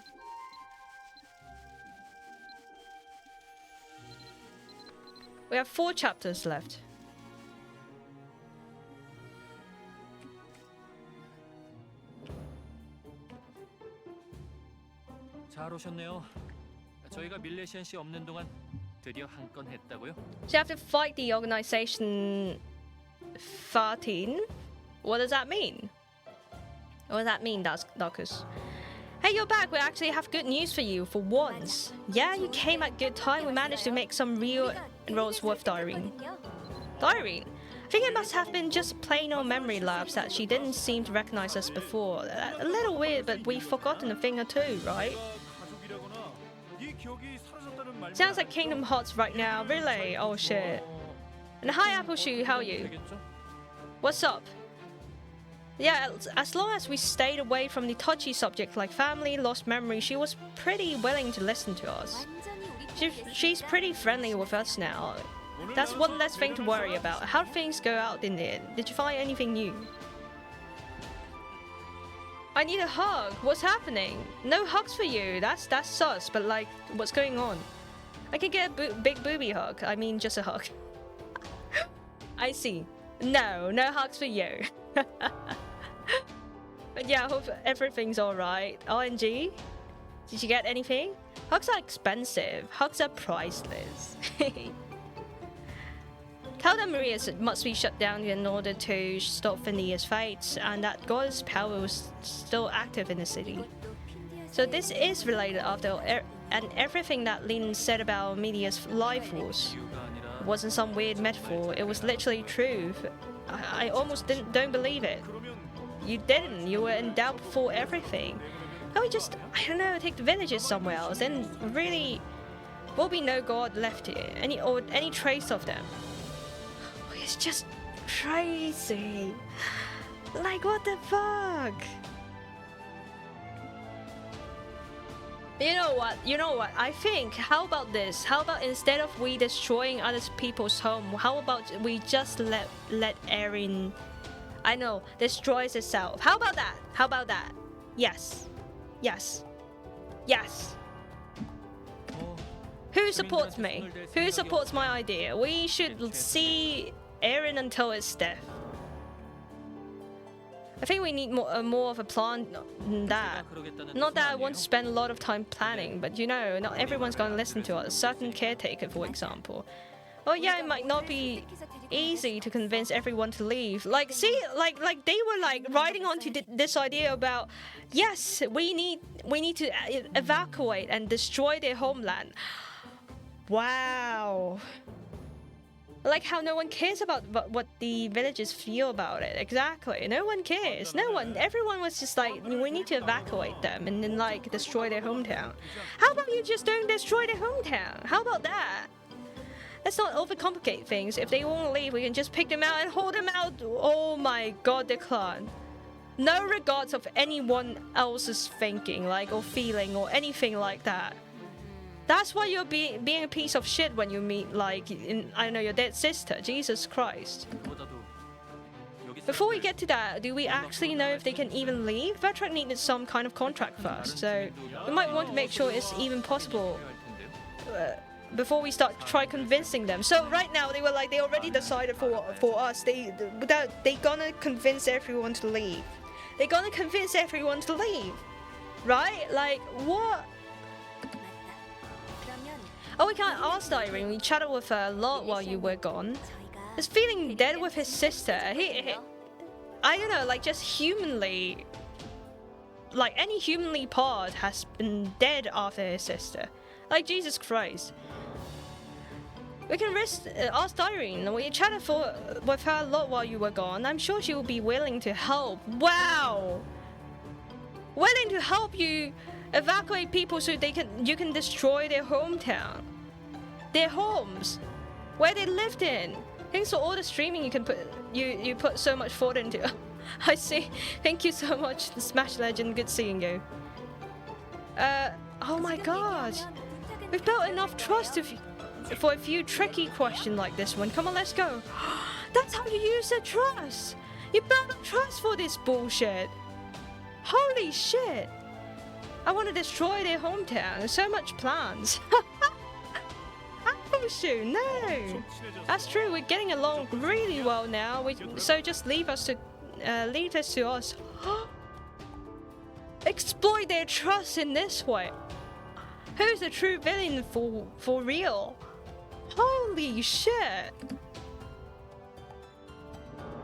We have 4 chapters left. 잘 오셨네요. 저희가 밀레시안 씨 없는 동안 드디어 한 건 했다고요? So you have to fight the organization 13. What does that mean? What does that mean, Darkus? Hey, you're back. We actually have good news for you for once. Yeah, you came at good time. We managed to make some real inroads with Dyrene. Dyrene? I think it must have been just plain old memory lapse that she didn't seem to recognize us before. A little weird, but we've forgotten a thing or two, right? Sounds like Kingdom Hearts right now. Really? Oh shit. And hi, Appleshoe, how are you? What's up? Yeah, as long as we stayed away from the touchy subject like family, lost memory, she was pretty willing to listen to us. She's pretty friendly with us now. That's one less thing to worry about. How things go out in there? Did you find anything new? I need a hug. What's happening? No hugs for you. That's sus, but like, what's going on? I can get a big booby hug. I mean, just a hug. I see. No hugs for you. But yeah, I hope everything's alright. ONG? Did you get anything? Hugs are expensive. Hugs are priceless. Tell them Marius must be shut down in order to stop Phineas' fate, and that God's power was still active in the city. So this is related after all, and everything that Lin said about Media's life was. It wasn't some weird metaphor, it was literally true. I almost don't believe it. You didn't, you were in doubt before everything. Can we just, I don't know, take the villages somewhere else, then really, will be no god left here, any trace of them. It's just crazy. Like, what the fuck? You know what? I think, how about this? How about instead of we destroying other people's home, how about we just let Erin, I know, destroys itself. How about that? How about that? Yes. Yes. Yes. Who supports me? Who supports my idea? We should see Erin until its death. I think we need more of a plan than that. Not that I want to spend a lot of time planning, but you know, not everyone's going to listen to us. A certain caretaker, for example. Oh yeah, it might not be easy to convince everyone to leave. Like, see, like they were like riding onto this idea about, yes, we need to evacuate and destroy their homeland. Wow. Like how no one cares about what the villagers feel about it. Exactly. No one cares. No one. Everyone was just like, we need to evacuate them and then like destroy their hometown. How about you just don't destroy their hometown? How about that? Let's not overcomplicate things. If they won't leave, we can just pick them out and hold them out. Oh my god, the clan. No regards of anyone else's thinking, like, or feeling, or anything like that. That's why you're being a piece of shit when you meet, like, I don't know, your dead sister. Jesus Christ. Before we get to that, do we actually know if they can even leave? vtuber needed some kind of contract first, so we might want to make sure it's even possible before we try convincing them. So right now, they were like, they already decided for us. They gonna convince everyone to leave. They're gonna convince everyone to leave, right? Like, what? Oh, we can't ask Irene. We chatted with her a lot while you were gone. He's feeling dead with his sister. He I don't know, like, just humanly, like, any humanly part has been dead after his sister. Like, Jesus Christ. We can ask Irene. We chatted with her a lot while you were gone. I'm sure she will be willing to help. Wow! Willing to help you evacuate people so you can destroy their hometown, their homes, where they lived in. Thanks for all the streaming you put so much thought into. I see. Thank you so much, the Smash Legend. Good seeing you. Oh my god, we've built enough trust for a few tricky questions like this one. Come on, let's go. That's how you use the trust. You build up trust for this bullshit. Holy shit. I want to destroy their hometown. So much plans. Oh shoot, no. That's true. We're getting along really well now. So just leave this to us. Exploit their trust in this way. Who's the true villain for real? Holy shit.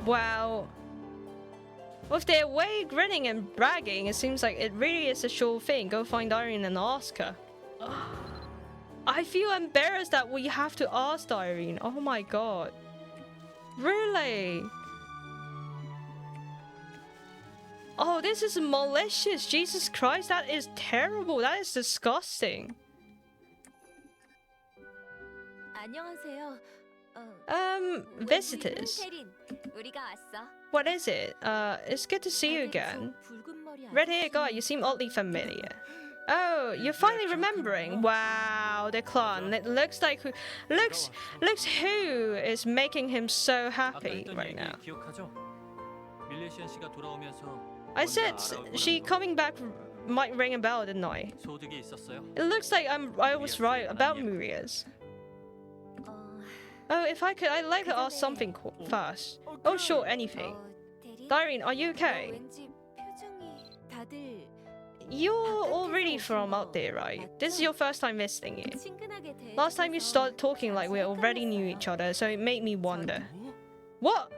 Wow. With their way grinning and bragging, it seems like it really is a sure thing. Go find Irene and ask her. I feel embarrassed that we have to ask Irene. Oh my god. Really? Oh, this is malicious. Jesus Christ, that is terrible. That is disgusting. Visitors. What is it? It's good to see you again. Red hair guy, you seem oddly familiar. Oh, you're finally remembering. Wow, the clan. It looks like looks who is making him so happy right now. I said she coming back might ring a bell, didn't I? It looks like I was right about Muria's. Oh, if I could, I'd like to ask something first. Oh, sure, anything. Irene, are you okay? You're already from out there, right? This is your first time visiting here. Last time you started talking like we already knew each other, so it made me wonder. What?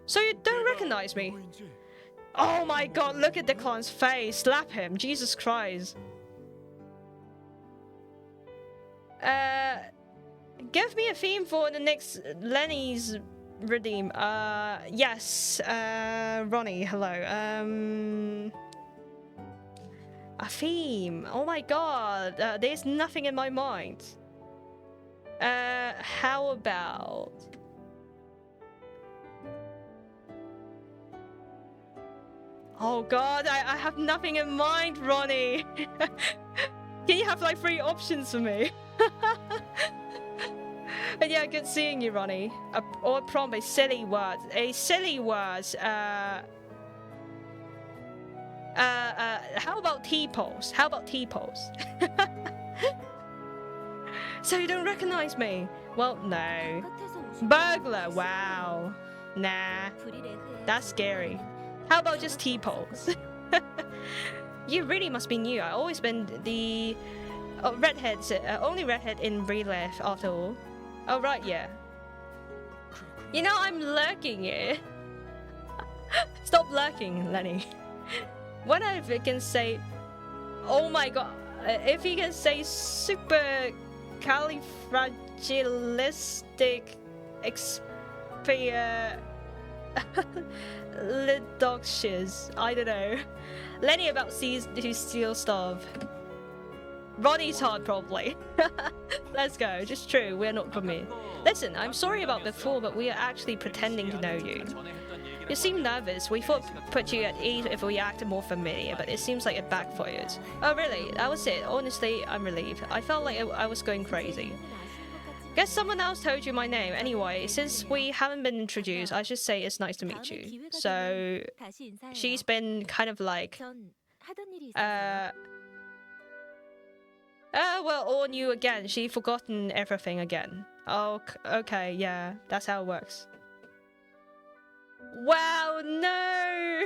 So you don't recognize me? Oh my god, look at the clown's face. Slap him. Jesus Christ. Give me a theme for the next Lenny's redeem. Yes. Ronnie, hello. A theme. Oh my god. There's nothing in my mind. How about Oh god, I have nothing in mind, Ronnie. Can you have like 3 options for me? But yeah, good seeing you, Ronnie. Or prompt a silly word. A silly word. How about T-pose? How about T-pose? So you don't recognize me? Well, no. Burglar, wow. Nah, that's scary. How about just T-pose? You really must be new. I've always been the redheads, only redhead in real life after all. Oh right, yeah. You know I'm lurking here. Stop lurking, Lenny. What if it can say, oh my god, if you can say super califragilistic Lidoxious. I don't know. Lenny about who steal stuff. Ronnie's hard probably. Let's go. Just true, we're not for me. Listen, I'm sorry about before, but we are actually pretending to know you. You seem nervous. We thought put you at ease if we acted more familiar, but it seems like it backfired. Oh really? That was it. Honestly, I'm relieved. I felt like I was going crazy. Guess someone else told you my name. Anyway, since we haven't been introduced, I should say it's nice to meet you. So, she's been kind of like, well, all new again. She's forgotten everything again. Oh, okay, yeah, that's how it works. Wow, no!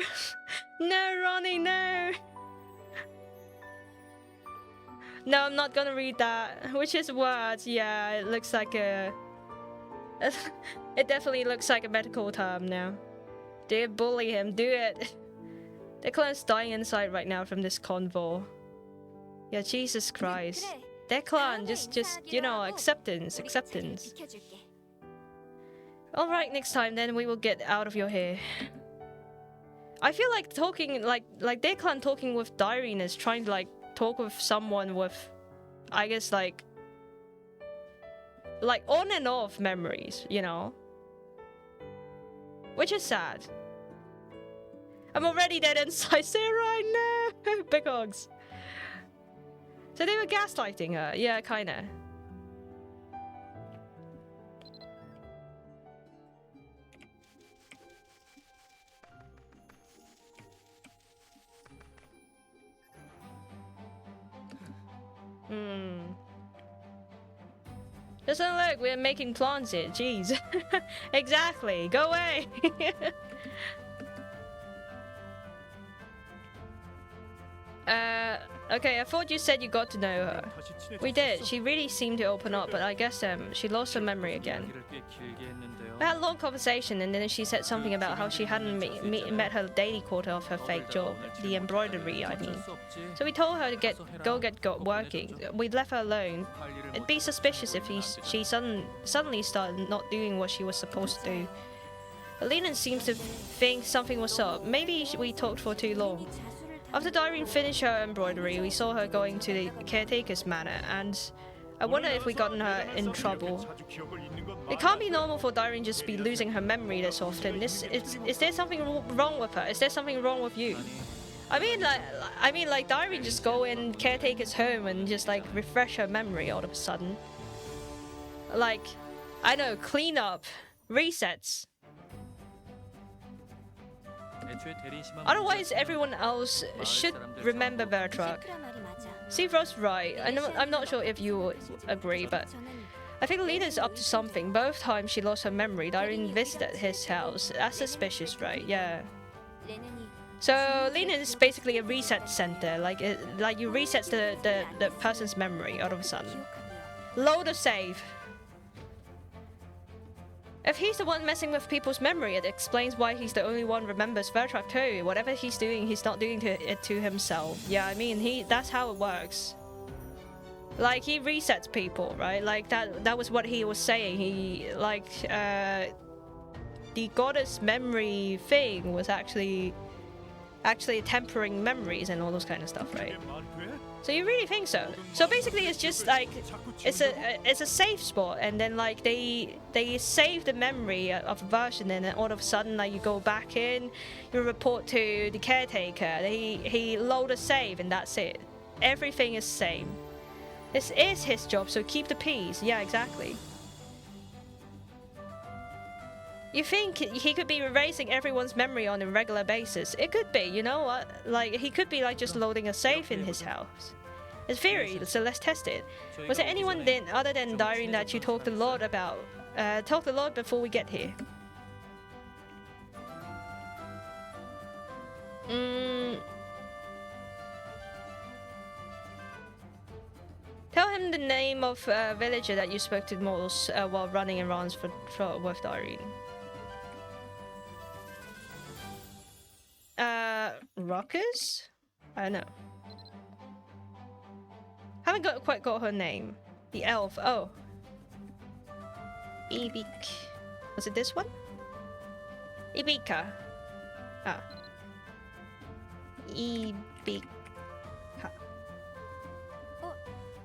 No, Ronnie, no! No, I'm not gonna read that. Which is words, yeah, it looks like a... It definitely looks like a medical term now. Do it, bully him, do it! Declan's dying inside right now from this convo. Yeah, Jesus Christ. Declan, just, you know, acceptance. Alright, next time then we will get out of your hair. I feel like talking, like Declan talking with Dyrene is trying to like talk with someone with, I guess like on and off memories, you know? Which is sad. I'm already dead inside, Sarah, no! Big hugs. So they were gaslighting her, yeah, kinda. Doesn't look we're making plans here, jeez. Exactly, go away! Okay, I thought you said you got to know her. We did, she really seemed to open up, but I guess she lost her memory again. We had a long conversation and then she said something about how she hadn't met her daily quota of her fake job, the embroidery, I mean. So we told her to go get working. We left her alone. It'd be suspicious if she suddenly started not doing what she was supposed to do. Alina seems to think something was up. Maybe we talked for too long. After Dyrene finished her embroidery, we saw her going to the caretaker's manor, and I wonder if we gotten her in trouble. It can't be normal for Dyrene just be losing her memory this often. Is there something wrong with her? Is there something wrong with you? I mean, like Dyrene just go in caretaker's home and just like refresh her memory all of a sudden. Like, I know, clean up, resets. Otherwise, everyone else should remember Vertrak. Seafrost's right. I'm not sure if you agree, but I think Lena's up to something. Both times she lost her memory, Dyrene visited his house. That's suspicious, right? Yeah. So Lena is basically a reset center. Like you reset the person's memory all of a sudden. Load of save. If he's the one messing with people's memory, it explains why he's the only one remembers Vertrak too. Whatever he's doing, he's not doing it to himself. Yeah, I mean, that's how it works. Like, he resets people, right? Like, that was what he was saying. He, like, the goddess memory thing was actually tempering memories and all those kind of stuff, right? So you really think so? So basically, it's just like it's a safe spot, and then like they save the memory of a version, and then all of a sudden like you go back in, you report to the caretaker. He load a save, and that's it. Everything is same. This is his job, so keep the peace. Yeah, exactly. You think he could be erasing everyone's memory on a regular basis? It could be, you know what? Like, he could be like just loading a safe in his house. It's theory, so let's test it. Was there anyone then, other than Dyrene, that you talked a lot about? Talked a lot before we get here. Tell him the name of a villager that you spoke to most while running errands with Dyrene. Rockers? I don't know. Haven't quite got her name. The elf. Oh. Ibik. Was it this one? Ibika. Ah. Ibika.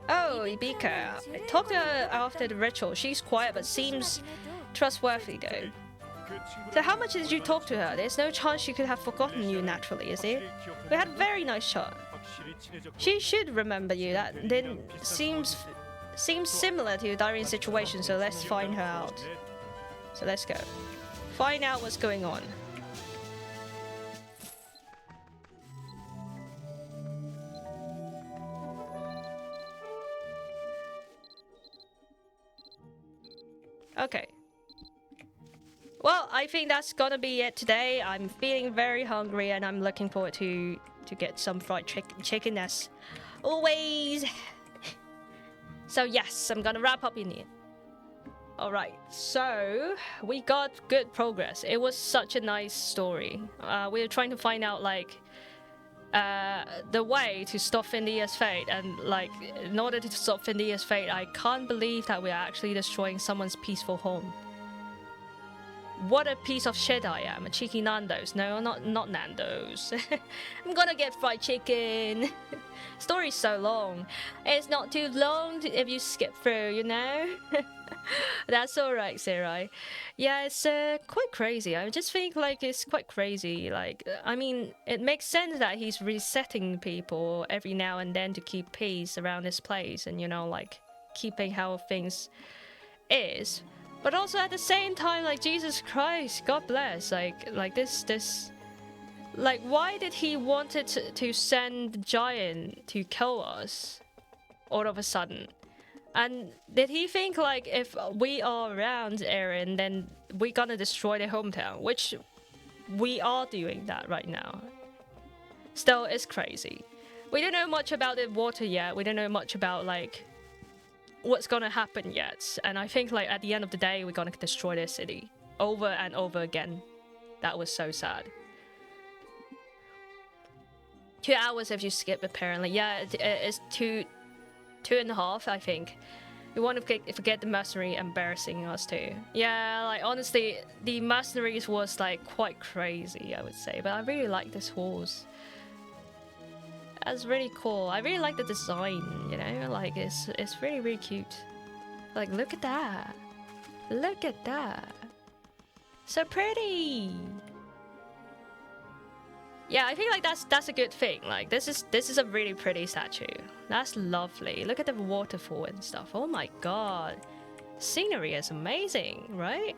Oh, Ibika. I talked to her after the ritual. She's quiet but seems trustworthy though. So how much did you talk to her? There's no chance she could have forgotten you naturally, is there? We had a very nice chat. She should remember you. That then seems similar to Dyrene's situation, so let's find her out. So let's go. Find out what's going on. Okay. Well, I think that's gonna be it today. I'm feeling very hungry and I'm looking forward to get some fried chicken as always. So yes, I'm gonna wrap up in here. Alright, so we got good progress. It was such a nice story. We were trying to find out like the way to stop Findia's fate, and like in order to stop Findia's fate, I can't believe that we're actually destroying someone's peaceful home. What a piece of shit I am. A cheeky Nando's. No, not Nando's. I'm gonna get fried chicken. Story's so long. It's not too long if you skip through, you know? That's alright, Sarai. Yeah, it's quite crazy. I just think like it's quite crazy. Like, I mean, it makes sense that he's resetting people every now and then to keep peace around this place and, you know, like keeping how things is. But also at the same time, like, Jesus Christ, God bless, like this, like, why did he wanted to send the giant to kill us all of a sudden? And did he think, like, if we are around Eren, then we're gonna destroy their hometown, which we are doing that right now. Still, it's crazy. We don't know much about the water yet. We don't know much about, like, what's gonna happen yet, and I think like at the end of the day we're gonna destroy their city over and over again. That was so sad. 2 hours if you skip apparently. Yeah, it's two and a half, I think. We want to forget the mercenary embarrassing us too. Yeah, like honestly the mercenaries was like quite crazy, I would say, but I really like this horse. That's really cool. I really like the design, you know, like it's really, really cute. Like, look at that. Look at that. So pretty. Yeah, I think like that's a good thing. Like this is a really pretty statue. That's lovely. Look at the waterfall and stuff. Oh my god. Scenery is amazing, right?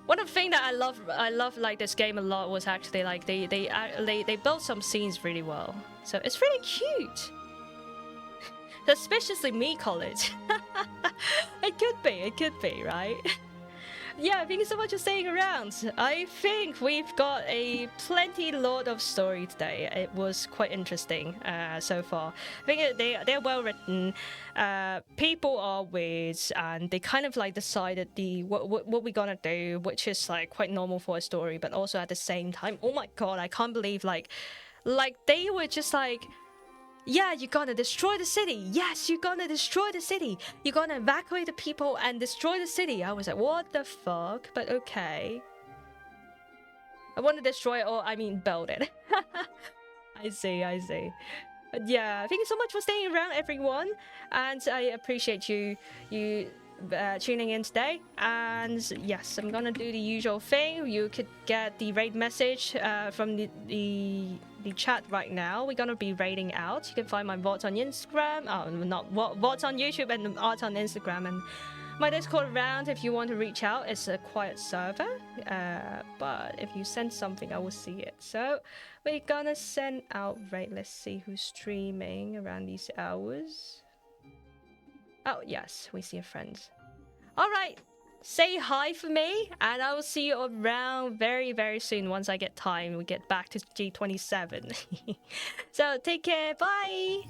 One of the things that I love like this game a lot was actually like they built some scenes really well. So it's really cute. Suspiciously me college. It could be, right? Yeah, thank you so much for staying around. I think we've got a plenty lot of story today. It was quite interesting so far. I think they're well written. People are weird, and they kind of like decided what we're gonna do, which is like quite normal for a story, but also at the same time, oh my god, I can't believe like they were just like, yeah, you're gonna destroy the city. Yes, you're gonna destroy the city. You're gonna evacuate the people and destroy the city. I was like, what the fuck? But okay. I want to destroy it, or I mean build it. I see, I see. But yeah, thank you so much for staying around, everyone, and I appreciate you tuning in today. And yes, I'm gonna do the usual thing. You could get the raid message from the chat right now. We're gonna be raiding out. You can find my VODs on Instagram. Oh, not VODs on YouTube and art on Instagram, and my Discord around if you want to reach out. It's a quiet server, but if you send something, I will see it. So we're gonna send out raid. Let's see who's streaming around these hours. Oh yes, we see a friend. All right, say hi for me, and I will see you around very, very soon once I get time. We get back to G27. So take care. Bye.